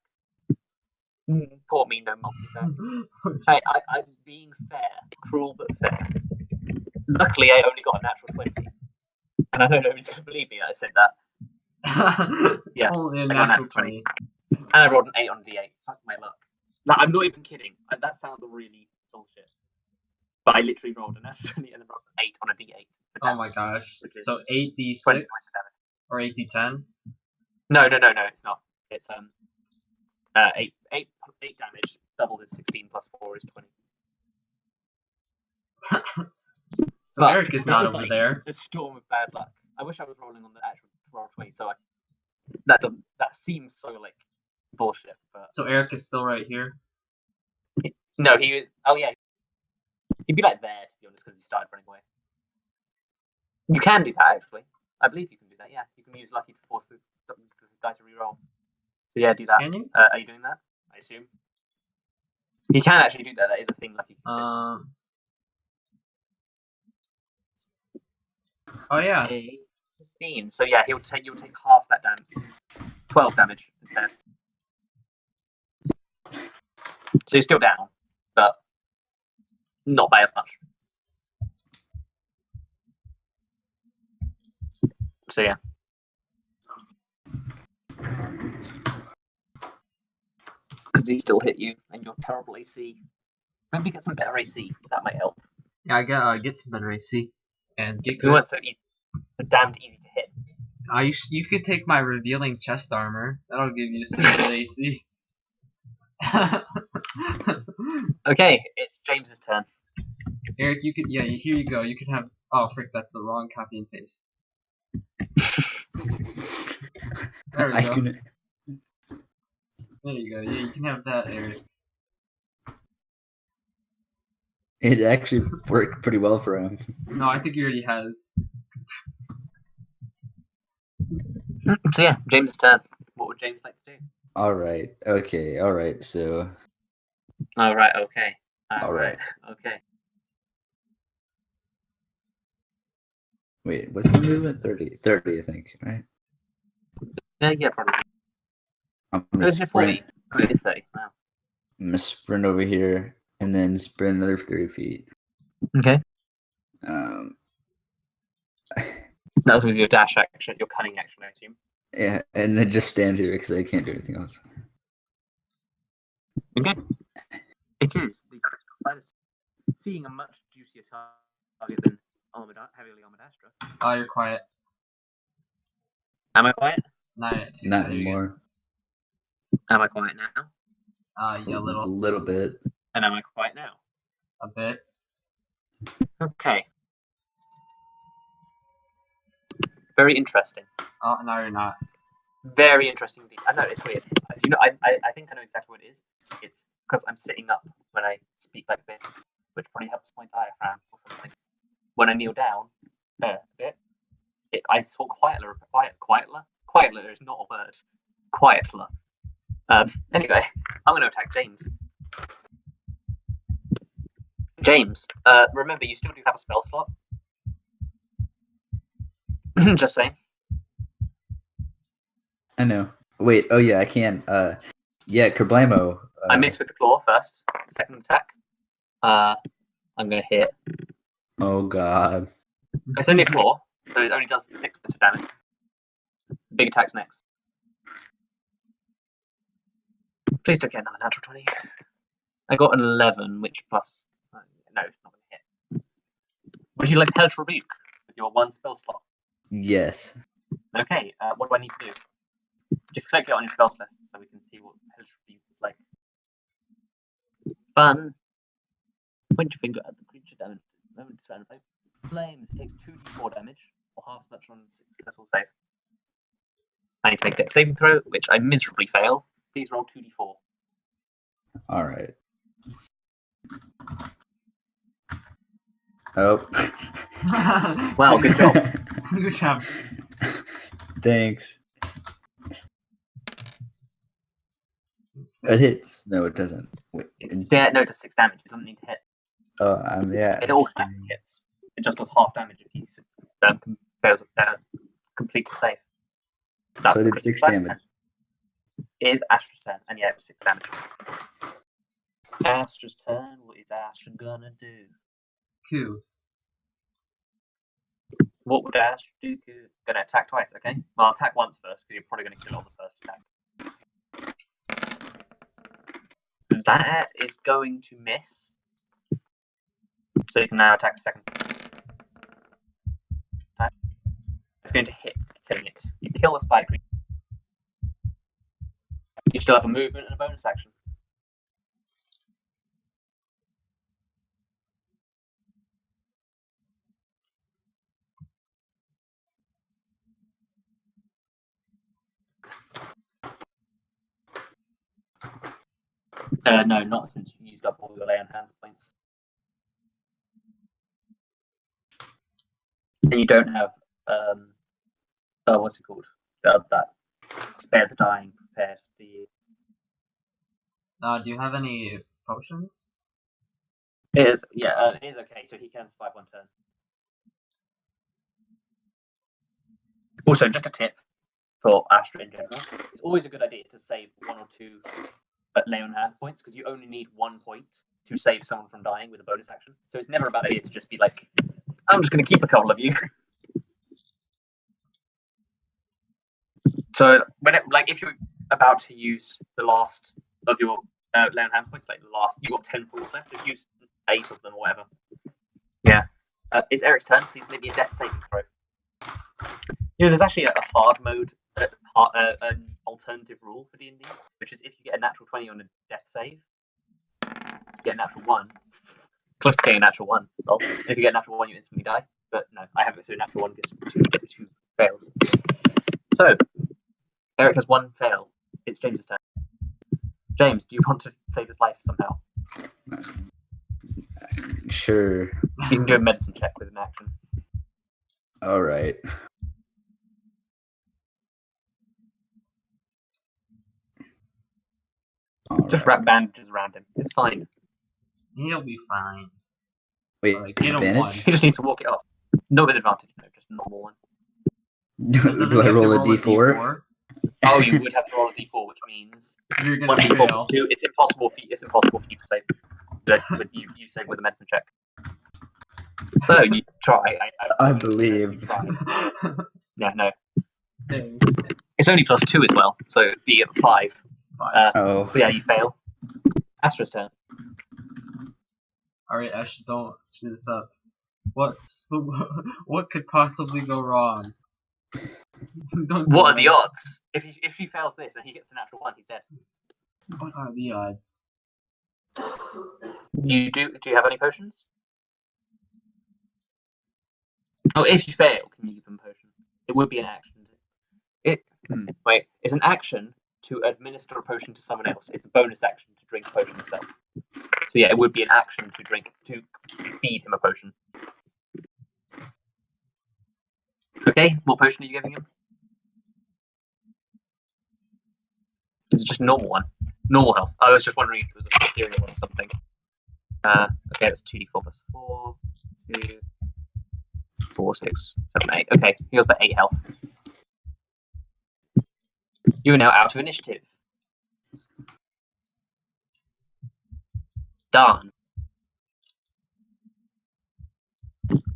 Poor me, no multi-attack. I'm being fair. Cruel but fair. Luckily, I only got a natural 20. And I know nobody's going to believe me that I said that. Yeah, Only a I got a natural natural 20. And I rolled an 8 on a d8. Fuck my luck. Like, I'm not even kidding. That sounds really bullshit. But I literally rolled a natural 20 and then rolled an 8 on a d8. Oh my gosh. Which is So 8d6 20 points of damage. or 8d10? No, it's not. It's 8 damage. Double is 16 plus 4 is 20. So But Eric is that not was over like there. a storm of bad luck. I wish I was rolling on the actual roll 20, so that seems so like bullshit. But So Eric is still right here. no, he was. Oh yeah, he'd be like there to be honest, because he started running away. You can do that actually. I believe you can do that. Yeah, you can use lucky to force the guy to reroll. So yeah, do that. Can you? Are you doing that? I assume. You can actually do that. That is a thing lucky can do. Oh yeah. 15. So yeah, you'll take half that damage. 12 damage instead. So you're still down, but not by as much. So yeah. Because he still hit you, and you're terrible AC. Maybe get some better AC. That might help. Yeah, I get some better AC and get We good. weren't so easy. So damned easy to hit. You could take my revealing chest armor. That'll give you some good AC. Okay, it's James's turn. Eric, you could here you go. You can have. Oh frick, that's the wrong copy and paste. There we go. There you go. Yeah, you can have that, Eric. It actually worked pretty well for him. No, I think you already had it. So yeah, James's turn. What would James like to do? All right. Okay. All right. So. All right. Okay. All right. Okay. Wait, what's my movement? 30. 30, I think. Right. Yeah, probably. I'm gonna sprint. 40. Oh, it is 30. Wow. I'm gonna sprint over here and then sprint another 30 feet. Okay. That was with your dash action, your cunning action, I assume. Yeah, and then just stand here because I can't do anything else. Okay. It is the crystal spider. Seeing a much juicier target than heavily armored Astra. Oh, you're quiet. Am I quiet? Not anymore. Am I quiet now? Yeah, a little. A little bit. And am I quiet now? A bit. Okay. Very interesting. Oh, no, you're not. Very interesting indeed. I know, it's weird. You know, I think I know exactly what it is. It's because I'm sitting up when I speak like this, which probably helps my diaphragm or something. When I kneel down, a bit, I talk quietler. Quietler is not a word. Quietler. Anyway, I'm going to attack James. James, remember, you still do have a spell slot. Just saying. I know. Wait, oh yeah, I can. Yeah, Kerblamo. I miss with the claw first. Second attack. I'm going to hit. Oh god. It's only a claw, so it only does 6 points of damage. Big attack's next. Please don't get another natural 20. I got an 11, which plus... no, it's not going to hit. Would you like to Hellish Rebuke with your 1 spell slot? Yes. Okay, what do I need to do? Just click it on your spells list so we can see what Hellish Rebuke is like. Fun. Point your finger at the creature damage. Moment surrounded by flames. It takes 2d4 damage, or half as much on a successful save. I need to make dex saving throw, which I miserably fail. Please roll 2d4. Alright. Oh. Wow, good job. Good job. Thanks. It hits. No, it doesn't. Wait. Yeah, no, it does 6 damage. It doesn't need to hit. Oh, yeah. It automatically hits. It just does half damage if he fails complete the save. That's so it did 6 damage. It is Astra's turn, and yeah, it was 6 damage. Astra's turn. What is Astra gonna do? 2. What would Astra do? Gonna attack twice, okay? Well, I'll attack once first, because you're probably gonna kill on the first attack. That is going to miss. So you can now attack the second attack. It's going to hit, killing it. You kill the spider creature. You still have a movement and a bonus action. No, not since you used up all your lay on hands points. And you don't have what's it called? That spare the dying prepared. Do you? Do you have any potions? It is, yeah, it is okay. So he can survive one turn. Also, just a tip for Astra in general: it's always a good idea to save 1 or 2 lay on hands points because you only need 1 point to save someone from dying with a bonus action. So it's never a bad idea to just be like, I'm just going to keep a couple of you. So if you're about to use the last of your lay on hands points, like the last, you've got 10 points left, just use 8 of them or whatever. Yeah. It's Eric's turn. Please make me a death saving throw. There's actually a hard mode, an alternative rule for D&D, which is if you get a natural 20 on a death save, you get a natural 1. Close to getting a natural 1. Well, if you get a natural 1, you instantly die. But no, I haven't. So a natural 1 gets 2 fails. So Eric has 1 fail. It's James's turn. James, do you want to save his life somehow? Sure. You can do a medicine check with an action. All right. Just wrap bandages around him. It's fine. He'll be fine. Wait, Like, get a advantage? 1. He just needs to walk it up. No with advantage, no, just a normal one. Doesn't Do he I have to roll a d4? Oh, you would have to roll a d4, which means You're 1 gonna d4 fail. plus 2. It's impossible for you to save. But you save with a medicine check. So you try. I believe. You try. Yeah, no. Dang. It's only plus 2 as well, so it'd be at 5. Oh. So yeah, you fail. Astra's turn. Alright, Ash, don't screw this up. What could possibly go wrong? Don't do What are that. the odds? If he fails this and he gets a natural 1, he's dead. What are the odds? You do you have any potions? Oh, if you fail, can you give him a potion? It would be an action. Wait, it's an action to administer a potion to someone else. It's a bonus action to drink a potion himself. So yeah, it would be an action to feed him a potion. Okay, what potion are you giving him? Is it just a normal one? Normal health. I was just wondering if it was a ethereal one or something. Okay, that's 2d4 plus 4, 2, 4, 6, 7, 8. Okay, he goes by 8 health. You are now out of initiative. Done.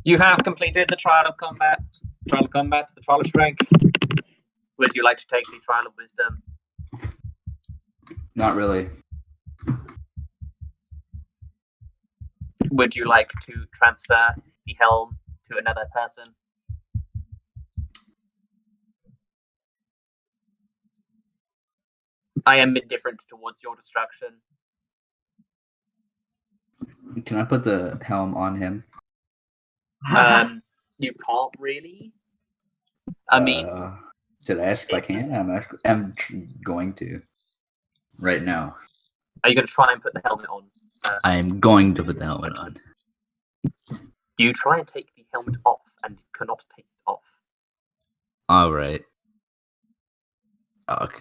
You have completed the trial of combat. Trial of combat, the trial of strength. Would you like to take the trial of wisdom? Not really. Would you like to transfer the helm to another person? I am indifferent towards your destruction. Can I put the helm on him? You can't really. I mean, did I ask if I can? I'm going to. Right now. are you going to try and put the helmet on? I am going to put the helmet on. You try and take the helmet off and cannot take it off. All right.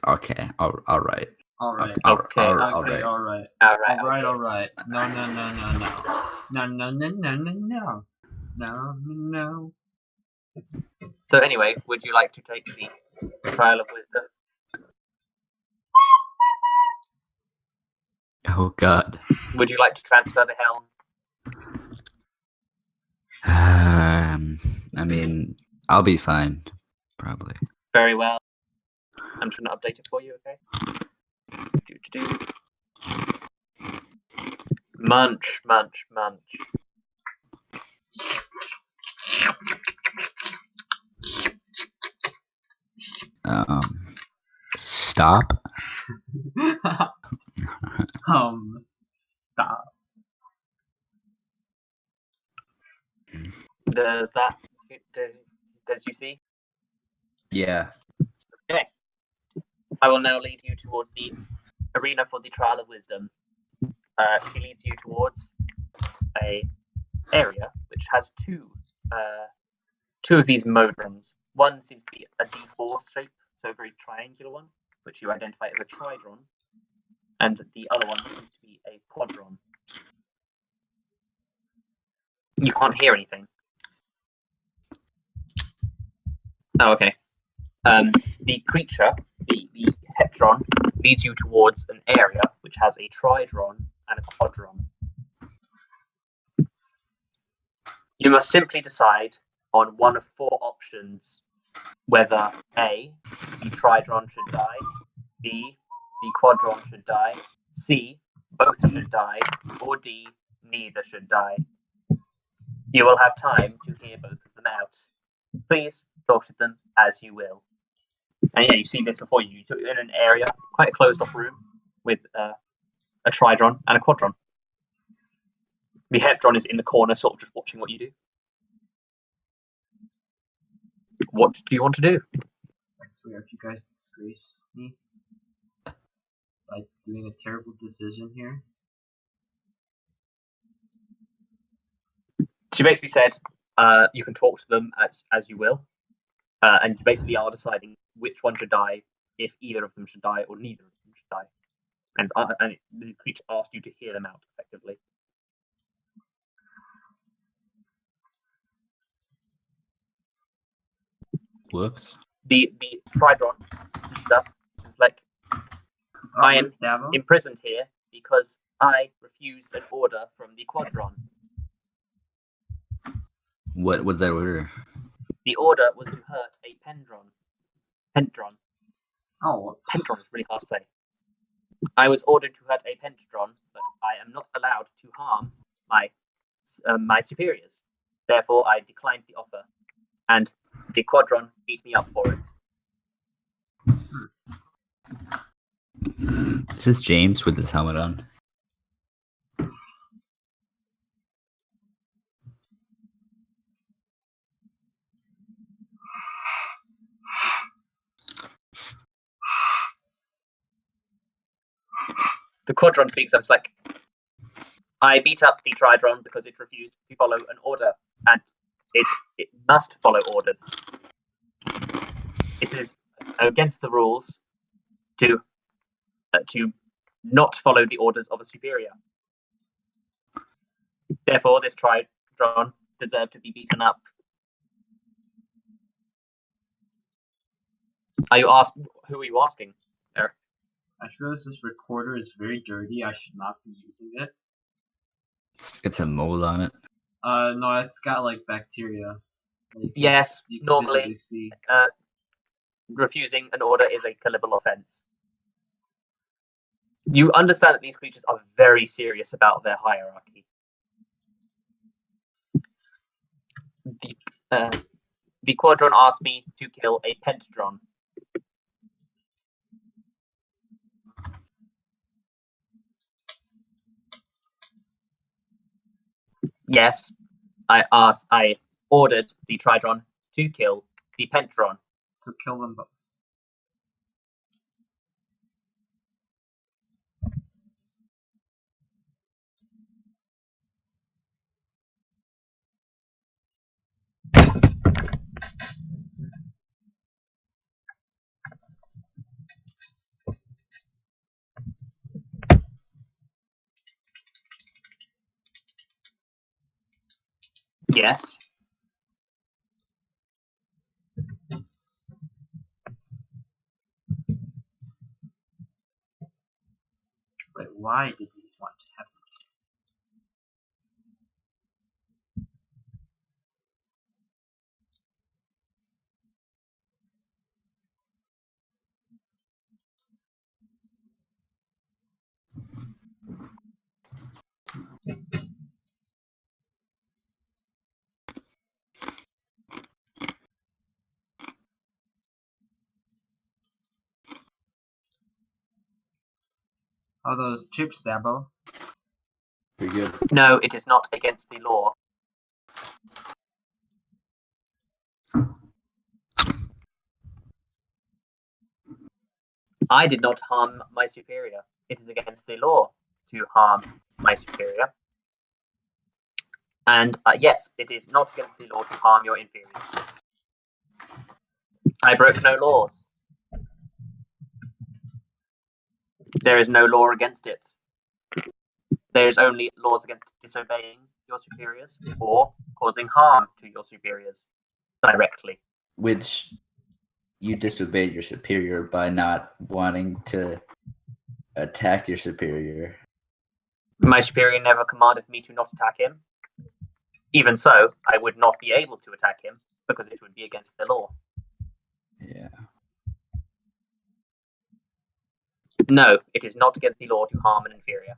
Okay. All right. Alright. All Okay, right. Alright. Alright. Alright. No. No. So anyway, would you like to take the trial of wisdom? Oh God. Would you like to transfer the helm? I mean, I'll be fine, probably. Very well. I'm just going to update it for you, okay? Munch. Stop. Stop. Does you see? Yeah. Okay. I will now lead you towards the arena for the trial of wisdom. she leads you towards a area which has two of these modrons. One seems to be a D4 shape, so a very triangular one, which you identify as a tridron, and the other one seems to be a quadron. You can't hear anything. Oh, okay. The creature, the Hetron, leads you towards an area which has a tridron and a quadron. You must simply decide on one of 4 options whether A, the tridron should die, B, the quadron should die, C, both should die, or D, neither should die. You will have time to hear both of them out. Please talk to them as you will. And yeah, you've seen this before. You're in an area, quite a closed-off room, with a tridron and a quadron. The Hetron is in the corner, sort of just watching what you do. What do you want to do? I swear, if you guys disgrace me by doing a terrible decision here. She basically said, you can talk to them as you will, and you basically are deciding which one should die, if either of them should die, or neither of them should die. And the creature asked you to hear them out, effectively. Whoops. The tridron speaks up. It's like, I am imprisoned here because I refused an order from the quadron. What was that order? The order was to hurt a pentron. Oh. Pentron is really hard to say. I was ordered to hurt a pentron, but I am not allowed to harm my superiors. Therefore, I declined the offer, and the quadron beat me up for it. Is this James with his helmet on? The quadron speaks up. It's like, I beat up the tridron because it refused to follow an order, and it must follow orders. It is against the rules to not follow the orders of a superior. Therefore, this tridron deserved to be beaten up. Who are you asking, Eric? I realize this recorder is very dirty. I should not be using it. It's got some mold on it. No, it's got like bacteria. Yes, normally refusing an order is a killable offense. You understand that these creatures are very serious about their hierarchy. The quadron asked me to kill a pentadron. Yes, I ordered the tridron to kill the pentadron. So kill them both. Yes. Wait, why did you want to have How are those chips, Dabo? Pretty good. No, it is not against the law. I did not harm my superior. It is against the law to harm my superior. And yes, it is not against the law to harm your inferiors. I broke no laws. There is no law against it. There is only laws against disobeying your superiors or causing harm to your superiors directly. Which you disobeyed your superior by not wanting to attack your superior. My superior never commanded me to not attack him. Even so, I would not be able to attack him because it would be against the law. Yeah. No, it is not against the law to harm an inferior.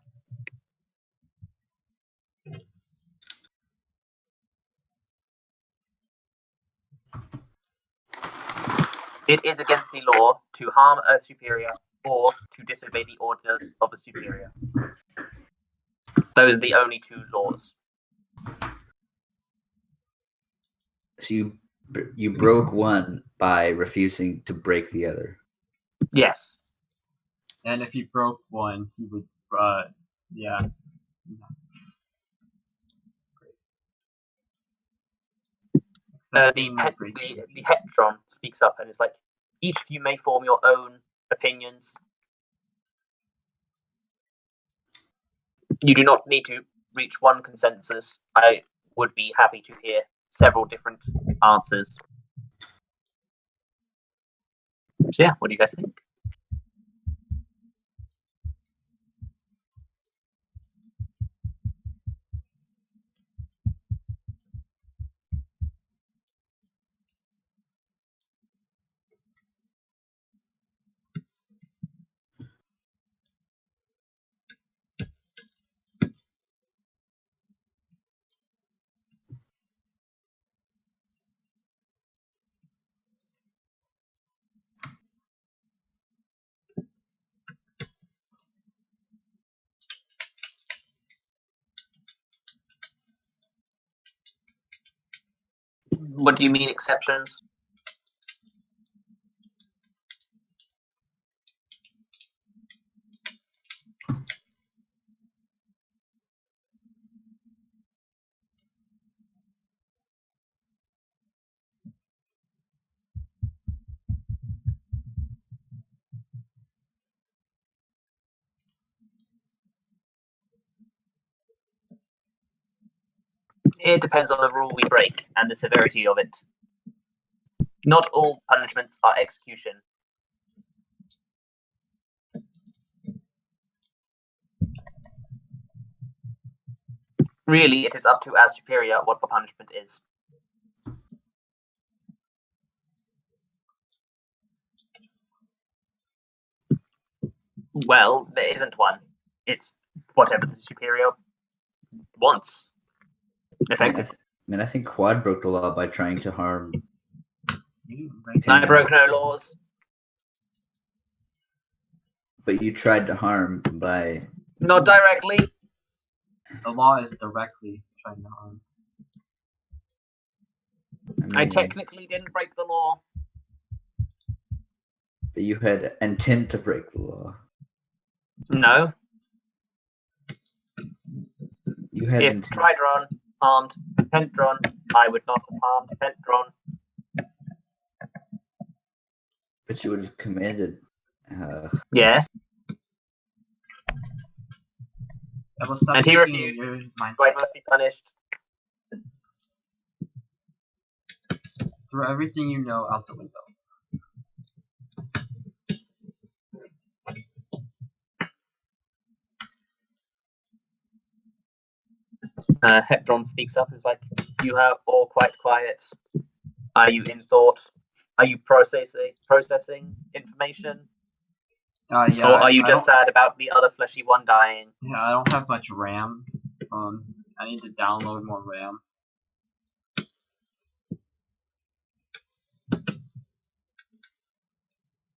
It is against the law to harm a superior or to disobey the orders of a superior. Those are the only two laws. So you broke one by refusing to break the other. Yes. And if he broke one, he would, yeah. The Hetron speaks up and is like, each of you may form your own opinions. You do not need to reach one consensus. I would be happy to hear several different answers. So yeah, what do you guys think? What do you mean exceptions? It depends on the rule we break and the severity of it. Not all punishments are execution. Really, it is up to our superior what the punishment is. Well, there isn't one. It's whatever the superior wants. Effectively. I think Quad broke the law by trying to harm. I broke no laws. But you tried to harm by. Not directly. The law is directly trying to harm. I technically didn't break the law. But you had intent to break the law. No. You had if intent. Tridron harmed Pentron, I would not have harmed Pentron. But you would have commanded. Yes. And he refused. So I must be punished. Throw everything you know out the window. Heptron speaks up and is like, you are all quite quiet. Are you in thought? Are you processing information? Yeah. Or are you just sad about the other fleshy one dying? Yeah, I don't have much RAM. I need to download more RAM.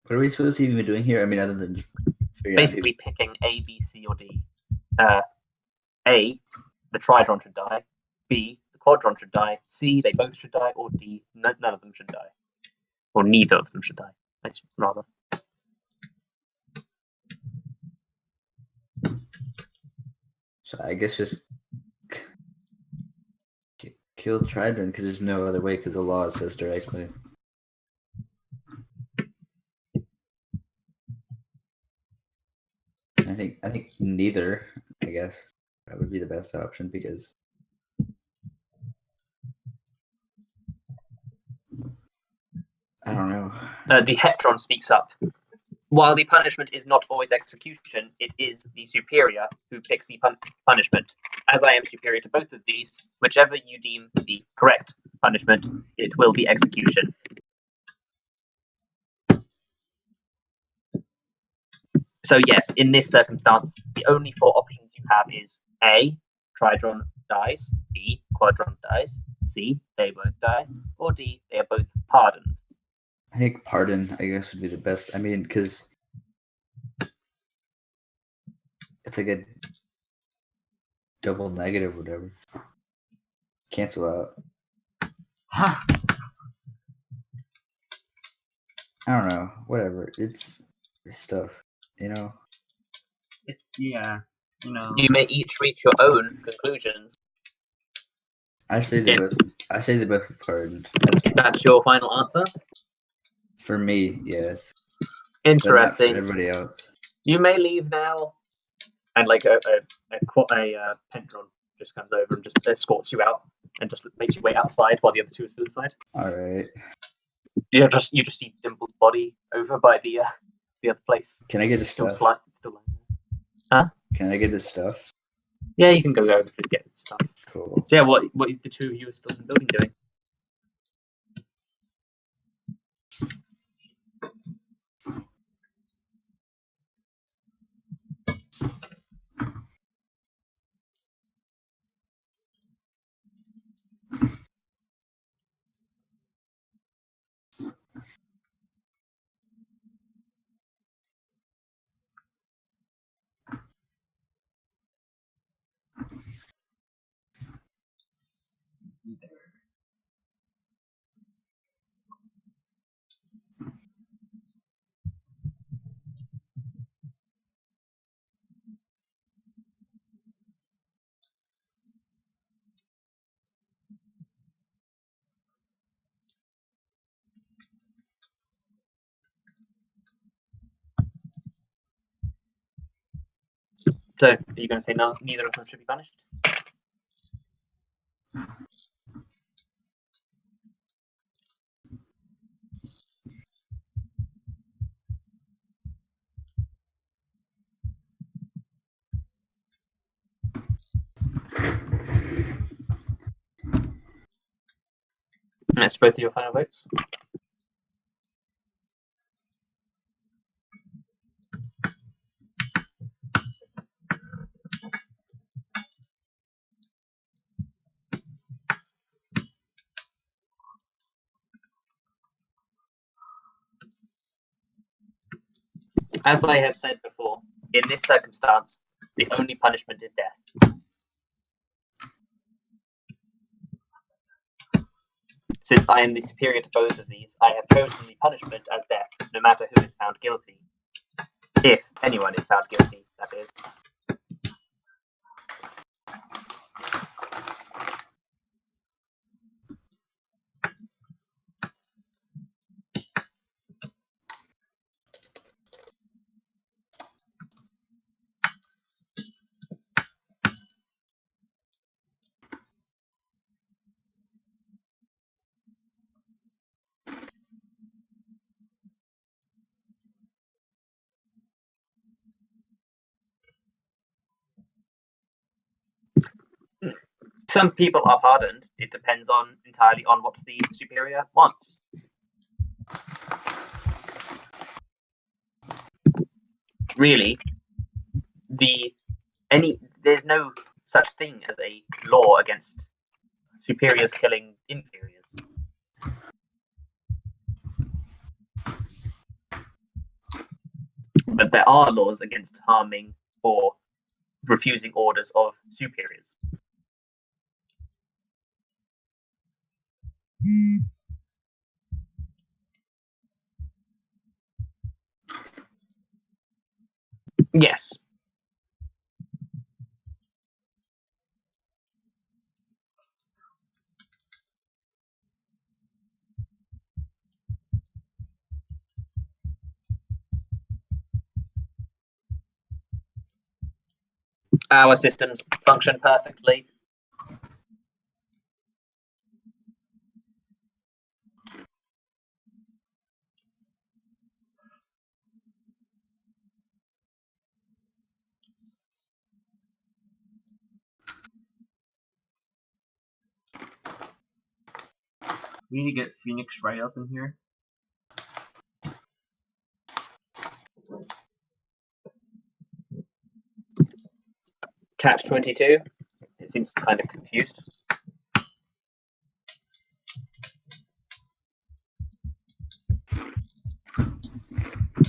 What are we supposed to even be doing here? I mean, other than just basically picking A, B, C, or D. A, the Tridron should die. B, the Quadron should die. C, they both should die. Or D, none of them should die. Or neither of them should die, rather. So I guess just kill Tridron because there's no other way because the law says directly. I think neither. I guess that would be the best option because I don't know. The Hetron speaks up. While the punishment is not always execution, it is the superior who picks the punishment. As I am superior to both of these, whichever you deem the correct punishment, it will be execution. So yes, in this circumstance, the only 4 options you have is A, Tridron dies, B, Quadron dies, C, they both die, or D, they are both pardoned. I think pardon, I guess, would be the best. I mean, because it's like a double negative, whatever. Cancel out. I don't know. Whatever. It's stuff, you know. Yeah, You may each reach your own conclusions. I say they both. I say they both pardoned. Is that your final answer? For me, yes. Interesting. But not for everybody else. You may leave now, and like a Pentron just comes over and just escorts you out and just makes you wait outside while the other 2 are still inside. All right. You just see Dimple's body over by the other place. Can I get the Still stuff? still lying there. Huh? Can I get the stuff? Yeah, you can go over to get the stuff. Cool. So yeah, what the 2 of you are still in the building doing? So, are you going to say no, neither of them should be punished? That's both of your final votes. As I have said before, in this circumstance, the only punishment is death. Since I am the superior to both of these, I have chosen the punishment as death, no matter who is found guilty. If anyone is found guilty, that is. Some people are pardoned. It depends entirely on what the superior wants. Really, there's no such thing as a law against superiors killing inferiors. But there are laws against harming or refusing orders of superiors. Yes. Our systems function perfectly. We need to get Phoenix right up in here. Catch-22. It seems kind of confused.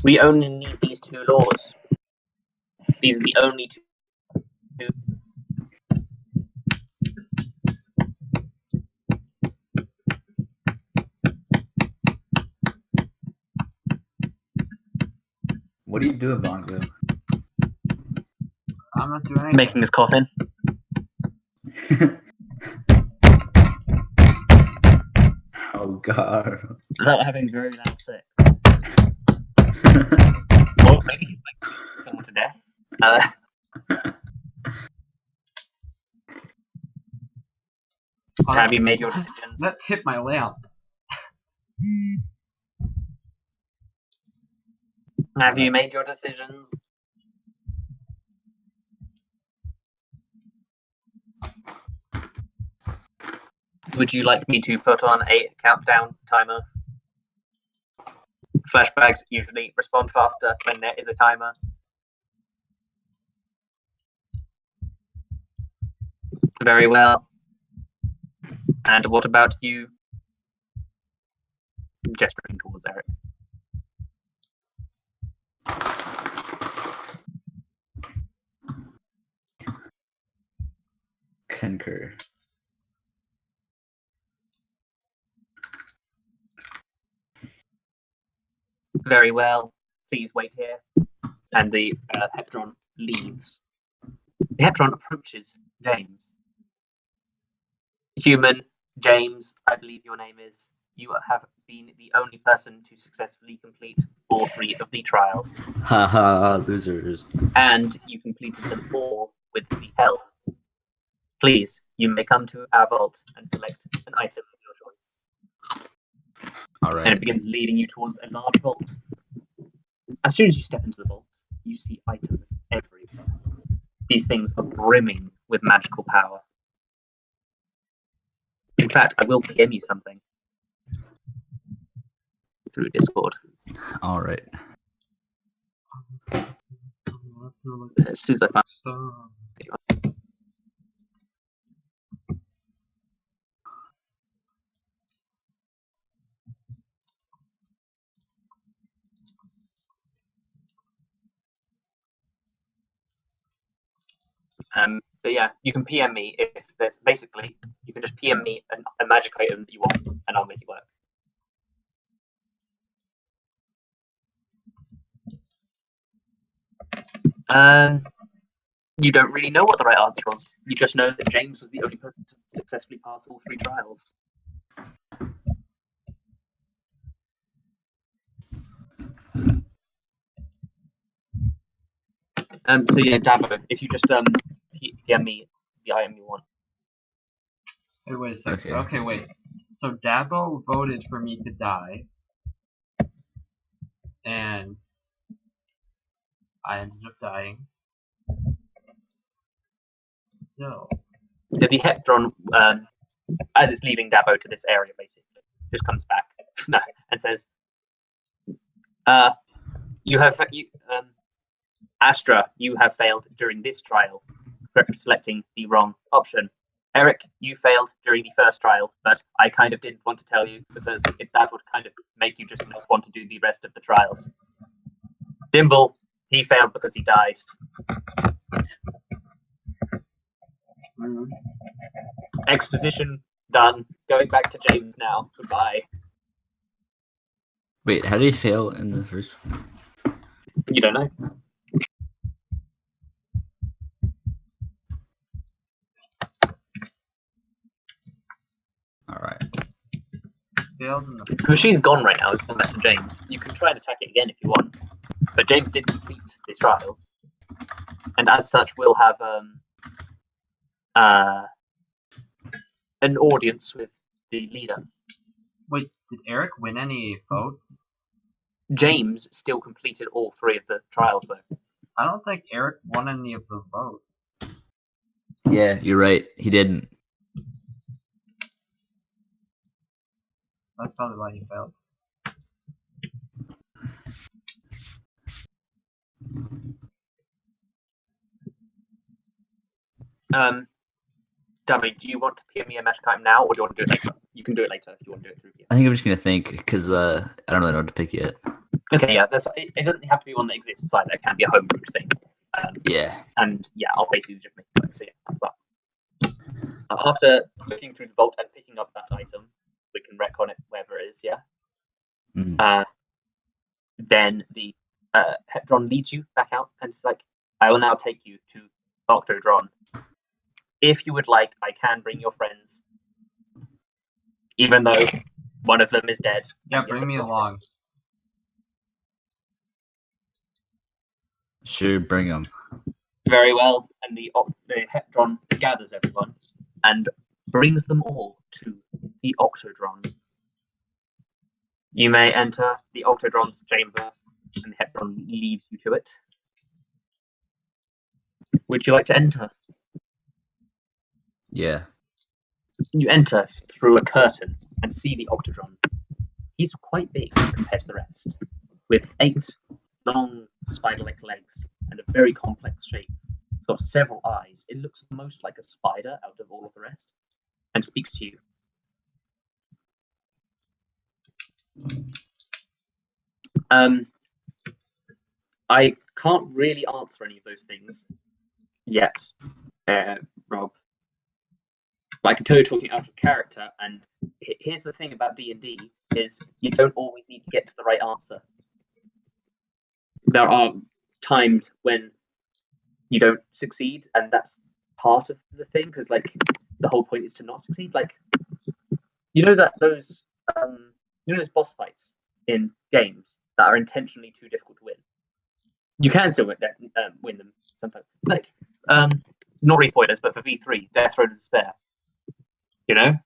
We only need these 2 laws. These are the only 2. What are you doing, Bongo? I'm not doing anything. Making this coffin. Oh god. Without having very loud sex. Or maybe he's like someone to death. Have you made your decisions? That tipped my lamp. Have you made your decisions? Would you like me to put on a countdown timer? Flashbacks usually respond faster when there is a timer. Very well. And what about you? Gesturing towards Eric. Concur. Very well. Please wait here. And the Heptron leaves. The Heptron approaches James. Human, James, I believe your name is. You have been the only person to successfully complete all 3 of the trials. Haha, losers. And you completed them all with the help. Please, you may come to our vault and select an item of your choice. Alright. And it begins leading you towards a large vault. As soon as you step into the vault, you see items everywhere. These things are brimming with magical power. In fact, I will PM you something through Discord. Alright. As soon as I find but yeah, you can PM me if there's basically, you can just PM me a magic item that you want and I'll make it work. You don't really know what the right answer was. You just know that James was the only person to successfully pass all 3 trials. So yeah, Dabo, if you just PM me the item you want. Hey, wait a second. Okay. Okay, wait. So Dabo voted for me to die, and I ended up dying. So Yeah, the Heptron, as it's leaving Dabo to this area, basically, just comes back and says, Astra, you have failed during this trial, selecting the wrong option. Eric, you failed during the first trial, but I kind of didn't want to tell you because that would kind of make you just not want to do the rest of the trials. Dimble, he failed because he died. Exposition done. Going back to James now. Goodbye. Wait, how did he fail in the first one? You don't know. Alright. failed in the The machine's gone right now. It's gone back to James. You can try and attack it again if you want. But James did complete the trials. And and as such, we'll have an audience with the leader. Wait, did Eric win any votes? James still completed all 3 of the trials, though. I don't think Eric won any of the votes. Yeah, you're right. He didn't. That's probably why he failed. Dummy, do you want to PM me a magic item now, or do you want to do it later? You can do it later if you want to do it through PM. I think I'm just gonna think because I don't really know what to pick yet. Okay, yeah, it doesn't have to be one that exists either. It can be a homebrewed thing. Yeah. And yeah, I'll basically just make it. So yeah, that's that. After looking through the vault and picking up that item, we can retcon it wherever it is. Yeah. Mhm. Then the Heptron leads you back out, and it's like, I will now take you to Octodron. If you would like, I can bring your friends, even though one of them is dead. Yeah, bring me along. Sure, bring them. Very well, and the Heptron gathers everyone and brings them all to the Octodron. You may enter the Octodron's chamber, and the Heptron leads you to it. Would you like to enter? Yeah. You enter through a curtain and see the Octodron. He's quite big compared to the rest, with 8 long spider-like legs and a very complex shape. It's got several eyes. It looks the most like a spider out of all of the rest, and speaks to you. I can't really answer any of those things yet, Rob. But I can tell you're talking out of character, and here's the thing about D&D, is you don't always need to get to the right answer. There are times when you don't succeed, and that's part of the thing, because like the whole point is to not succeed. Like, you know that those boss fights in games that are intentionally too difficult to win. You can still win them sometimes. It's like not really spoilers, but for V3, Death Road to Despair. You know,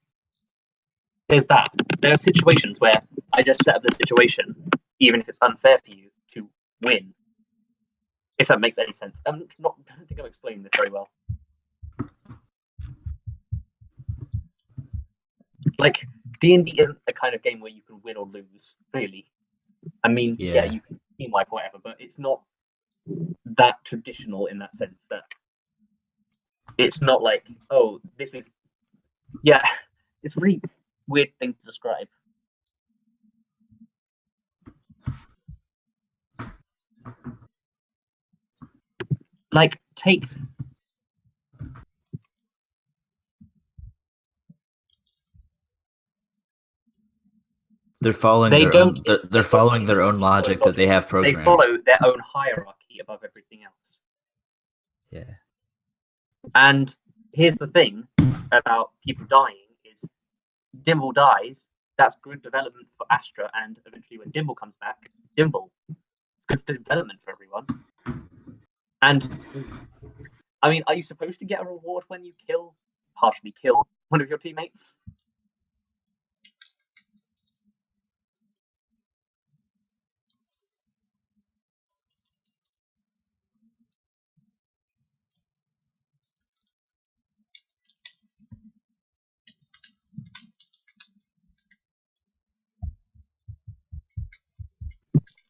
there's that. There are situations where I just set up the situation, even if it's unfair for you, to win. If that makes any sense. I don't think I'm explaining this very well. Like, D&D isn't the kind of game where you can win or lose, really. I mean, yeah you can team wipe or whatever, but it's not that traditional in that sense that it's not like, oh, this is... Yeah, it's a really weird thing to describe. Like, take... They're following they're following their own logic that they have programmed. They follow their own hierarchy above everything else. Yeah. And here's the thing about people dying is Dimble dies, that's good development for Astra, and eventually when Dimble comes back, Dimble. It's good development for everyone. And I mean, are you supposed to get a reward when you partially kill one of your teammates?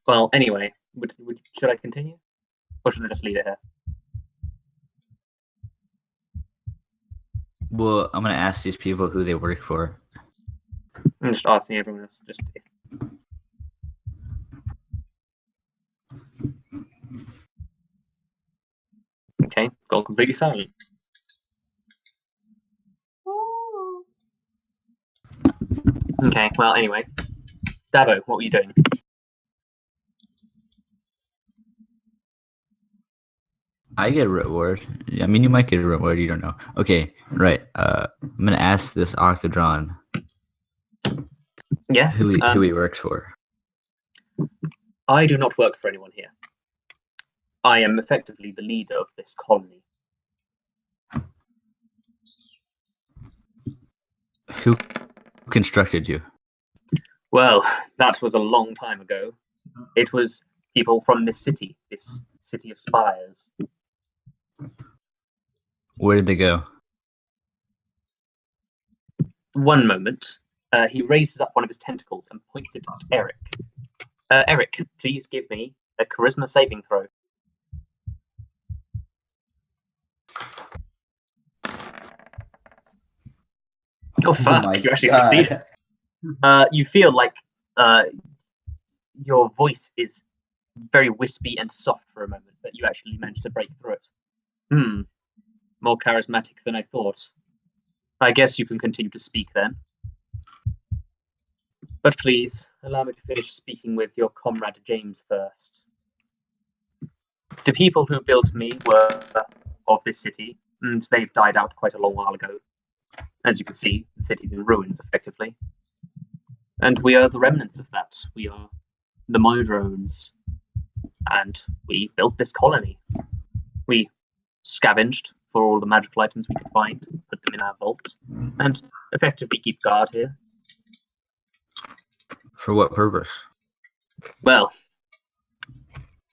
Well, anyway, should I continue? Or should I just leave it here? Well, I'm gonna ask these people who they work for. I'm just asking everyone else. Okay, gone completely silent. Okay, well, anyway. Dabo, what were you doing? I get a reward. I mean, you might get a reward. You don't know. Okay, right. I'm gonna ask this Octodron. Yes. Who he works for. I do not work for anyone here. I am effectively the leader of this colony. Who constructed you? Well, that was a long time ago. It was people from this city of spires. Where did they go? One moment. He raises up one of his tentacles and points it at Eric. Eric, please give me a charisma saving throw. Oh fuck! my You actually God. succeeded. You feel like your voice is very wispy and soft for a moment, but you actually managed to break through it. More charismatic than I thought. I guess you can continue to speak then. But please, allow me to finish speaking with your comrade James first. The people who built me were of this city, and they've died out quite a long while ago. As you can see, the city's in ruins, effectively. And we are the remnants of that. We are the Modrones. And we built this colony. We scavenged for all the magical items we could find, put them in our vault, and effectively keep guard here. For what purpose? Well,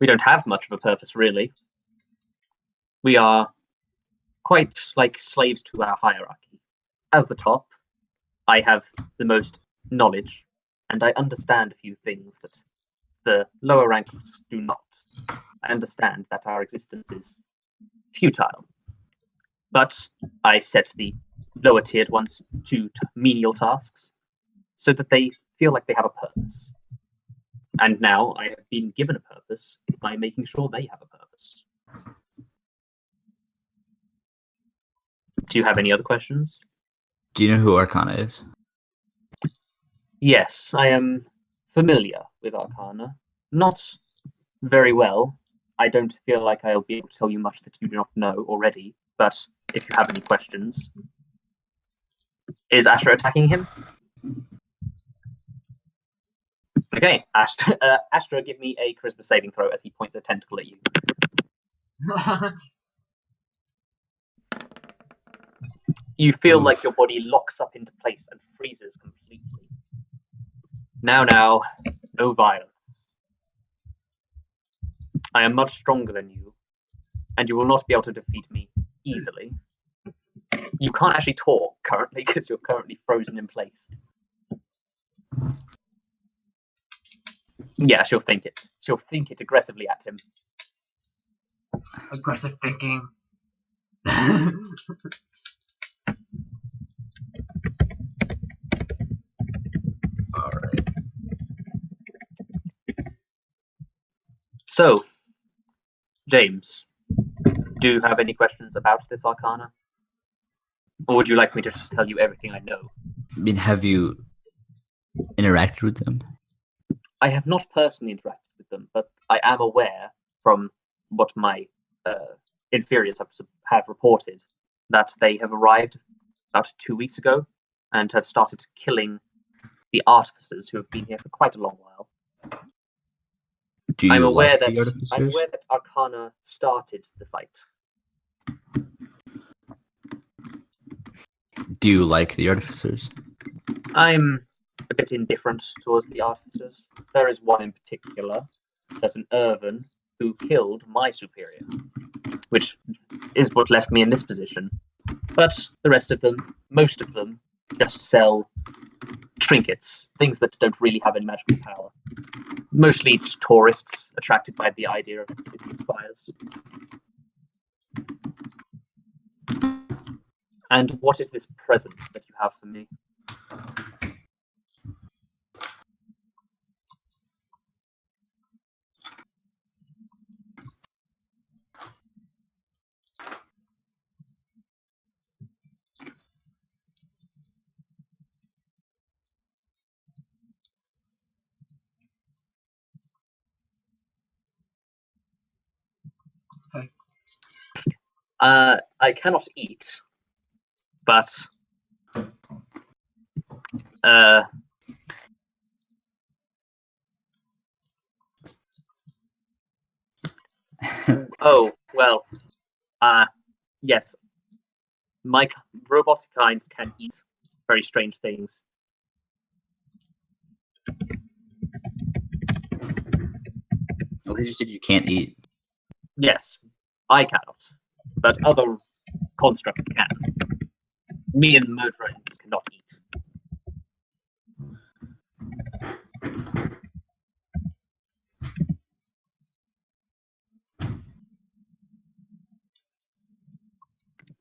we don't have much of a purpose, really. We are quite like slaves to our hierarchy. As the top, I have the most knowledge, and I understand a few things that the lower ranks do not. I understand that our existence is futile. But I set the lower tiered ones to menial tasks so that they feel like they have a purpose. And now I have been given a purpose by making sure they have a purpose. Do you have any other questions? Do you know who Arcana is? Yes, I am familiar with Arcana. Not very well. I don't feel like I'll be able to tell you much that you do not know already, but if you have any questions. Is Astra attacking him? Okay, Astra, give me a charisma saving throw as he points a tentacle at you. You feel like your body locks up into place and freezes completely. Now, no violence. I am much stronger than you, and you will not be able to defeat me easily. You can't actually talk currently because you're currently frozen in place. Yeah, she'll think it. She'll think it aggressively at him. Aggressive thinking. Alright. So, James, do you have any questions about this Arcana? Or would you like me to just tell you everything I know? I mean, have you interacted with them? I have not personally interacted with them, but I am aware from what my inferiors have reported that they have arrived about 2 weeks ago and have started killing the artificers who have been here for quite a long while. Do you I'm aware like that the artificers? I'm aware that Arcana started the fight. Do you like the artificers? I'm a bit indifferent towards the artificers. There is one in particular, a certain Irvin, who killed my superior, which is what left me in this position. But the rest of them, most of them, just sell trinkets, things that don't really have any magical power. Mostly just tourists attracted by the idea of the city of spires. And what is this present that you have for me? Okay. I cannot eat, but Oh, well, yes. My robotic kinds can eat very strange things. Well, you said you can't eat. Yes, I cannot, but other constructs can. Me and Modrons cannot eat.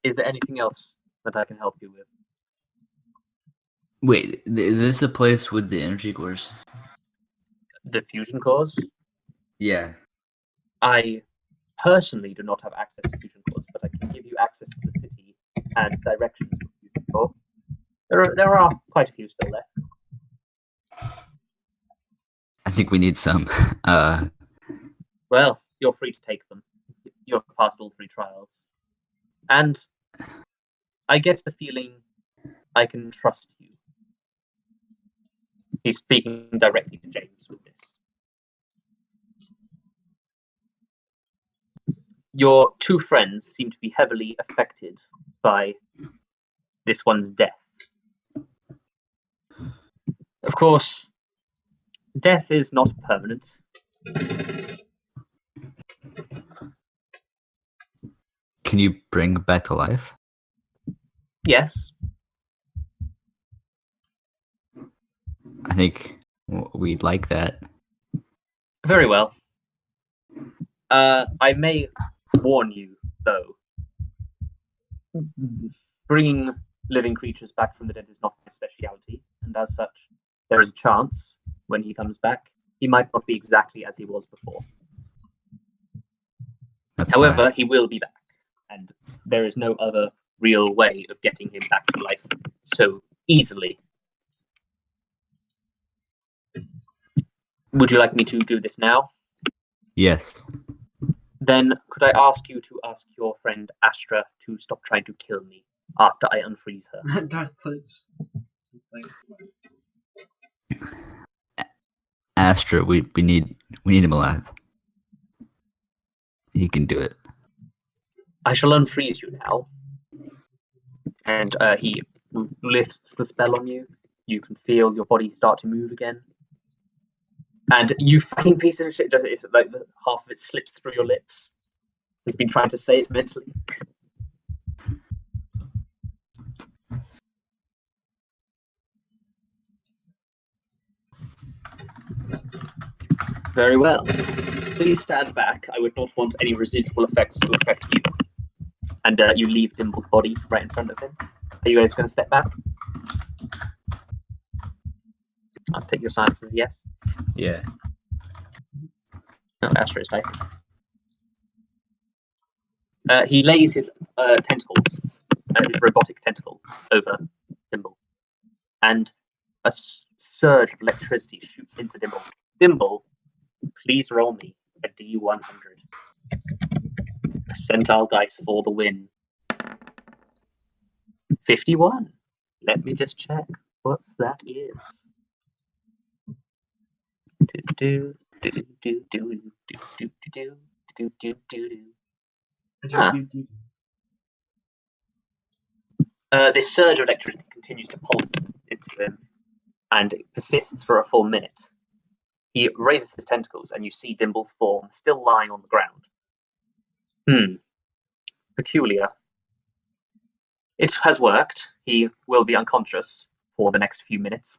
Is there anything else that I can help you with? Wait, is this the place with the energy cores? The fusion cores? Yeah. I personally do not have access to fusion cores, but I can give you access to the city and directions to the fusion core. There are quite a few still left. I think we need some. Well, you're free to take them. You have passed all 3 trials. And I get the feeling I can trust you. He's speaking directly to James with this. Your 2 friends seem to be heavily affected by this one's death. Of course, death is not permanent. Can you bring back to life? Yes. I think we'd like that. Very well. I may warn you, though. Bringing living creatures back from the dead is not my speciality, and as such, there is a chance, when he comes back, he might not be exactly as he was before. However, he will be back, and there is no other real way of getting him back to life so easily. Would you like me to do this now? Yes. Then could I ask you to ask your friend Astra to stop trying to kill me after I unfreeze her? Darth, please. Astra, we need him alive. He can do it. I shall unfreeze you now. And he lifts the spell on you. You can feel your body start to move again. And you fucking piece of shit, it's like half of it slips through your lips. He's been trying to say it mentally. Very well. Please stand back. I would not want any residual effects to affect you. And you leave Dimble's body right in front of him. Are you guys going to step back? I'll take your silence as a yes. Yeah. No, Astra is typing. He lays his tentacles, his robotic tentacles, over Dimble. And a surge of electricity shoots into Dimble. Dimble, please roll me a D100. Percentile dice for the win. 51. Let me just check what that is. This surge of electricity continues to pulse into him, and it persists for a full minute. He raises his tentacles, and you see Dimble's form still lying on the ground. Peculiar. It has worked. He will be unconscious for the next few minutes.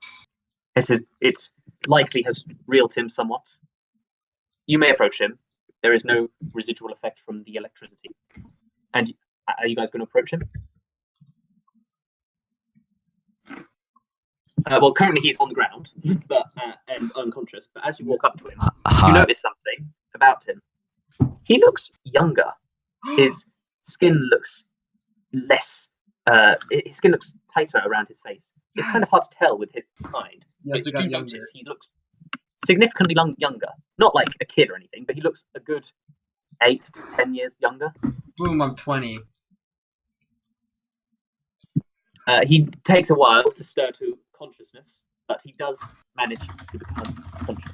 It likely has reeled him somewhat. You may approach him. There is no residual effect from the electricity. And are you guys going to approach him? Well, currently he's on the ground but and unconscious. But as you walk up to him, you notice something about him. He looks younger. His skin looks less. His skin looks tighter around his face. It's kind of hard to tell with his kind. Yes, But you do notice he looks significantly younger. Not like a kid or anything, but he looks a good 8 to 10 years younger. Boom, I'm 20. He takes a while to stir to consciousness, but he does manage to become conscious.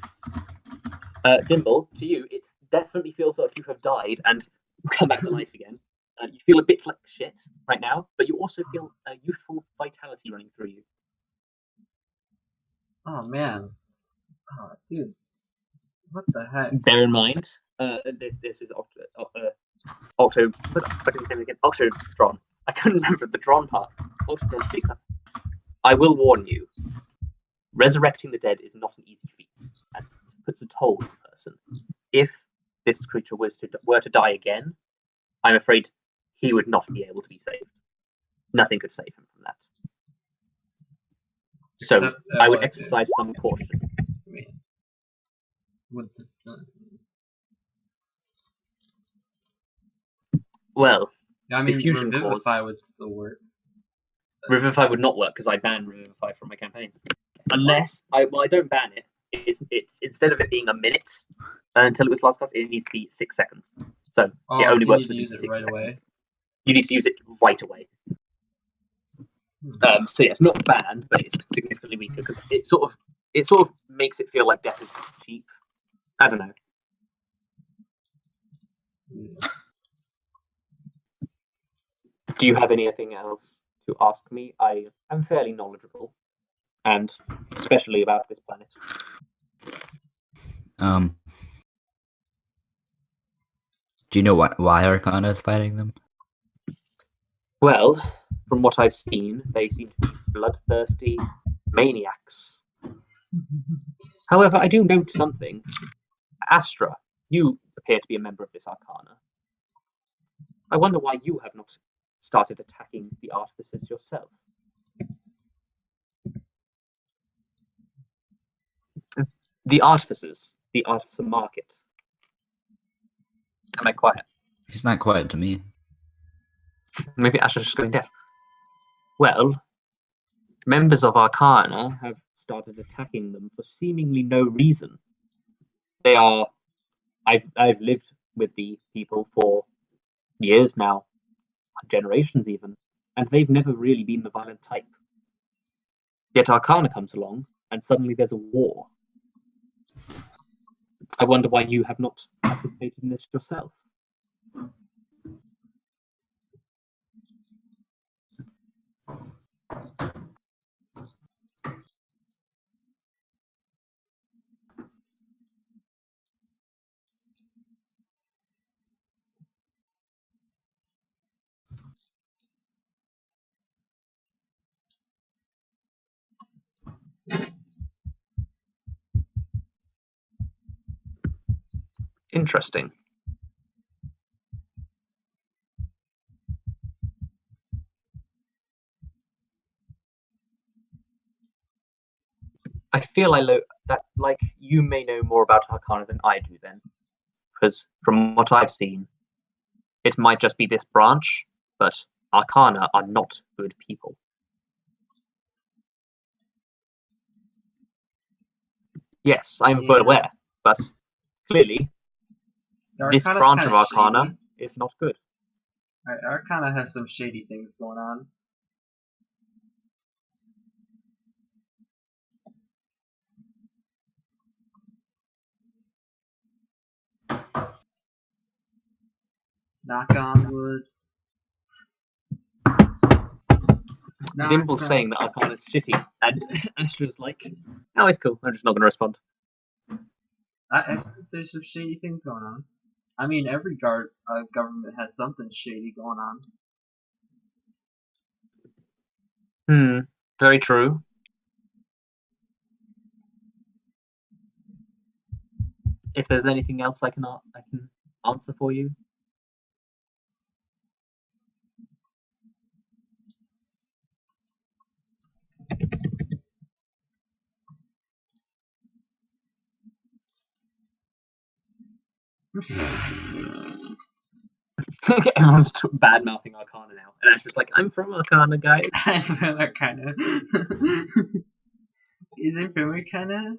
Dimble, to you, it definitely feels like you have died and come back to life again. You feel a bit like shit right now, but you also feel a youthful vitality running through you. Oh man. Oh dude. What the heck? Bear in mind, this is Octo. What the fuck is his name again? Octodron. I couldn't remember the Dron part. Octodron speaks up. I will warn you. Resurrecting the dead is not an easy feat, and it puts a toll on a person. If this creature were to die again, I'm afraid he would not be able to be saved. Nothing could save him from that. So Except, I would what, exercise some caution. I mean, with this. Well, I mean, fusion Revivify cores- would still work. Revivify would not work because I ban Revivify from my campaigns. Unless I don't ban it. It's instead of it being a minute until it was last cast, it needs to be 6 seconds. So it Oh, only so you works need to within use it 6 right seconds. away? You need to use it right away. So yeah, it's not banned, but it's significantly weaker because it sort of makes it feel like death is cheap. I don't know. Do you have anything else to ask me? I am fairly knowledgeable, and especially about this planet. Do you know why Arcana is fighting them? Well, from what I've seen, they seem to be bloodthirsty maniacs. However, I do note something. Astra, you appear to be a member of this Arcana. I wonder why you have not started attacking the artificers yourself. The artificers, the artificer market. Am I quiet? He's not quiet to me. Maybe Astra's just going deaf. Well, members of Arcana have started attacking them for seemingly no reason. They are. I've lived with the people for years now, generations even, and they've never really been the violent type. Yet Arcana comes along, and suddenly there's a war. I wonder why you have not participated in this yourself. Interesting. I feel that you may know more about Arcana than I do then, because from what I've seen, it might just be this branch, but Arcana are not good people. Yes, I'm well aware, but clearly this branch of Arcana is not good. Arcana has some shady things going on. Knock on wood. Dimble's saying that Arcana is shitty, and Astra's like, "No, it's cool. I'm just not going to respond." There's some shady things going on. I mean, every government has something shady going on. Very true. If there's anything else I can answer for you. Everyone's bad mouthing Arcana now, and Astra's like, "I'm from Arcana, guys." I'm from Arcana. Is it from Arcana?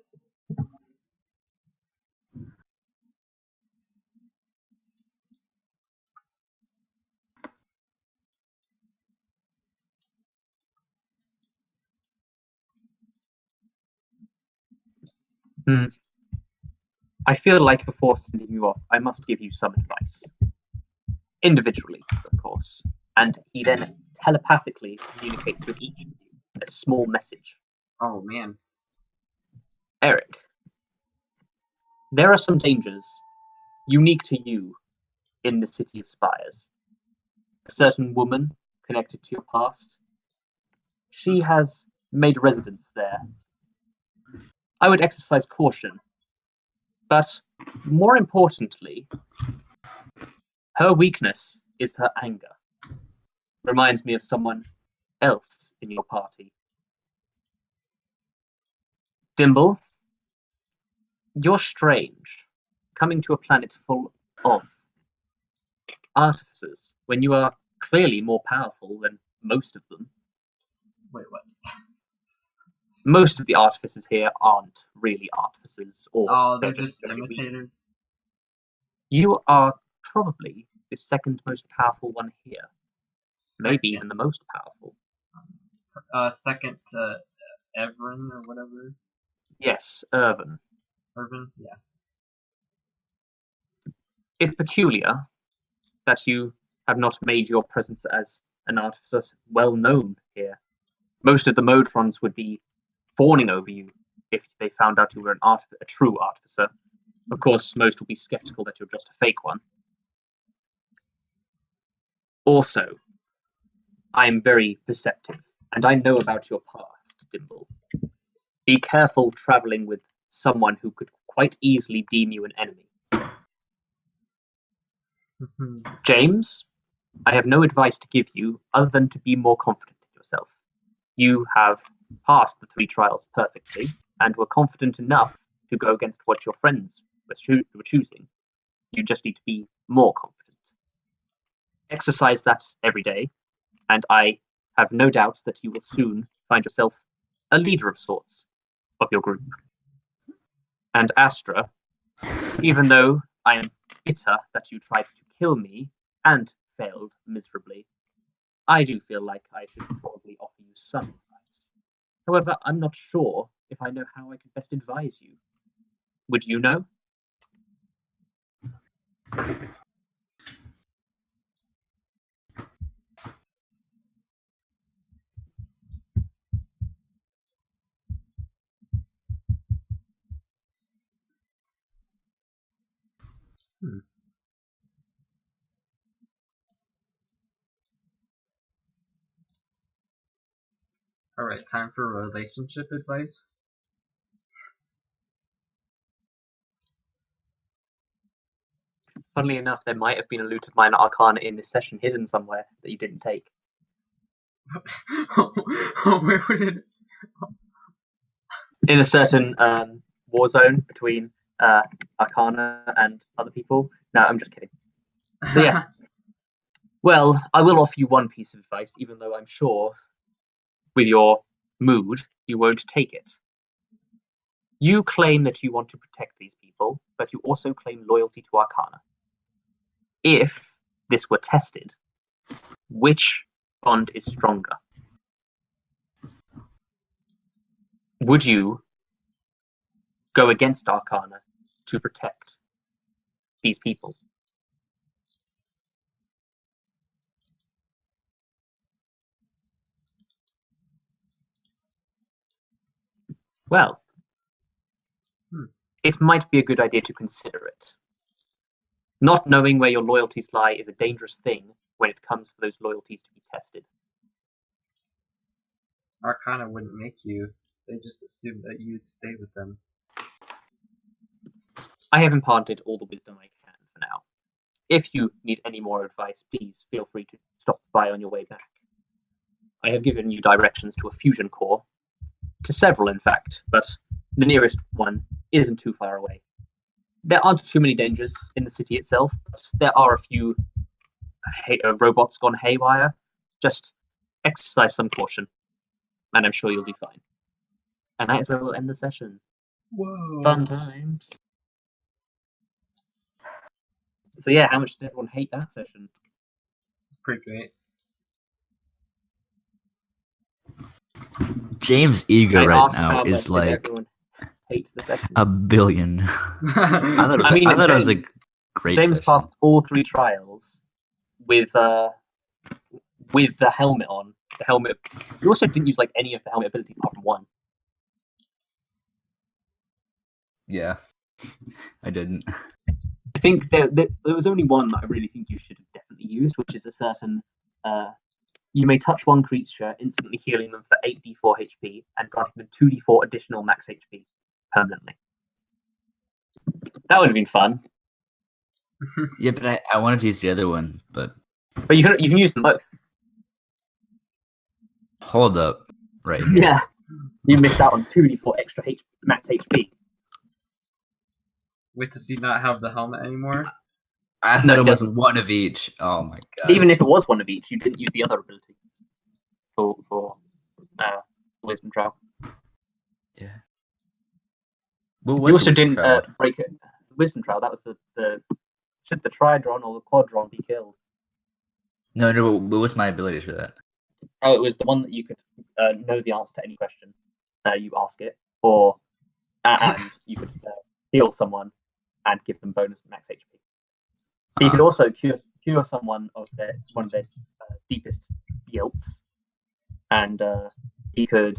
I feel like before sending you off, I must give you some advice. Individually, of course. And he then telepathically communicates with each of you a small message. Oh man. Eric, there are some dangers unique to you in the City of Spires. A certain woman connected to your past. She has made residence there. I would exercise caution. But more importantly, her weakness is her anger. Reminds me of someone else in your party. Dimble, you're strange, coming to a planet full of artificers when you are clearly more powerful than most of them. Wait, what? Most of the artificers here aren't really artificers, or Oh, they're just just very weak. imitators. You are probably the second most powerful one here, maybe Second. even the most powerful. Second to Everin or whatever. Yes, Irvin. Irvin, yeah. It's peculiar that you have not made your presence as an artificer well known here. Most of the Modrons would be fawning over you if they found out you were a true artificer. Of course, most will be skeptical that you're just a fake one. Also, I am very perceptive, and I know about your past, Dimble. Be careful traveling with someone who could quite easily deem you an enemy. James, I have no advice to give you other than to be more confident in yourself. You have passed the 3 trials perfectly and were confident enough to go against what your friends were choosing. You just need to be more confident. Exercise that every day, and I have no doubts that you will soon find yourself a leader of sorts of your group. And Astra, even though I am bitter that you tried to kill me and failed miserably, I do feel like I should probably offer you some advice. However, I'm not sure if I know how I could best advise you. Would you know? Alright, time for relationship advice. Funnily enough, there might have been a loot of minor arcana in this session hidden somewhere that you didn't take. Where would it? In a certain war zone between Arcana and other people. No, I'm just kidding. So yeah. Well, I will offer you one piece of advice, even though I'm sure, with your mood, you won't take it. You claim that you want to protect these people, but you also claim loyalty to Arcana. If this were tested, which bond is stronger? Would you go against Arcana to protect these people? Well, it might be a good idea to consider it. Not knowing where your loyalties lie is a dangerous thing when it comes for those loyalties to be tested. Arcana wouldn't make you. They just assume that you'd stay with them. I have imparted all the wisdom I can for now. If you need any more advice, please feel free to stop by on your way back. I have given you directions to a fusion core, to several in fact, but the nearest one isn't too far away. There aren't too many dangers in the city itself, but there are a few robots gone haywire. Just exercise some caution, and I'm sure you'll do fine. And that is where we'll end the session. Whoa. Fun times. So yeah, how much did everyone hate that session? Pretty great. James' ego I right asked now how is much did like everyone hate the session. A billion. I thought it was, I mean, I thought it was a James- great James session. passed all 3 trials with the helmet on. The helmet. He also didn't use like any of the helmet abilities apart from one. Yeah, I didn't. I think there was only one that I really think you should have definitely used, which is a certain. You may touch one creature, instantly healing them for 8d4 HP and granting them 2d4 additional max HP permanently. That would have been fun. Yeah, but I wanted to use the other one, but But you can use them both. hold up, right here. Yeah. You missed out on 2d4 extra max HP. Wait, does he not have the helmet anymore? I thought No, it it was doesn't. one of each. Oh my god. Even if it was one of each, you didn't use the other ability for Wisdom Trial. Yeah. What You was also the didn't trial? break it. Wisdom Trial, that was should the Tridron or the Quadron be killed? No, what was my abilities for that? Oh, it was the one that you could know the answer to any question. You ask it, or and you could heal someone and give them bonus max HP. But you could also cure someone of one of their deepest guilts, and he could.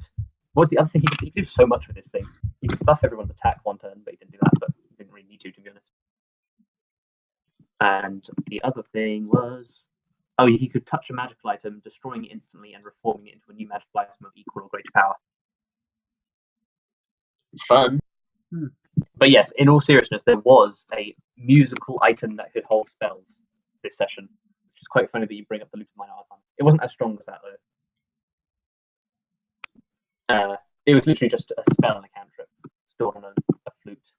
What was the other thing? He could do so much with this thing. He could buff everyone's attack one turn, but he didn't do that. But he didn't really need to be honest. And the other thing was, he could touch a magical item, destroying it instantly and reforming it into a new magical item of equal or greater power. Fun. But yes, in all seriousness, there was a musical item that could hold spells this session, which is quite funny that you bring up the Lute of Minor Archon. It wasn't as strong as that though. It was literally just a spell and a cantrip stored on a flute.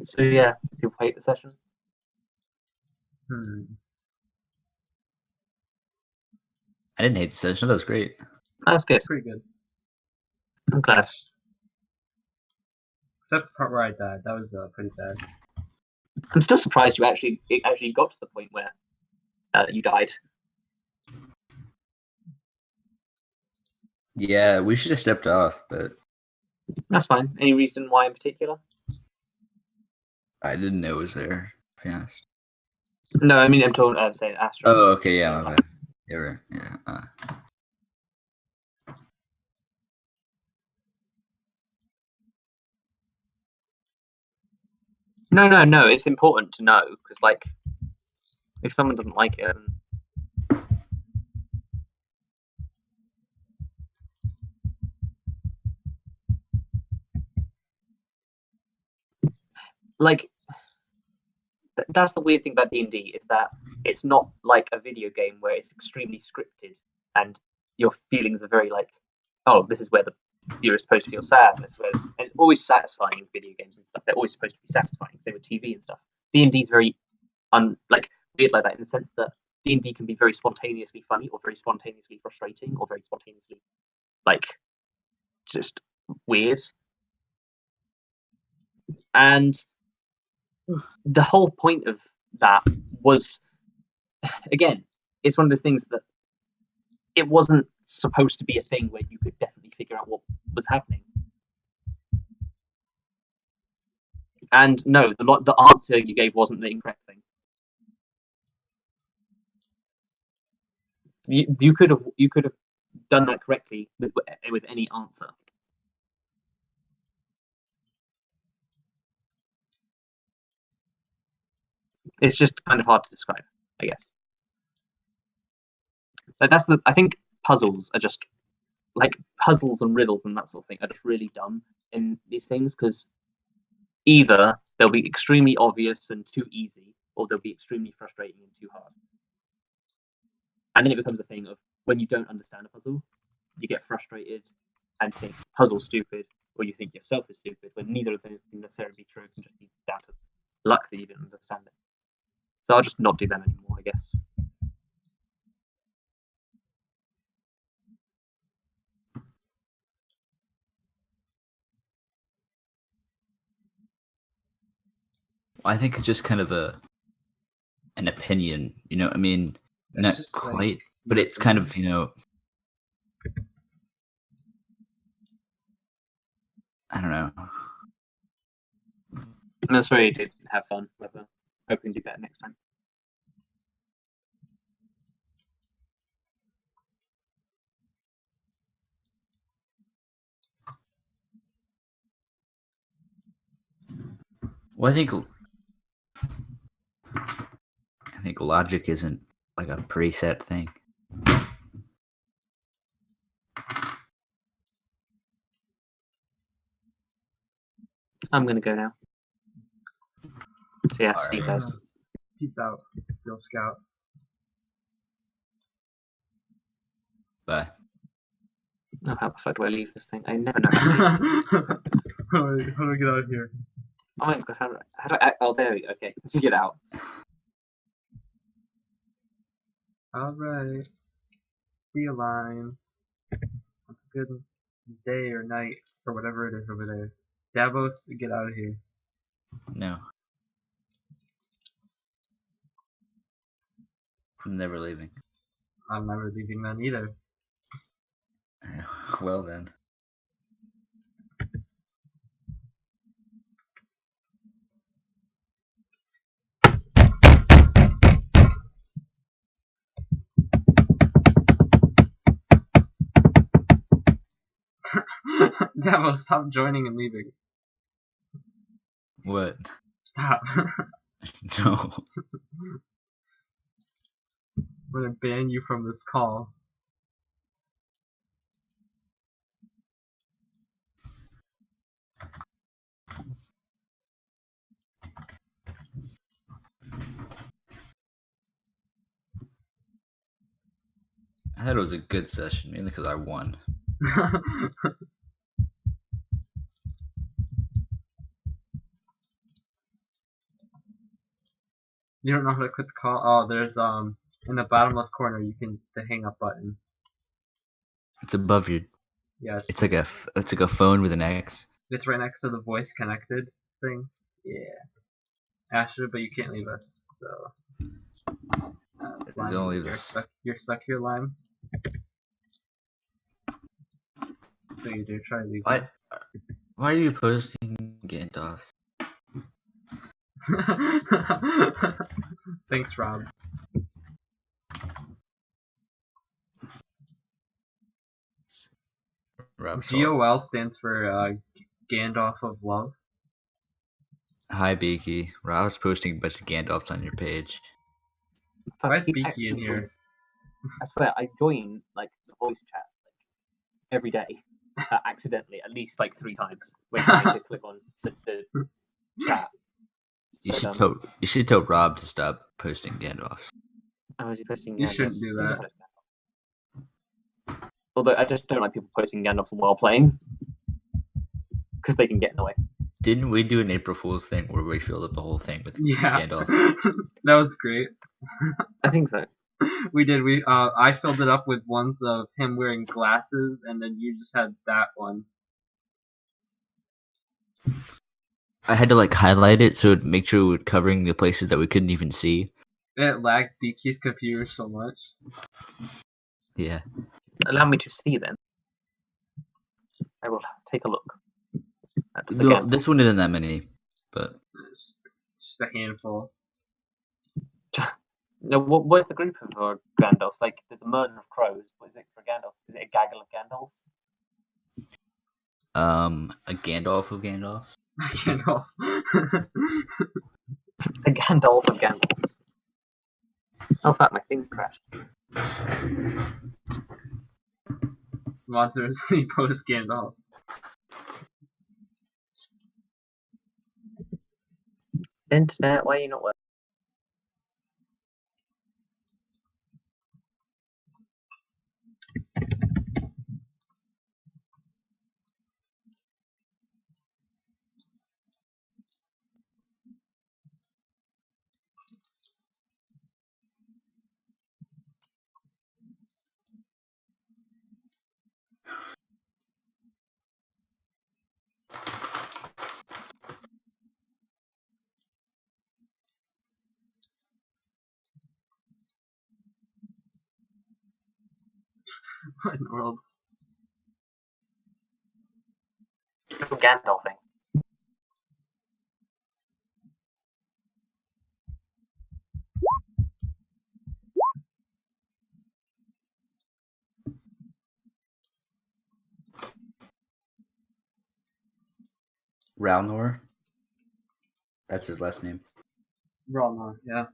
So yeah, people hate the session. I didn't hate the session. That was great. That's good. Pretty good. I'm glad. Except the part where I died. That was pretty bad. I'm still surprised it actually got to the point where you died. Yeah, we should have stepped off, but That's fine. Any reason why in particular? I didn't know it was there. To be honest. No, I mean I'm talking. I'm saying Astro. Oh, okay, yeah, my bad. Yeah. No. It's important to know because, like, if someone doesn't like it, like, that's the weird thing about D&D is that it's not like a video game where it's extremely scripted and your feelings are very like, oh, this is where you're supposed to feel sad, and and it's always satisfying in video games and stuff. They're always supposed to be satisfying, same with TV and stuff. D&D is very weird like that in the sense that D&D can be very spontaneously funny or very spontaneously frustrating or very spontaneously like just weird. And the whole point of that was, again, it's one of those things that it wasn't supposed to be a thing where you could definitely figure out what was happening. And no, the answer you gave wasn't the incorrect thing. You could have done that correctly with any answer. It's just kind of hard to describe, I guess. But I think puzzles are just like puzzles and riddles and that sort of thing are just really dumb in these things because either they'll be extremely obvious and too easy, or they'll be extremely frustrating and too hard. And then it becomes a thing of when you don't understand a puzzle, you get frustrated and think puzzle's stupid, or you think yourself is stupid, when neither of those can necessarily be true. It can just be down to luck that you didn't understand it. So I'll just not do them anymore, I guess. I think it's just kind of an opinion. You know, I mean, That's not just, like, quite, but your it's kind of opinion. I don't know. No, sorry, you did have fun. But, hope you can do better next time. Well, I think logic isn't like a preset thing. I'm gonna go now. So yeah, see you guys. Peace out, Girl Scout. But Oh, how the fuck do I leave this thing? I never know how to leave this. How do I get out of here? Oh my god, how do I? Oh, there we go. Okay, get out. Alright. See you, line. Have a good day or night or whatever it is over there. Davos, get out of here. no, I'm never leaving. I'm never leaving then either. Well then. Davos, stop joining and leaving. What? Stop. No. I'm gonna ban you from this call. I thought it was a good session, mainly because I won. You don't know how to quit the call? Oh, there's in the bottom left corner you can the hang up button. It's above your. Yeah, It's like a phone with an X. it's right next to the voice connected thing. Yeah. Asher, but you can't leave us, so Lime, Don't leave you're us. stuck. You're stuck here, Lime. So you do try leaving. What? Why are you posting Gandalfs? Thanks, Rob. Rob GOL stands for Gandalf of Love. Hi, Beaky. Rob's posting a bunch of Gandalfs on your page. Fuck, Why is keep Beaky actually in here? doing this. I swear, I join like the voice chat like, every day, accidentally, at least like 3 times. When I need to click on the chat. You So should tell Rob to stop posting Gandalfs. I was posting. You Gandalf. shouldn't do that. Although I just don't like people posting Gandalf while playing because they can get in the way. Didn't we do an April Fool's thing where we filled up the whole thing with Yeah. Gandalf? That was great. I think so. We did. I filled it up with ones of him wearing glasses, and then you just had that one. I had to like highlight it so it'd make sure we were covering the places that we couldn't even see. It lagged Beaky's computer so much. Yeah. Allow me to see then. I will take a look. At the No, Gandalf. this one isn't that many, but It's just a handful. No, what's the group of Gandalfs? Like, there's a murder of crows. What is it for Gandalf? Is it a gaggle of Gandalfs? a Gandalf of Gandalfs. Gandalf. A Gandalf of Gandalfs. Oh fuck, my thing crashed. Monsters post Gandalf. Internet, why are you not working? What in the world? Gandalfing. Ralnor. That's his last name. Ralnor, yeah.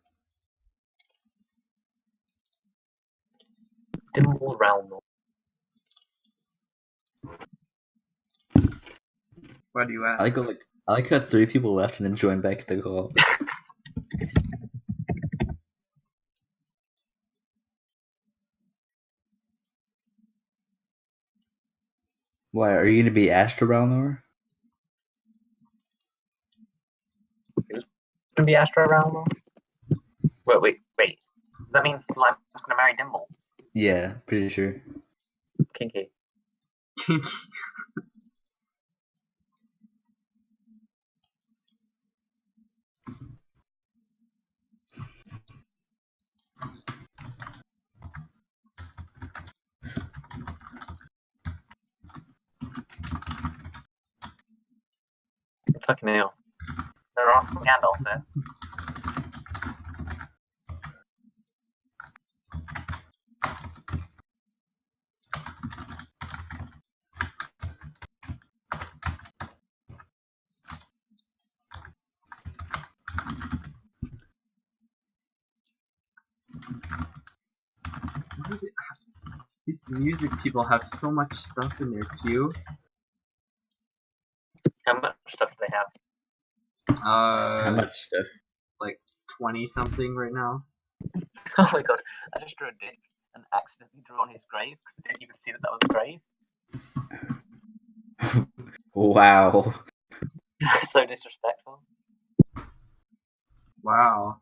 Dimble Ralnor. Why do you ask? I like how 3 people left and then joined back at the call. Why are you gonna be Astra Ralnor? Gonna be Astro Ralnor? Wait. Does that mean Lime's gonna marry Dimble? Yeah, pretty sure. Kinky. Fucking hell. There are some Gandalfs there. These music people have so much stuff in their queue. How much stuff do they have? How much stuff? Like 20 something right now. Oh my god, I just drew a dick and accidentally drew on his grave because I didn't even see that was a grave. Wow. So disrespectful. Wow.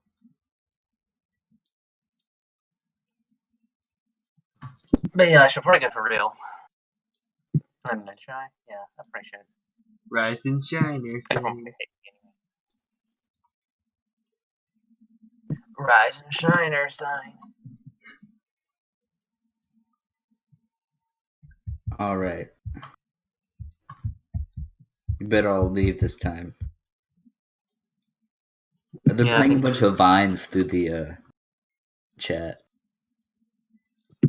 But yeah, I should probably go for real. I don't know, should I? Yeah, I probably should. Rise and shine, They son. probably hate me anyway. Rise and shine, Erskine. Alright. You better all leave this time. They're Yeah, I playing a think- bunch of vines through the chat.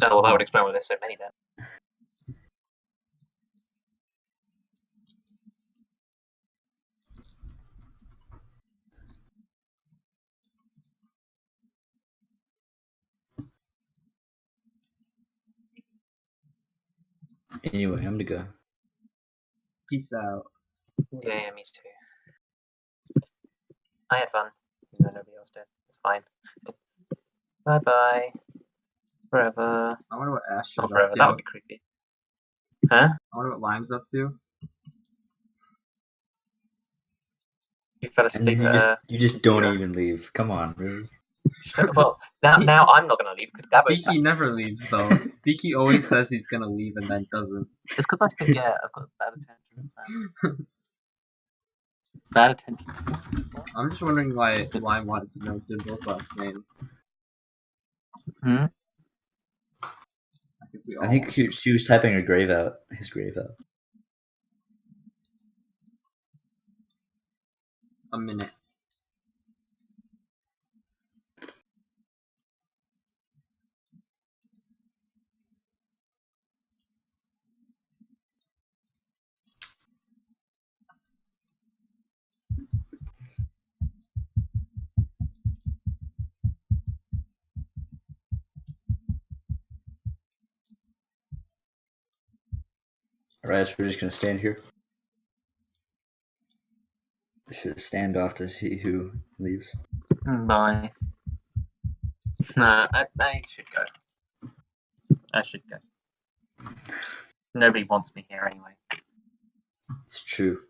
Oh, well, that would explain why there's so many then. Anyway, I'm gonna go. Peace out. Yeah, me too. I had fun, even though nobody else did. It's fine. Bye bye. Forever. I wonder what Ash is Not up forever, to. that would be creepy. Huh? I wonder what Lime's up to. You fell And asleep. you just don't yeah. even leave. Come on, really? Well, now I'm not gonna leave because Dabo's back. Beaky never leaves though. Beaky always says he's gonna leave and then doesn't. It's because I forget. I've got bad attention. Bad attention. I'm just wondering why Lime wanted to know Dimble's last name. Hmm? I think we all I think want- she was typing his grave out. a minute. Alright, so we're just gonna stand here. This is a standoff to see who leaves. Bye. No, I should go. I should go. Nobody wants me here anyway. It's true.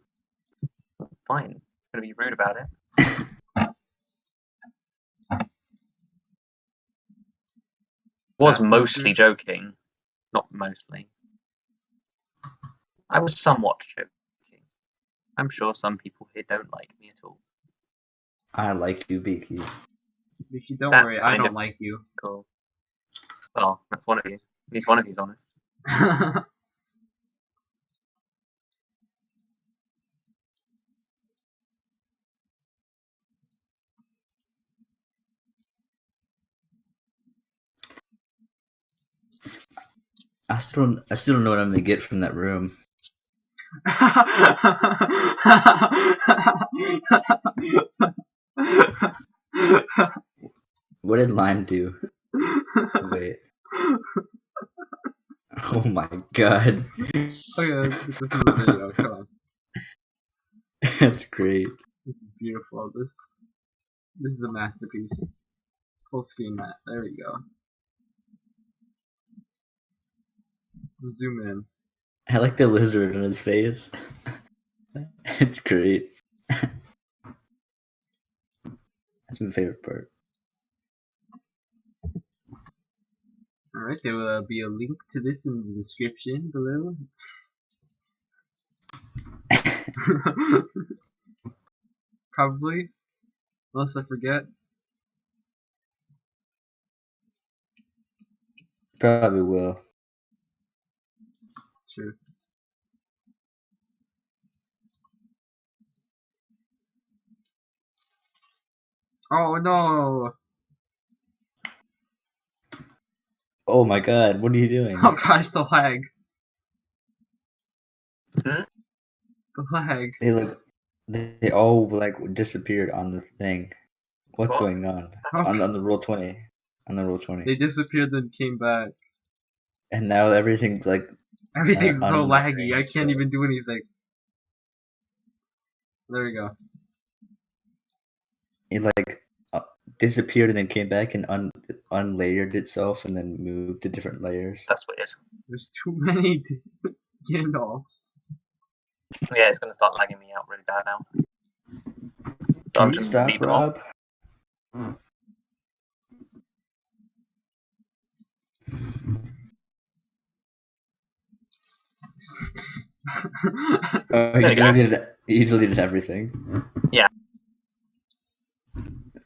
Fine. I'm gonna be rude about it. Was mostly joking. Not mostly. I was somewhat joking. I'm sure some people here don't like me at all. I like you, Beaky. Beaky, don't That's worry, I kind don't of- like you. Cool. Well, that's one of you. At least one of you's honest. I still don't know what I'm gonna get from that room. What did Lime do? Wait. Oh my god. Okay, let's get this in the video. Come on. That's great. This is beautiful. This is a masterpiece. Full screen that. There we go. Zoom in. I like the lizard on his face. It's great. That's my favorite part. Alright, there will be a link to this in the description below. Probably. Unless I forget. Probably will. True. Oh no! Oh my god, what are you doing? Oh gosh, the lag. Hmm? The lag. They all like disappeared on the thing. What's What? going on? Oh, On the roll 20. On the roll 20. they disappeared then came back. And now everything's like Everything's so unlayering, laggy, I can't so- even do anything. There we go. it like disappeared and then came back and unlayered itself and then moved to different layers. That's weird. There's too many Gandalfs. Yeah, it's gonna start lagging me out really bad now. So Can I'm you just stop, leaving off. Rob? Oh, There you go. you deleted everything. Yeah.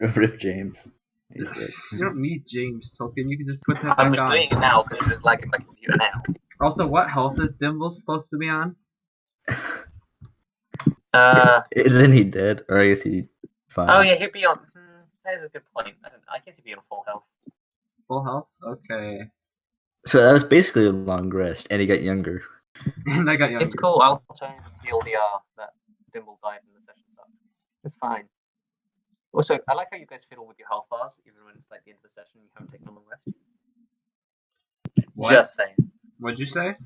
Rip James. He's dead. You don't need James token, you can just put that I'm back just on. doing it now because it's lagging my computer now. Also, what health is Dimble supposed to be on? Isn't he dead? Or I guess he fine. Oh yeah, he'd be on. That is a good point. I guess he'd be on full health. Full health? Okay. So that was basically a long rest, and he got younger. And I got younger. It's cool. I'll try and heal the that Dimble died in the session stuff. It's fine. Also, I like how you guys fiddle with your health bars, even when it's like the end of the session and you haven't taken a long rest. What? Just saying. What'd you say?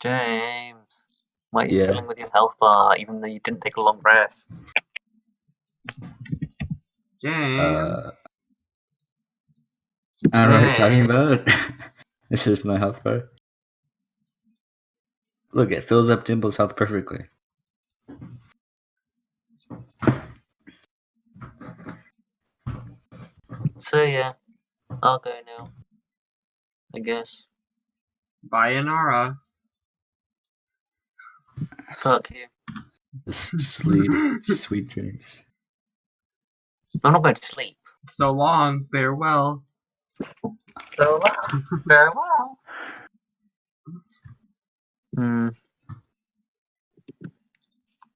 James, why are you Yeah. fiddling with your health bar even though you didn't take a long rest? James. I don't know what he's talking about. This is my health bar. Look, it fills up Dimble's health perfectly. So yeah, I'll go now. I guess. Bayanara. Fuck you. Sweet dreams. I'm not going to sleep. So long, farewell. So very well.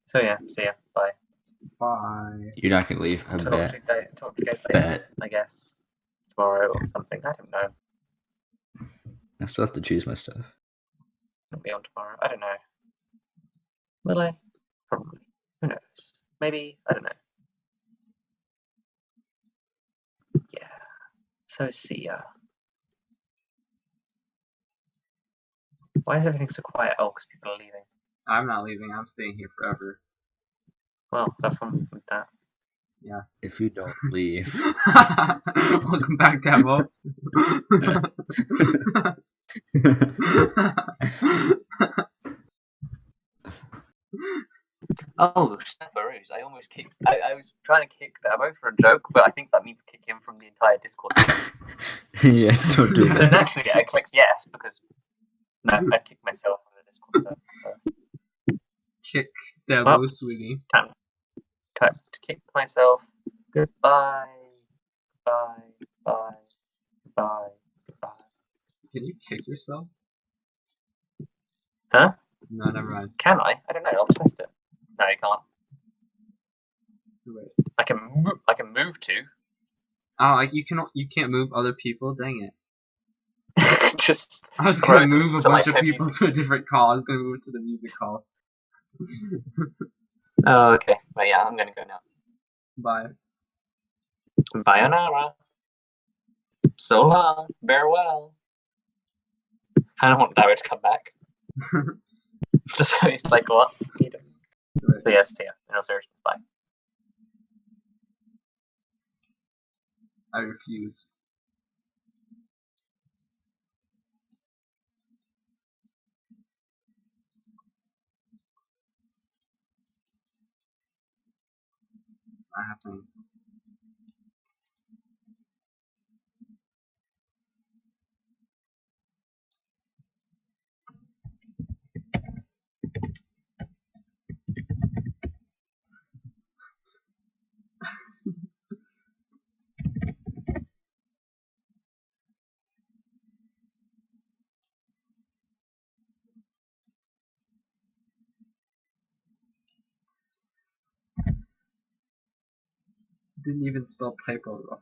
So yeah, see ya. Bye. Bye. You're not gonna leave, I Talk bet. to you guys later, Bet. I guess. Tomorrow or something. I don't know. I'm supposed to choose my stuff. I'll be on tomorrow. I don't know. Will I? Probably. Who knows? Maybe. I don't know. Yeah. So see ya. Why is everything so quiet? Oh, because people are leaving. I'm not leaving, I'm staying here forever. Well, have fun with that. If you don't leave. Welcome back, Demo. Oh, Snapperoos. I almost kicked. I was trying to kick Dabo for a joke, but I think that means kick him from the entire Discord. Yeah, don't do So that. naturally, I clicked yes because. No, I kicked myself from the Discord first. Kick Demo, Well. sweetie. Time to kick myself. Goodbye. Bye. Bye. Bye. Bye. Can you kick yourself? Huh? No, never mind. Can I? I don't know. I'll test it. No, you can't. Wait. I can move to. Oh, like you can't move other people. Dang it! Just. I was gonna Right, move a so, like, bunch of play people music. to a different call. I was gonna move to the music call. Oh, okay. But yeah, I'm gonna go now. Bye. Sayonara. So long. Farewell. I don't want Dario to come back. Just so he's like, what? So yes, yeah. No seriousness. Bye. I refuse. It's not happening. Didn't even spell typo right.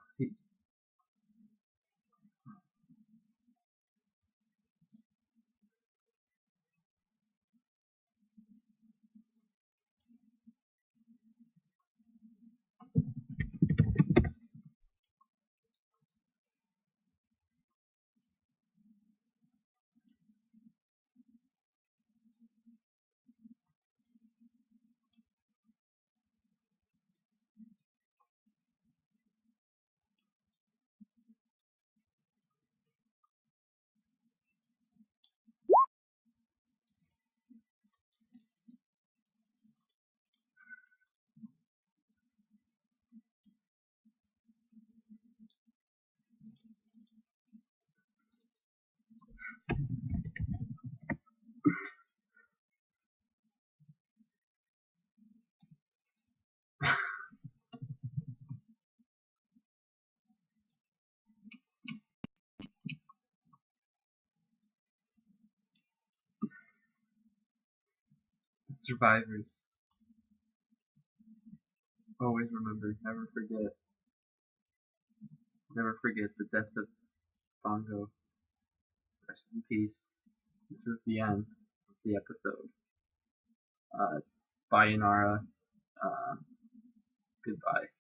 Survivors. Always remember, never forget. Never forget the death of Bongo. Rest in peace. This is the end of the episode. It's Bayonara. Goodbye.